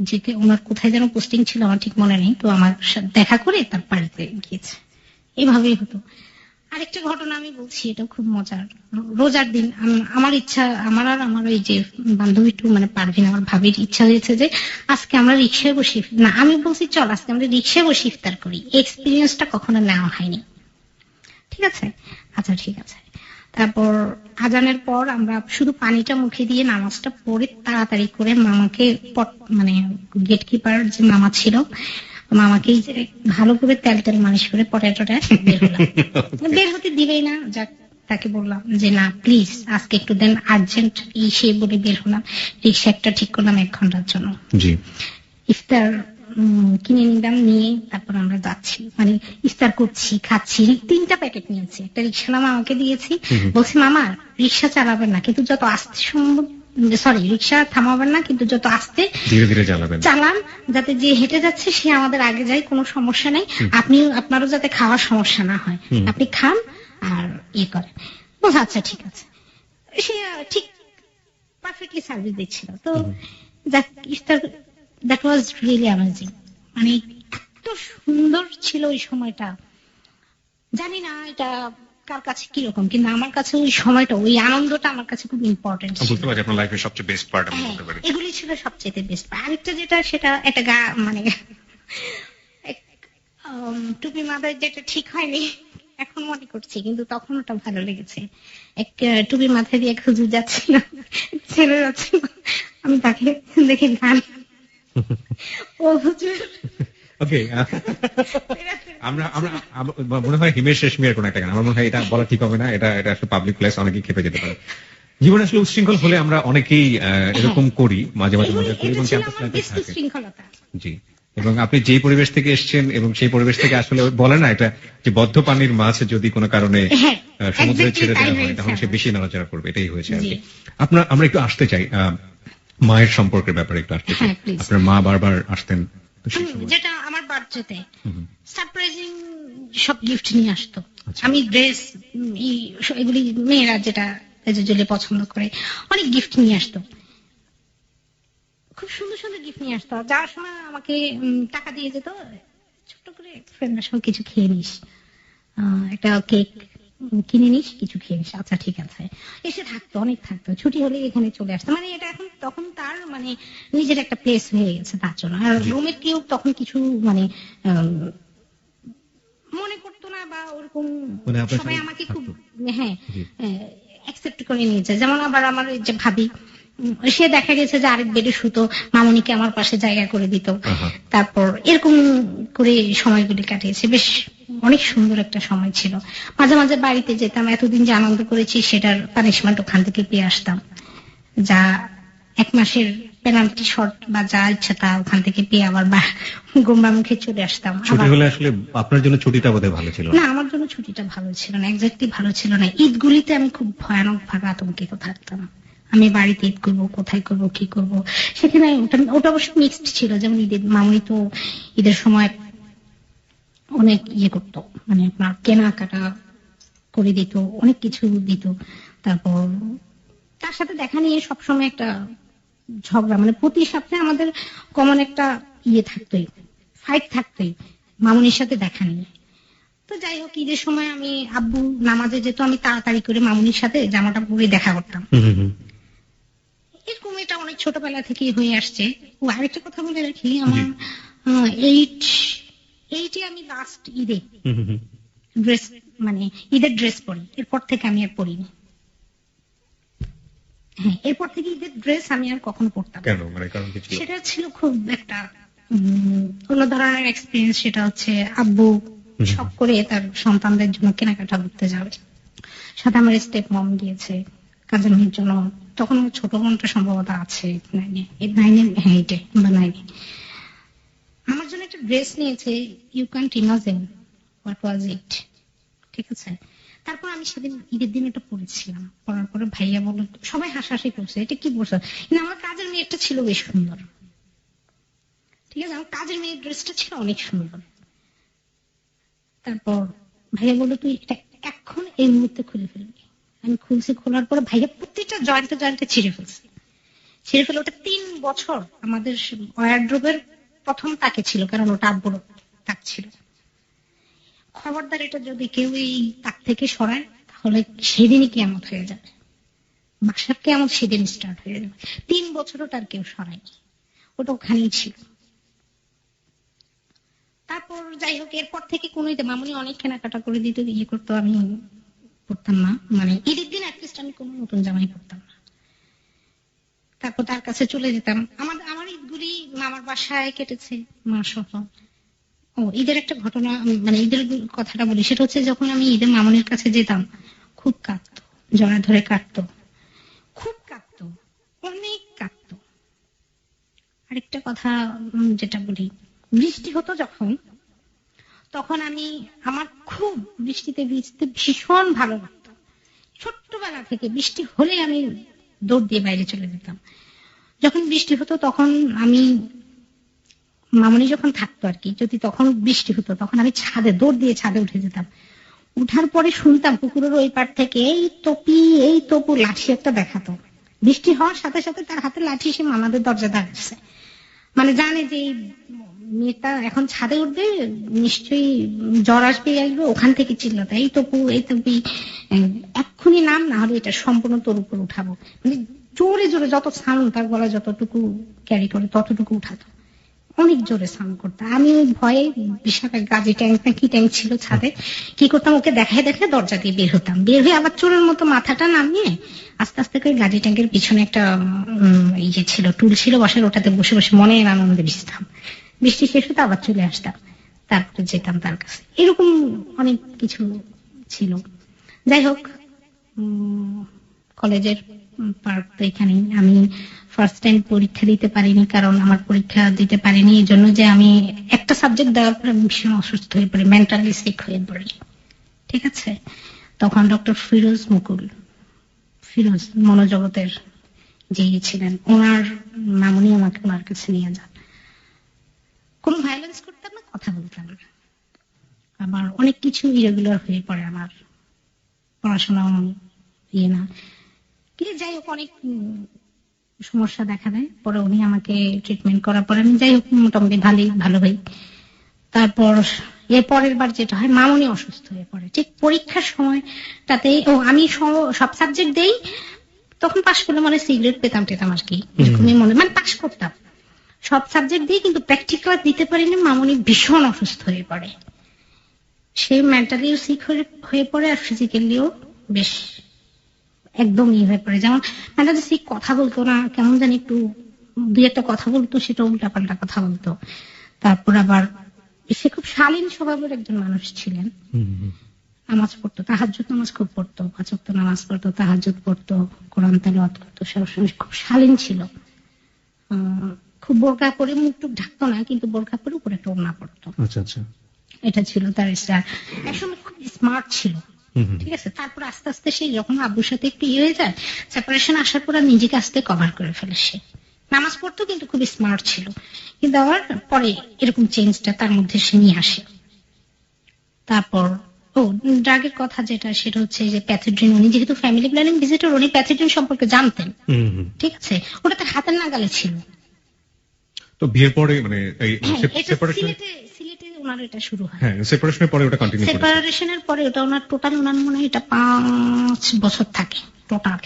যেতে ওনার কোথায় যেন পোস্টিং ছিল আমার ঠিক মনে নেই, তো আমার সাথে দেখা করে তার বাড়িতে গিয়েছে। এভাবেই হতো। আরেকটা ঘটনা আমি বলছি, এটা খুব মজার। রোজার দিন আমার ইচ্ছা, আমার আর আমার ওই যে বান্ধবী মানে পারভিন, আমার ভাবির ইচ্ছা হয়েছে যে আজকে আমরা রিক্সায় বসে, না আমি বলছি চল আজকে আমরা রিক্সায় বসে ইফতার করি। এক্সপিরিয়েন্সটা কখনো নেওয়া হয়নি। ঠিক আছে, আচ্ছা ঠিক আছে। তারপর আজানের পর আমরা শুধু পানিটা মুখে দিয়ে নামাজটা পড়ে তাড়াতাড়ি করে মামাকে মানে গেট কিপার যে মামা ছিল, মামাকে ভালো করে তেল তেল মালিশ করে পটাটোটা বের হলাম। বের হতে দিবেই না, যাক তাকে বললাম যে না প্লিজ আজকে একটু দেন, আর্জেন্ট সে বলে বের হলাম। রিক্সা একটা ঠিক করলাম 1 ঘন্টার জন্য। ইফতার কিনে নিলাম, নিয়ে তারপর আমরা যাচ্ছি, মানে ইফতার করছি, খাচ্ছি। 3টা প্যাকেট নিয়েছি, একটা রিক্সাওয়ালা মামাকে দিয়েছি, বলছি মামা রিক্সা চালাবেন না কিন্তু যত আস্তে সম্ভব, সরি রিক্সা থামাবেন না কিন্তু যত আস্তে ধীরে ধীরে চালান, যাতে যে হেঁটে যাচ্ছে সে আমাদের আগে যায়, কোনো সমস্যা নেই। আপনারও যাতে খাওয়ার সমস্যা না হয়, আপনি খান আর ইয়ে করেন। বলছে আচ্ছা ঠিক আছে। সে ঠিক পারফেক্টলি সার্ভিস দিচ্ছিল। তো যাক ইফতার দ্যাট ওয়াজ রিয়েলি অ্যামেজিং, মানে এত সুন্দর ছিল ওই সময়টা। জানি না এটা কার কাছে কিরকম, কিন্তু আমার কাছে ওই সময়টা, ওই আনন্দটা আমার কাছে খুব ইম্পর্টেন্ট ছিল। বুঝতে পারছি আপনার লাইফের সবচেয়ে বেস্ট পার্ট আমি বলতে পারি। এগুলি ছিল সবচেয়ে বেস্ট পার্ট। আরেকটা যেটা, সেটা একটা মানে টুপি মাথায় যেটা ঠিক হয়নি, এখন মনে করছি, কিন্তু তখন ওটা ভালো লেগেছে। এক টুপির মাথায় দিয়ে এক হুজুর যাচ্ছিল, ছেলে যাচ্ছিল, আমি তাকে দেখে গান, ও হুজুর ওকে, আমরা আমরা মনে হয় হিমেশ রেশমিয়ার কোন একটা গান, আমার মনে হয় এটা বলা ঠিক হবে না, এটা এটা আসলে পাবলিক প্লেস, অনেকেই খেপে যেতে পারে। জীবনে আসলে উচ্ছৃঙ্খল হলে আমরা অনেকেই এরকম করি, মাঝে মাঝে মজা করি, এবং ক্যাম্পাস লাইফে থাকে। শৃঙ্খলতা। জি, এবং আপনি যেই পরিবেশ থেকে এসেছেন এবং সেই পরিবেশ থেকে আসলে বলে না এটা যে বদ্ধ পানির মাছ যদি কোনো কারণে সমুদ্রে ছেড়ে দেওয়া হয় তাহলে সে বেশি নড়াচড়া করবে, এটাই হয়েছে আর কি। আমরা একটু আসতে চাই মায়ের সম্পর্কের ব্যাপারে একটু আসতে চাই। আপনার মা বারবার আসতেন, যেটা আমার বার্থডেতে সারপ্রাইজিং সব গিফট নিয়ে আসতো। আমি ড্রেস এগুলি মেয়েরা যেটা জলে পছন্দ করে, অনেক গিফট নিয়ে আসতো, খুব সুন্দর সুন্দর গিফট নিয়ে আসতো। যাওয়ার সময় আমাকে টাকা দিয়ে যেত, ছোট্ট করে ফ্রেন্ডের সঙ্গে কিছু খেয়ে নিস, একটা কেক কিনে নিস, কিছু খেয়ে নিস, আচ্ছা ঠিক আছে। এসে থাকতো, অনেক থাকতো, ছুটি হলে এখানে চলে আসতো। মানে এটা এখন তখন তার মানে নিজের একটা প্লেস হয়ে গেছে তার জন্য। আর রুমের কেউ তখন কিছু মানে মনে করতো না, বা ওরকম সবাই আমাকে খুব অ্যাকসেপ্ট করে নিয়েছে। যেমন আবার আমার যে ভাবি, সে দেখা গেছে যে আরেক বেডে শুতো, মামুনিকে আমার পাশে জায়গা করে দিত। তারপর এরকম করে সময়গুলি কাটিয়েছে, বেশ অনেক সুন্দর একটা সময় ছিল। মাঝে মাঝে বাড়িতে যেতাম, এতদিন যে আনন্দ করেছি সেটার পানিশমেন্ট ওখান থেকে পেয়ে আসতাম, যা এক মাসের পেনাল্টি শর্ট বা যা ইচ্ছা তা ওখান থেকে পেয়ে আবার গোমরা মুখে চলে আসতাম। ছুটি হলে আসলে আপনার জন্য ছুটিটা বোধহয় ভালো ছিল না, আমার জন্য ছুটিটা ভালো ছিল না, এক্স্যাক্টলি ভালো ছিল না। ঈদগুলিতে আমি খুব ভয়ানক ভাবে আতঙ্কিত থাকতাম, আমি বাড়িতে ঈদ করবো, কোথায় করবো, কি করব। সেখানে ওটা অবশ্য মিক্সড ছিল। যেমন ঈদের মামুনি তো ঈদের সময় অনেক ইয়ে করতো, মানে আপনার কেনাকাটা করে দিত, অনেক কিছু দিত। তারপর তার সাথে দেখা নিয়ে সবসময় একটা ঝগড়া, মানে প্রতি সপ্তাহে আমাদের কমন একটা ইয়ে থাকতোই, ফাইট থাকতোই মামুনির সাথে দেখা নিয়ে। তো যাই হোক, ঈদের সময় আমি আব্বু নামাজে যেত, আমি তাড়াতাড়ি করে মামুনির সাথে জামাটা পরে দেখা করতাম। এরকম এটা অনেক ছোটবেলা থেকেই হয়ে আসছে। ও আরেকটা কথা বলে রাখি, আমার এইটে আমি লাস্ট ঈদে ড্রেস, মানে ঈদের ড্রেস পরি, এরপর থেকে আমি আর পরিনি। হ্যাঁ, এরপর থেকে ঈদের ড্রেস আমি আর কখনো পরতাম। কেন, মানে কারণ কি ছিল? সেটা ছিল খুব একটা অন্য ধরনের এক্সপিরিয়েন্স। সেটা হচ্ছে আব্বু শখ করে তার সন্তানদের জন্য কেনাকাটা করতে যাবে, সাথে আমার স্টেপ মম গিয়েছে কাজের মেয়ের জন্য। তখন আমার ছোট বোনটা সম্ভবত আছে নাইনে বা নাইনে, আমার জন্য একটা ড্রেস নিয়েছে। You can't imagine what was it, ঠিক আছে। তারপর আমি সেদিন ঈদের দিন এটা পরেছিলাম, পরার পরে ভাইয়া বলল, সবাই হাসাহাসি করছে, এটা কি পরছো, কিন্তু আমার কাজের মেয়েটা ছিল বেশ সুন্দর, ঠিক আছে, আমার কাজের মেয়ের ড্রেসটা ছিল অনেক সুন্দর। তারপর ভাইয়া বললো, তুই এটা এখন এই মুহূর্তে খুলে ফেলবি। আমি খুলছি, খোলার পরে ভাইয়া প্রত্যেকটা জয়েন্টে জয়েন্টে ছিঁড়ে ফেলে। ওটা 3 বছর আমাদের ওয়ারড্রোবের প্রথম তাকে ছিল, কারণ ওটা আব্বুর তাক ছিল। খবরদার এটা যদি কেউ এই তাক থেকে সরায় তাহলে সেদিনই কিয়ামত হয়ে যাবে, বাসার কিয়ামত সেদিন স্টার্ট হয়ে যাবে। 3 বছর ওটা আর কেউ সরায়নি, ওটা ওখানেই ছিল। তারপর যাই হোক, এরপর থেকে কোনো মামুনি অনেক কেনাকাটা করে দিত, ইয়ে করতো, আমি পড়তাম না, মানে ঈদের দিন অ্যাটলিস্ট আমি কোনো নতুন জামাই পড়তাম না। তারপর তার কাছে চলে যেতাম। আমার ঈদগুলি মামার বাসায় কেটেছে, মা সহ। ও ঈদের একটা ঘটনা, মানে ঈদের কথাটা বলি, সেটা হচ্ছে যখন আমি ঈদের মামুনির কাছে যেতাম, খুব কাঁদতো, জড়া ধরে কাঁদতো, খুব কাঁদতো, অনেক কাঁদতো। আরেকটা কথা যেটা বলি, বৃষ্টি হতো যখন, তখন আমার খুব বৃষ্টিতে ভিজতে ভীষণ ভালো লাগতো। ছোট্টবেলা থেকে বৃষ্টি হলে আমি দৌড় দিয়ে বাইরে চলে যেতাম। যখন বৃষ্টি হতো তখন আমি, মামুনি যখন থাকতো আর কি, যদি তখন বৃষ্টি হতো তখন আমি ছাদে দৌড় দিয়ে ছাদে উঠে যেতাম। উঠার পরে শুনতাম পুকুরের ওই পার থেকে এই তপু লাঠি একটা দেখাতো। বৃষ্টি হওয়ার সাথে সাথে তার হাতে লাঠি, সে মামাদের দরজা দাঁড়াচ্ছে, মানে জানে যে মেয়েটা এখন ছাদে উঠবে, নিশ্চয়ই জ্বর আসবে, ওখান থেকে চিল্লাতো, এই তপু এক্ষুনি নাম, না হলে এটা সম্পূর্ণ তোর উপর উঠাবো। মানে জোরে জোরে যত সাউন্ড তার গলা যতটুকু ক্যারি করে ততটুকু উঠাতো। অনেক জোরে সাউন্ড করতাম। আমি ওই ভয়ে বিশাল এক গাজি ট্যাঙ্ক না কি ট্যাঙ্ক ছিল ছাদে, কি করতাম ওকে দেখায় দেখায় দরজা দিয়ে বের হতাম, বের হয়ে আবার চোরের মতো মাথাটা নামিয়ে আস্তে আস্তে করে গাজি ট্যাঙ্কের পিছনে একটা এই যে ছিল টুল ছিল বসার, ওটাতে বসে বসে মনের আনন্দে ভিজতাম। বৃষ্টি শেষ হতে আবার চলে আসতাম, তারপরে যেতাম তার কাছে। এরকম অনেক কিছু ছিল। যাই হোক, কলেজের পার্ক তো এখানেই। আমি ফার্স্ট টাইম পরীক্ষা দিতে পারিনি, কারণ আমার পরীক্ষা দিতে পারিনি এই জন্য যে আমি একটা সাবজেক্ট দেওয়ার পরে ভীষণ অসুস্থ হয়ে পড়ি, মেন্টালি সিক হয়ে পড়ি। ঠিক আছে, তখন ডক্টর ফিরোজ মুকুল, ফিরোজ মনোজগতের যে ছিলেন, ওনার মামুনি আমাকে ওনার কাছে নিয়ে যান। কোনো ভায়োলেন্স করতাম না, কথা বলতাম না, আমার অনেক কিছু ইরেগুলার হয়ে পড়ে, আমার পড়াশোনা ইয়ে না, কিন্তু যাই হোক অনেক সমস্যা দেখা দেয়। পরে উনি আমাকে ট্রিটমেন্ট করার পরে আমি যাই হোক মোটামুটি ভালো হই। তারপর এর পরের বার যেটা হয়, মামুনি অসুস্থ হয়ে পড়ে ঠিক পরীক্ষার সময়টাতে। আমি সব সাবজেক্ট দেই, তখন পাশ করলে মানে সিগারেট পেতাম টেতাম আর কি, এরকমই মনে, মানে পাশ করতাম সব সাবজেক্ট দিয়ে, কিন্তু প্র্যাকটিক্যাল দিতে পারিনি। মামুনি ভীষণ অসুস্থ হয়ে পড়ে, সে মেন্টালিও সিক হয়ে পড়ে আর ফিজিক্যালিও বেশ একদম ই হয়ে পড়ে। যেমন মেন্টালি সিক, কথা বলতো না, কেমন জানি একটু দুই একটা কথা বলতো সেটা উল্টাপাল্টা কথা বলতো। তারপর আবার সে খুব শালীন স্বভাবের একজন মানুষ ছিলেন, নামাজ পড়তো, তাহাজ্জুদ নামাজ খুব পড়তো, 5 ওয়াক্ত নামাজ পড়তো, তাহাজ্জুদ পড়তো, কোরআন তেলাওয়াত করতো, সবসময় খুব শালীন ছিল। খুব বোরকা পরে মুখ টুক ঢাকতো না, কিন্তু বোরকা পরে উপরে একটা ওড়না পড়তো। আচ্ছা আচ্ছা, এটা ছিল তার স্টার। একসময় খুব স্মার্ট ছিল। ঠিক আছে, তারপর আস্তে আস্তে সে যখন আব্বুর সাথে একটু ইয়ে হয়ে যায়, সেপারেশন আসার পর নিজেকে আস্তে কভার করে ফেলে। সে নামাজ পড়তো কিন্তু খুব স্মার্ট ছিল, কিন্তু আবার পরে এরকম চেঞ্জটা তার মধ্যে সে নিয়ে আসে। তারপর ড্রাগের কথা যেটা, সেটা হচ্ছে যে প্যাথোড্রিন, উনি যেহেতু ফ্যামিলি প্ল্যানিং ভিজিটর, উনি প্যাথোড্রিন সম্পর্কে জানতেন। ঠিক আছে, ওটা তার হাতের নাগালে ছিল। তো বিয়ের পরে মানে এই সিলেটে ওনার এটা শুরু হয়। হ্যাঁ, সেপারেশনের পরে ওটা কন্টিনিউ করেছে। সেপারেশনের পরে ওটা ওনার টোটাল, ওনার মনে হয় এটা 5 বছর থাকে টোটাল।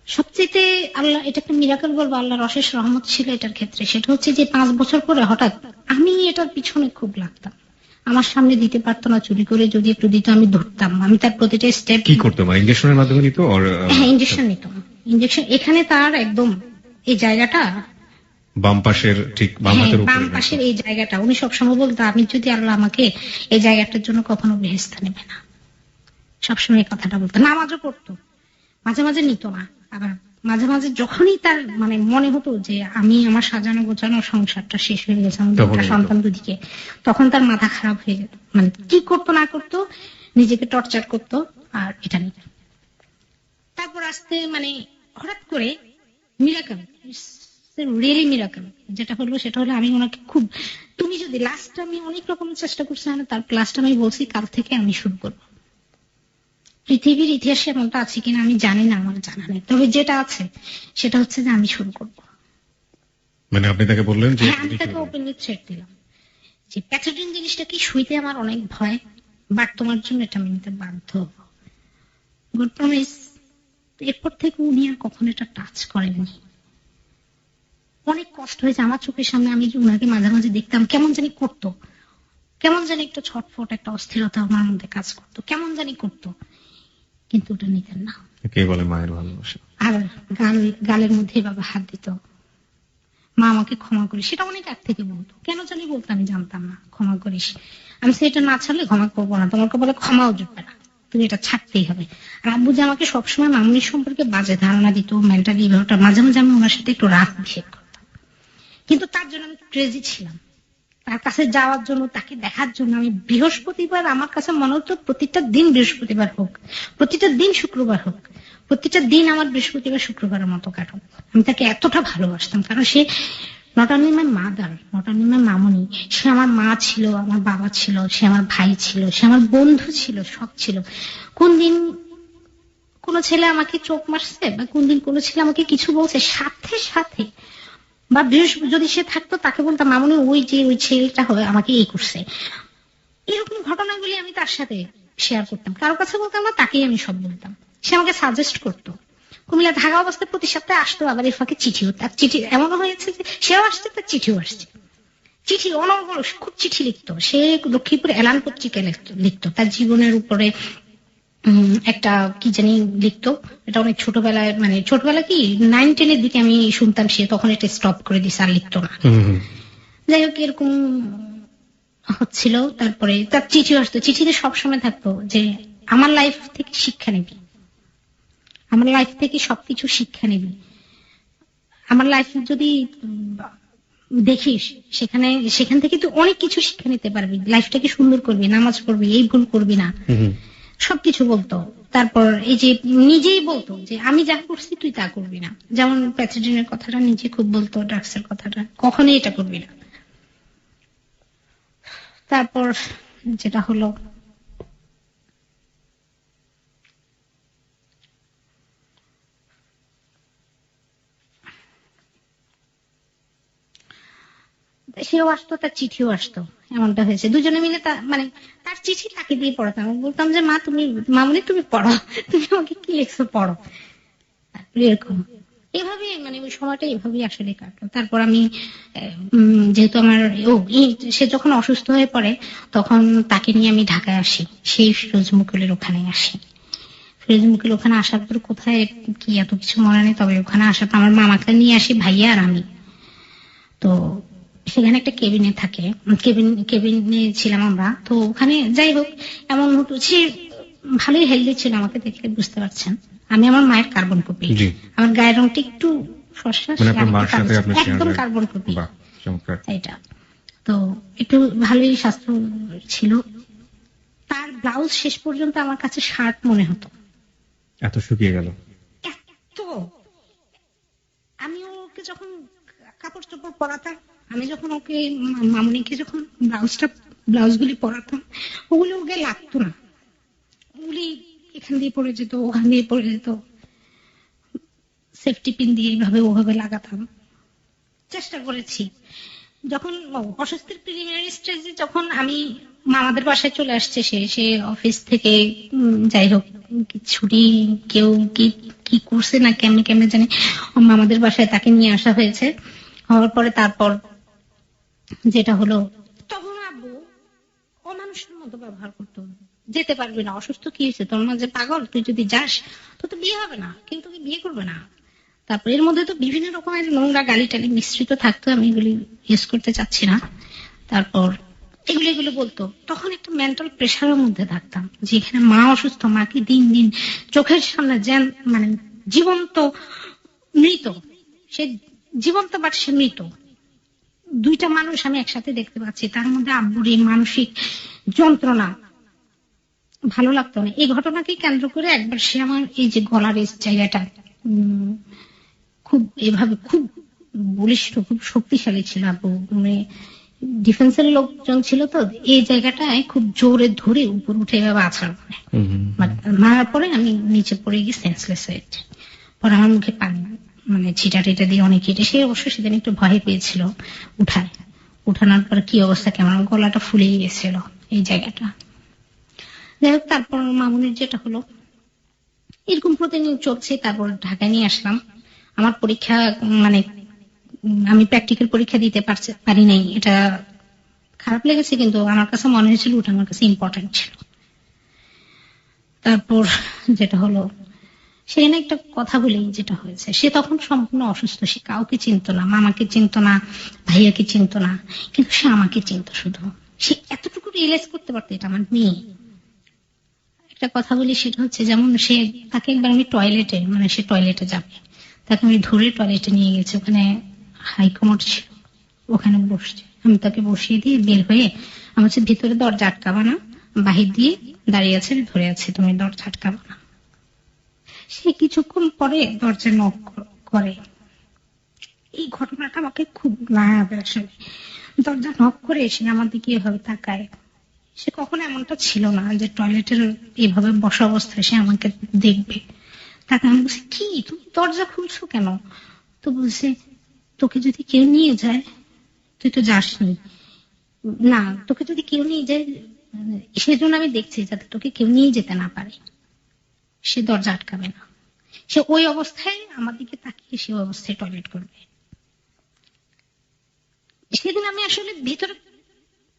সবচেয়ে আল্লাহ, এটা একটা মিরাকল বলবো, আল্লাহর অশেষ রহমত ছিল এটার ক্ষেত্রে। সেটা হচ্ছে যে 5 বছর পরে হঠাৎ আমি এটার পিছনে খুব লাগতাম। আমার সামনে দিতে পারতো না, চুরি করে যদি একটু দিত আমি ধরতাম, আমি তার প্রতিটা স্টেপ কি করতাম, ইনজেকশনের মাধ্যমে নিত। হ্যাঁ, ইনজেকশন নিত। ইনজেকশন এখানে তার একদম এই জায়গাটা, বাম পাশের ঠিক বাম হাতের উপরে, বাম পাশের এই জায়গাটা, উনি সবসময় বলতো আমি যদি আল্লাহ আমাকে এই জায়গাটার জন্য কখনো বেহেশতে নেবে না, সবসময় এই কথাটা বলতো। নামাজও পড়তো, মাঝে মাঝে নিত না, আবার মাঝে মাঝে যখনই তার মানে মনে হতো যে আমি আমার সাজানো গোছানো সংসারটা শেষ হয়ে গেছে, আমার দুটা সন্তান দুদিকে, তখন তার মাথা খারাপ হয়ে যেত। মানে কি করতো না করতো, নিজেকে টর্চার করতো আর এটা নিত। তারপর আসতে মানে হঠাৎ করে মিরাকল, রিয়েলি মিরাকল যেটা হলো, সেটা হলো আমি ওনাকে খুব, তুমি যদি লাস্ট, আমি অনেক রকমের চেষ্টা করছি, তার লাস্ট আমি বলছি কাল থেকে আমি শুরু করবো। পৃথিবীর ইতিহাসে এমনটা আছে কিনা আমি জানি না, আমার জানা নেই, তবে যেটা আছে সেটা হচ্ছে যে আমি শুরু করব। মানে আপনি তাকে বললেন যে, আমি তাকে ওপেনলি থ্রেট দিলাম যে প্যাথোজেন জিনিসটা কি, শুইতে আমার অনেক ভয়, বাট তোমার জন্য এটা আমি নিতে বাধ্য হব, গুড প্রমিস। এরপর থেকে উনি আর কখনো এটা টাচ করেননি। অনেক কষ্ট হয়েছে আমার চোখের সামনে, আমি উনাকে মাঝে মাঝে দেখতাম কেমন জানি করতো, কেমন জানি একটা ছটফট একটা অস্থিরতা আমার মধ্যে কাজ করতো, কেমন জানি করতো, কিন্তু ওটা নিতেন না। কে বলে মায়ের ভালোবাসা। আর গালের মধ্যে বাবা হাত দিত, মা আমাকে ক্ষমা করিস, সেটা অনেক আগ থেকে বলতো, কেন জানি বলতো আমি জানতাম না, ক্ষমা করিস। আমি সেটা না ছাড়লে ক্ষমা করবো না, তোমাকে বলে ক্ষমাও জুটবে না, তুমি এটা ছাড়তেই হবে। আর আব্বু যে আমাকে সবসময় মামুনির সম্পর্কে বাজে ধারণা দিত, মেন্টালি, মাঝে মাঝে আমি ওনার সাথে একটু রাগ বিহেভ করতাম, কিন্তু তার জন্য আমি ক্রেজি ছিলাম। তার কাছে যাওয়ার জন্য, তাকে দেখার জন্য আমি বৃহস্পতিবার, আমার কাছে মনে হতো প্রতিটা দিন বৃহস্পতিবার হোক, প্রতিটা দিন শুক্রবার হোক, প্রতিটা দিন আমার বৃহস্পতিবার শুক্রবারের মতো কাটুক। আমি তাকে এতটা ভালোবাসতাম, কারণ সে not only my mother, not only my মামুনি, সে আমার মা ছিল, আমার বাবা ছিল, সে আমার ভাই ছিল, সে আমার বন্ধু ছিল, সব ছিল। কোন দিন কোন ছেলে আমাকে চোখ মারছে, বা কোন দিন কোন ছেলে আমাকে কিছু বলছে, সাথে সাথে বা যদি সে থাকতো তাকে বলতাম মামুনি ওই যে ওই ছেলেটা হবে আমাকে এই করছে। এরকম ঘটনাগুলি আমি তার সাথে শেয়ার করতাম, কারো কাছে বলতাম না, তাকেই আমি সব বলতাম। সে আমাকে সাজেস্ট করতো, কুমিল্লা থাকা অবস্থায় প্রতি সপ্তাহে আসতো, আবার এর ফাঁকে চিঠিও, তার চিঠি এমনও হয়েছে যে সেও আসছে, তার চিঠিও আসছে। চিঠি অনর্গল খুব চিঠি লিখতো। সে লক্ষ্মীপুর এলান পত্রিকায় লিখতো তার জীবনের উপরে। একটা কি জানি লিখতো, এটা অনেক ছোটবেলায়, মানে ছোটবেলা কি 9-10 দিকে আমি শুনতাম, সে তখন এটা স্টপ করে দিছে, আর লিখতো না। যাই হোক এরকম হচ্ছিল। তারপরে তার চিঠি আসতো, চিঠিতে সবসময় থাকতো যে আমার লাইফ থেকে শিক্ষা নিবি, আমার লাইফ থেকে সবকিছু শিক্ষা নিবি, আমার লাইফ যদি দেখিস সেখান থেকে তুই অনেক কিছু শিক্ষা নিতে পারবি, লাইফটাকে সুন্দর করবি, নামাজ পড়বি, এই ভুল করবি না, সবকিছু বলতো। তারপর এই যে নিজেই বলতো যে আমি যা করছি তুই তা করবি না, যেমন প্যাথোজেনের কথাটা নিজে খুব বলতো, ড্রাগসের কথাটা কখনোই এটা করবি না। তারপর যেটা হলো, সেও আসতো, তার চিঠিও আসতো, এমনটা হয়েছে। দুজনে মিলে মানে তার চিঠি তাকে দিয়ে পড়াতাম, আমি বলতাম যে মা তুমি, মামনি তুমি পড়ো, তুমি আমাকে কি লিখছো পড়ো, এরকম। এভাবে মানে ওই সময়টা এভাবেই আসলে কাটলো। তারপর আমি যেহেতু আমার সে যখন অসুস্থ হয়ে পড়ে তখন তাকে নিয়ে আমি ঢাকায় আসি, সেই ফিরোজ মুকুলের ওখানে আসি। ফিরোজ মুকুল ওখানে আসার পর কোথায় কি এত কিছু মনে নেই, তবে ওখানে আসার পর আমার মামাকে নিয়ে আসি, ভাইয়া আর আমি। তো সেখানে একটা কেবিনে থাকে, কেবিনে ছিলাম আমরা। তো ওখানে যাই হোক এমন হতো, সে ভালোই হেলদি ছিল, আমাকে দেখলে বুঝতে পারছেন আমি আমার মায়ের কার্বন কপি। আমার গায়ের রংটা একটু ফর্সা, একদম কার্বন কপি এটা। তো একটু ভালোই স্বাস্থ্য ছিল। তার ব্লাউজ শেষ পর্যন্ত আমার কাছে শার্ট মনে হতো, এত শুকিয়ে গেল। এত আমি ওকে যখন কাপড় চোপড় পরাতাম, আমি যখন ওকে মামুনিকে যখন ব্লাউজগুলি পরাতাম, ওগুলো ওকে লাগতো না, ওগুলি এখান দিয়ে পড়ে যেত, ওখান দিয়ে পড়ে যেত। সেফটি পিন দিয়ে এইভাবে ওভাবে লাগাতাম, চেষ্টা করেছি। যখন অসুস্থের প্রিলিমিনারি স্টেজে যখন আমি মামাদের বাসায় চলে আসছে, সে অফিস থেকে যাই হোক ছুটি, কেউ কি করছে না কেমনে কেমনে জানি, মামাদের বাসায় তাকে নিয়ে আসা হয়েছে। হওয়ার পরে তারপর যেটা হলো, তখন আব্বু অমানুষের মতো ব্যবহার করতো, যেতে পারবি না, অসুস্থ কি হয়েছে তোর মাঝে, পাগল তুই যদি যাস তো বিয়ে হবে না, কেউ তোকে বিয়ে করবে না। তারপর এর মধ্যে তো বিভিন্ন রকমের নোংরা গালি টালি মিশ্রিত থাকতো, আমি এগুলি ইউজ করতে চাচ্ছি না। তারপর এগুলো বলতো, তখন একটা মেন্টাল প্রেশারের মধ্যে থাকতাম, যেখানে মা অসুস্থ, মাকে দিন দিন চোখের সামনে মানে জীবন্ত মৃত, সে জীবন্ত বাট সে মৃত, দুইটা মানুষ আমি একসাথে দেখতে পাচ্ছি, তার মধ্যে আব্বুর এই মানসিক যন্ত্রণা ভালো লাগতো না। এই ঘটনাকে কেন্দ্র করে একবার সে আমার এই যে গলার এই জায়গাটা খুব এভাবে খুব বলিষ্ঠ, খুব শক্তিশালী ছিল আব্বু, মানে ডিফেন্সের লোকজন ছিল, তো এই জায়গাটায় খুব জোরে ধরে উপর উঠে এভাবে আছাড় মারার পরে আমি নিচে পড়ে গিয়ে সেন্সলেস হয়েছে। পরে আমার মুখে পানি মানে ছিটা টিটা দিয়ে অনেক কেটে, সে অবশ্য সেদিন একটু ভয় পেয়েছিল। উঠানোর পরে কি অবস্থা, কেমন গলাটা ফুলে গেছিল এই জায়গাটা। যাই হোক তারপর মামুনির যেটা হলো, এরকম প্রতিদিন চলছে। তারপর ঢাকায় নিয়ে আসলাম। আমার পরীক্ষা মানে আমি প্র্যাকটিক্যাল পরীক্ষা দিতে পারি নাই, এটা খারাপ লেগেছে, কিন্তু আমার কাছে মনে হয়েছিল ওটা আমার কাছে ইম্পর্টেন্ট ছিল। তারপর যেটা হলো, সেখানে একটা কথা বলি, যেটা হয়েছে, সে তখন সম্পূর্ণ অসুস্থ, সে কাউকে চিনত না, মামাকে চিনত না, ভাইয়াকে চিনত না, কিন্তু সে আমাকে চিনত শুধু। সে এতটুকু রিয়েলাইজ করতে পারতো এটা আমার মেয়ে। একটা কথা বলি, সেটা হচ্ছে, যেমন তাকে একবার আমি টয়লেটে, মানে সে টয়লেটে যাবে, তাকে আমি ধরে টয়লেটে নিয়ে গেছি, ওখানে হাইকমোড ছিল, ওখানে বসছে, আমি তাকে বসিয়ে দিয়ে বের হয়ে আমার হচ্ছে ভিতরে দরজা আটকাবা না, বাহির দিয়ে দাঁড়িয়ে আছে, ধরে আছে, তুমি দরজা আটকাবা না। সে কিছুক্ষণ পরে দরজা নক করে। এই ঘটনাটা আমাকে খুব লাগাবে আসলে। দরজা নক করে এসে আমার দিকে এভাবে তাকায়। সে কখনো এমনটা ছিল না যে টয়লেটের এভাবে বসা অবস্থায় সে আমাকে দেখবে। তাকে আমি বলছি, কি তুমি দরজা খুলছো কেন? তো বলছে, তোকে যদি কেউ নিয়ে যায়, তুই তো যাসনি না, তোকে যদি কেউ নিয়ে যায় সেজন্য আমি দেখছি যাতে তোকে কেউ নিয়ে যেতে না পারে, সে দরজা আটকাবে না। সে ওই অবস্থায় আমার দিকে তাকিয়ে সে অবস্থায় টয়লেট করবে। সেদিন আমি আসলে ভিতরে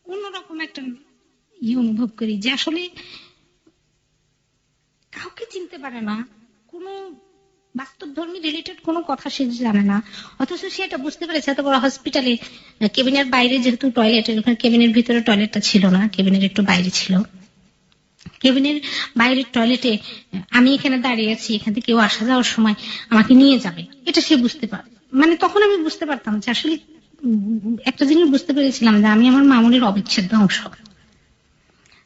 অন্যরকম একটা অনুভব করি যে আসলে কাউকে চিনতে পারে না, কোনো বাস্তব ধর্মী রিলেটেড কোনো কথা সে জানে না, অথচ সে এটা বুঝতে পেরেছে এত বড় হসপিটালে কেবিনের বাইরে যেহেতু টয়লেট, ওখানে কেবিনের ভিতরে টয়লেটটা ছিল না, কেবিনের একটু বাইরে ছিল, কেবিনের বাইরের টয়লেটে আমি এখানে দাঁড়িয়ে আছি, এখান থেকে কেউ আসা যাওয়ার সময় আমাকে নিয়ে যাবে, এটা সে বুঝতে পারে। মানে তখন আমি বুঝতে পারতাম যে আসলে একটা জিনিস বুঝতে পেরেছিলাম যে আমি আমার মামুনির অবিচ্ছেদ্য অংশ।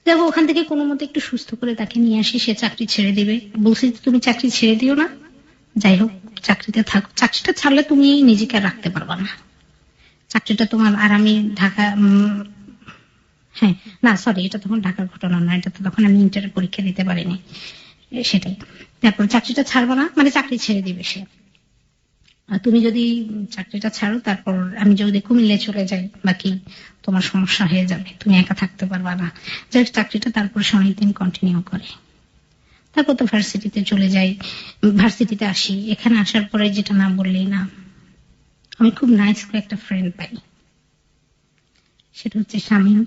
দেখো ওখান থেকে কোনো মতে একটু সুস্থ করে তাকে নিয়ে আসি, সে চাকরি ছেড়ে দিবে, বলছি তুমি চাকরি ছেড়ে দিও না, যাই হোক চাকরিতে থাকো, চাকরিটা ছাড়লে তুমি নিজেকে আর রাখতে পারবা না, চাকরিটা তোমার। আর আমি ঢাকা হ্যাঁ না সরি, এটা তখন ঢাকার ঘটনা না, এটা তো তখন আমি ইন্টারের পরীক্ষা দিতে পারিনি, সেটাই। তারপর চাকরিটা ছাড়বা না মানে চাকরি ছেড়ে দিবে সে, আর তুমি যদি চাকরিটা ছাড়ো তারপর আমি যদি কুমিল্লায় চলে যাই বাকি তোমার সমস্যা হয়ে যাবে, তুমি একা থাকতে পারবা না। যাই হোক, চাকরিটা তারপর সে অনেকদিন কন্টিনিউ করে। তারপর তো ভার্সিটিতে চলে যাই, ভার্সিটিতে আসি, এখানে আসার পরে যেটা না বললেই না, আমি খুব নাইস একটা ফ্রেন্ড পাই, সেটা হচ্ছে শামীম,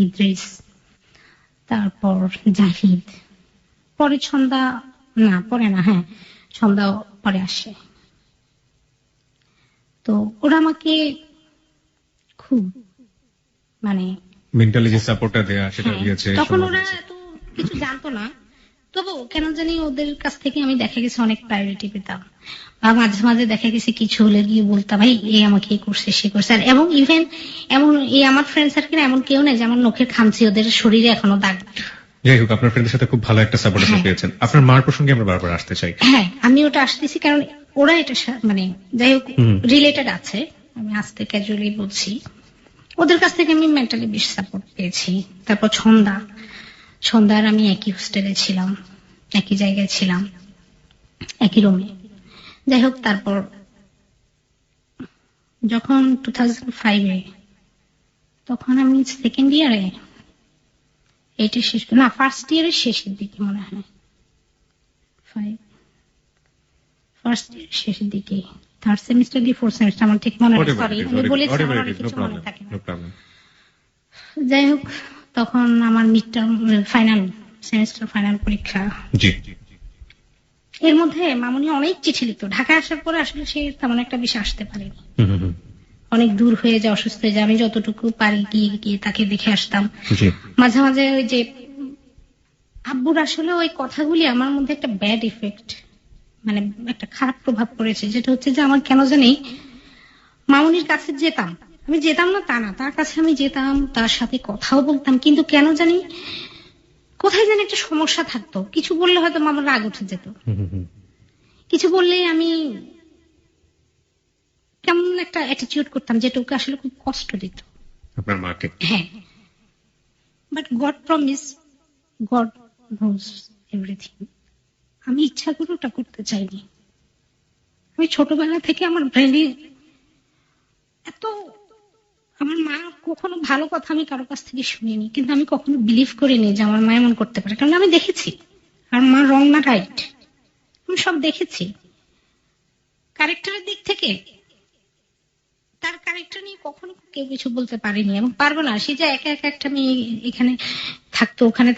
ইদ্রিস, তারপর জাহিদ, পরে ছন্দা, না পরে না, হ্যাঁ ছন্দা পরে আসে। তো ওরা আমাকে খুব মানে মেন্টালি যে সাপোর্টটা দেয়া সেটা হ্যাঁ, দিয়েছে, তখন সময় ওরা দিয়েছে। এত কিছু জানতো না, তবু কেন জানি ওদের কাছ থেকে আমি দেখা গেছে অনেক প্রায়োরিটি পেতাম, বা মাঝে মাঝে দেখা গেছে কিছু হলে গিয়ে বলতাম ভাই এ আমাকে এই করছে সে করছে। আর এবং ইভেন এমন এই আমার ফ্রেন্ড সার্কেল এমন কেউ নেই যেমন নখের খামচি ওদের শরীরে এখনো দাগ। যাই হোক, আপনার ফ্রেন্ডের সাথে খুব ভালো একটা সাপোর্ট আপনি হ্যাঁ। পেয়েছেন। আপনার মার প্রসঙ্গে আমরা বারবার আসতে চাই। হ্যাঁ আমি ওটা আসতেছি কারণ ওরা এটা মানে যাই হোক রিলেটেড আছে, আমি আসতে ক্যাজুয়ালি বলছি। ওদের কাছ থেকে আমি মেন্টালি বেশ সাপোর্ট পেয়েছি। তারপর সন্ধ্যার আমি একই হোস্টেলে ছিলাম, একই জায়গায় ছিলাম, একই রুমে। যাই হোক, তারপর যখন 2005-এ, তখন আমি সেকেন্ড ইয়ারে, এইটা শেষ না ফার্স্ট ইয়ারের শেষের দিকে মনে হয়, ফার্স্ট ইয়ারের শেষের দিকে, থার্ড সেমিস্টার দিয়ে ফোর্থ সেমিস্টার, আমার ঠিক মনে নেই, সরি আমি বলেছি আমার অনেক কিছু মনে থাকে না। যাই হোক, তখন আমার mid term final semester final পরীক্ষা। জি। এর মধ্যে মামুনি অনেক চিঠি লিখতো, ঢাকায় আসার পরে আসলে সে তেমন একটা বেশি আসতে পারেনি, অনেক দূর হয়ে যায়, অসুস্থ হয়ে যায়, আমি যতটুকু পারি গিয়ে গিয়ে তাকে দেখে আসতাম। মাঝে মাঝে ওই যে আব্বুর আসলে ওই কথাগুলি আমার মধ্যে একটা ব্যাড ইফেক্ট, মানে একটা খারাপ প্রভাব পড়েছে, যেটা হচ্ছে যে আমার কেন জানি মামুনির কাছে যেতাম, আমি যেতাম না তা না, তার কাছে আমি যেতাম, তার সাথে কথাও বলতাম, কিন্তু কেন জানি কোথায় জানি একটা সমস্যা থাকতো, কিছু বললে হয়তো মামার রাগ উঠে যেত, কিছু বললে আমি কেমন একটা অ্যাটিটিউড করতাম যেটা ওকে আসলে খুব কষ্ট দিত আপনার মাকে। হ্যাঁ, but god promise, god nose everything. আমি ইচ্ছা করে ওটা করতে চাইনি। আমি ছোটবেলা থেকে আমার ব্রেনে এত, আমার মা কখনো ভালো কথা আমি কারো কাছ থেকে শুনিনি, কিন্তু আমি কখনো বিলিভ করিনি যে আমার মা এমন করতে পারে, কারণ আমি দেখেছি আর মা রং না রাইট আমি সব দেখেছি। ক্যারেক্টারের দিক থেকে তার ক্যারেক্টার নিয়ে কখনো কেউ কিছু বলতে পারেনি এবং পারবো না। সে যে একা একা একটা মেয়ে এখানে থাকতো, ওখানে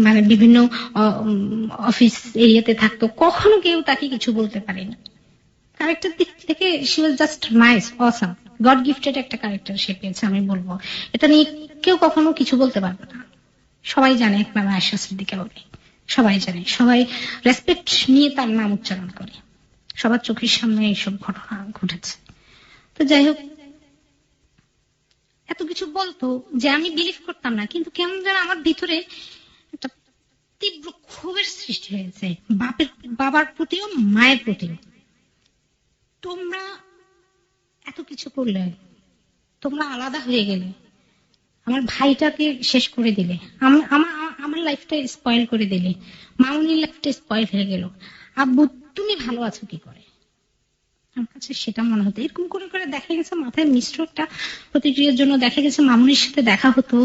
মানে বিভিন্ন অফিস এরিয়াতে থাকতো, কখনো কেউ তাকে কিছু বলতে পারেনি। ক্যারেক্টার দিক থেকে she was just nice, awesome, god gifted একটা ক্যারেক্টার সে পেয়েছে, আমি বলবো। এটা নিয়ে কেউ কখনো কিছু বলতে পারবে না। সবাই জানে এক নামে আয়েশা সিদ্দিকা বলে, সবাই জানে, সবাই রেসপেক্ট নিয়ে তার নাম উচ্চারণ করে, সবার চোখের সামনে এইসব ঘটনা ঘটেছে। তো যাই হোক, এত কিছু বলতো যে আমি বিলিভ করতাম না, কিন্তু কেমন যেন আমার ভিতরে একটা তীব্র ক্ষোভের সৃষ্টি হয়েছে বাবার প্রতিও মায়ের প্রতিও। তোমরা এত কিছু করলে, তোমরা আলাদা হয়ে গেলে, আমার ভাইটাকে শেষ করে দিলে, আমার লাইফটা স্পয়েল করে দিলে, মামুনির লাইফটা স্পয়েল হয়ে গেল, আব্বু তুমি ভালো আছো কি করে? আমার কাছে সেটা মনে হতো। এরকম করে করে দেখা গেছে মাথায় মিশ্র একটা প্রতিক্রিয়ার জন্য দেখা গেছে মামুনির সাথে দেখা হতো,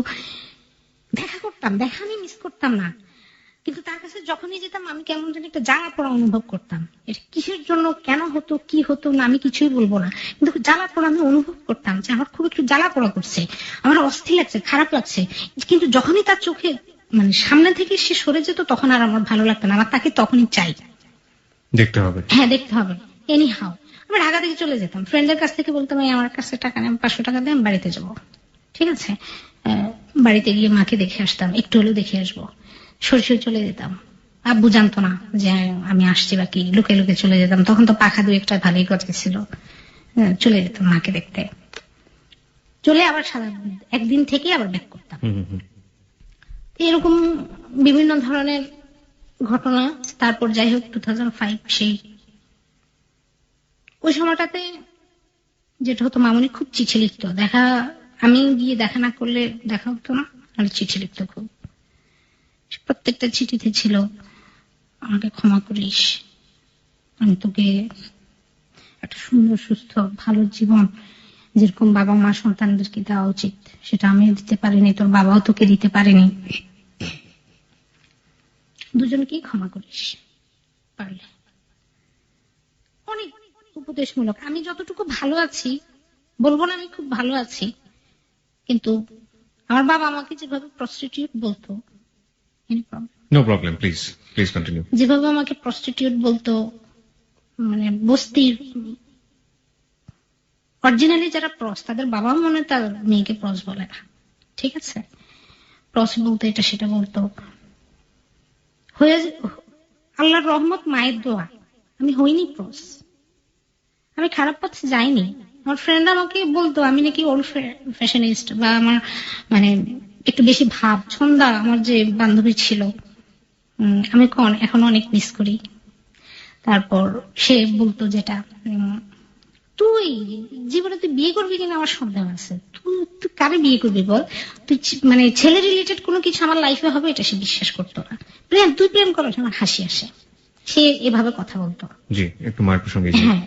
দেখা করতাম, দেখা আমি মিস করতাম না, কিন্তু তার কাছে যখনই যেতাম আমি কেমন যেন একটা জ্বালা পোড়া অনুভব করতাম। এটা কিসের জন্য, কেন হতো, কি হতো না আমি কিছুই বলবো না, কিন্তু জ্বালা পোড়া আমি অনুভব করতাম যে আমার খুব একটু জ্বালা পোড়া করছে, আমার অস্থির লাগছে, খারাপ লাগছে। কিন্তু যখনই তার চোখে মানে সামনে থেকে সে সরে যেত তখন আর আমার ভালো লাগতো না, আমার তাকে তখনই চাই। দেখতে হবে। হ্যাঁ দেখতে হবে। এনি হাউ আমি ঢাকা থেকে চলে যেতাম, ফ্রেন্ডের কাছ থেকে বলতাম এই আমার কাছে টাকা নেই, 500 টাকা দিয়ে আমি বাড়িতে যাবো। ঠিক আছে, বাড়িতে গিয়ে মাকে দেখে আসতাম, একটু হলেও দেখে আসবো। সরাসরি চলে যেতাম, আব্বু জানতো না যে আমি আসছি বা কি, লুকে লুকে চলে যেতাম। তখন তো পাখা দু একটা ভালোই কথা ছিল। চলে যেতাম মাকে দেখতে, চলে আবার সারা একদিন থেকে আবার ব্যাক করতাম। এরকম বিভিন্ন ধরনের ঘটনা। তারপর যাই হোক 2005 সেই ওই সময়টাতে যেটা হতো মামুনি খুব চিঠি লিখতো, দেখা আমি গিয়ে দেখা না করলে দেখা হতো না, আর চিঠি লিখতো খুব। প্রত্যেকটা চিঠিতে ছিল আমাকে ক্ষমা করিস, আমি তোকে একটা সুন্দর সুস্থ ভালো জীবন যেরকম বাবা মা সন্তানদেরকে দেওয়া উচিত সেটা আমিও দিতে পারিনি, তোর বাবাও তোকে দিতে পারেনি, দুজনকেই ক্ষমা করিস পারলে। অনেক উপদেশমূলক। আমি যতটুকু ভালো আছি, বলবো না আমি খুব ভালো আছি, কিন্তু আমার বাবা আমাকে যেভাবে প্রস্টিটিউট বলতো, no problem, please please continue. যেভাবে আমাকে প্রস্টিটিউট বলতো, মানে বস্তির অরিজিনালি যারা প্রস তাদের বাবা মনে তার মেয়েকে প্রস বলে না। ঠিক আছে, প্রস বলতো, এটা সেটা বলতো। হয়ে আল্লাহর রহমত, মায়ের দোয়া আমি হইনি প্রস, আমি খারাপ পথে যাইনি। আমার ফ্রেন্ড আমাকে বলতো আমি নাকি ওল্ড ফ্যাশনিস্ট, বা আমার মানে একটু বেশি ভাব ছন্দা। আমার যে বান্ধবী ছিল, আমি এখন অনেক মিস করি। তারপর সে বলতো যেটা তুই জীবনে তুই বিয়ে করবি কিনা আমার সন্দেহ আছে, তুই তুই কারে বিয়ে করবি বল, তুই মানে ছেলে রিলেটেড কোনো কিছু আমার লাইফে হবে এটা সে বিশ্বাস করতো না। প্রেম, তুই প্রেম করো, আমার হাসি আসে। সে এভাবে কথা বলতো। জি, একটু মায়ের প্রসঙ্গে। হ্যাঁ,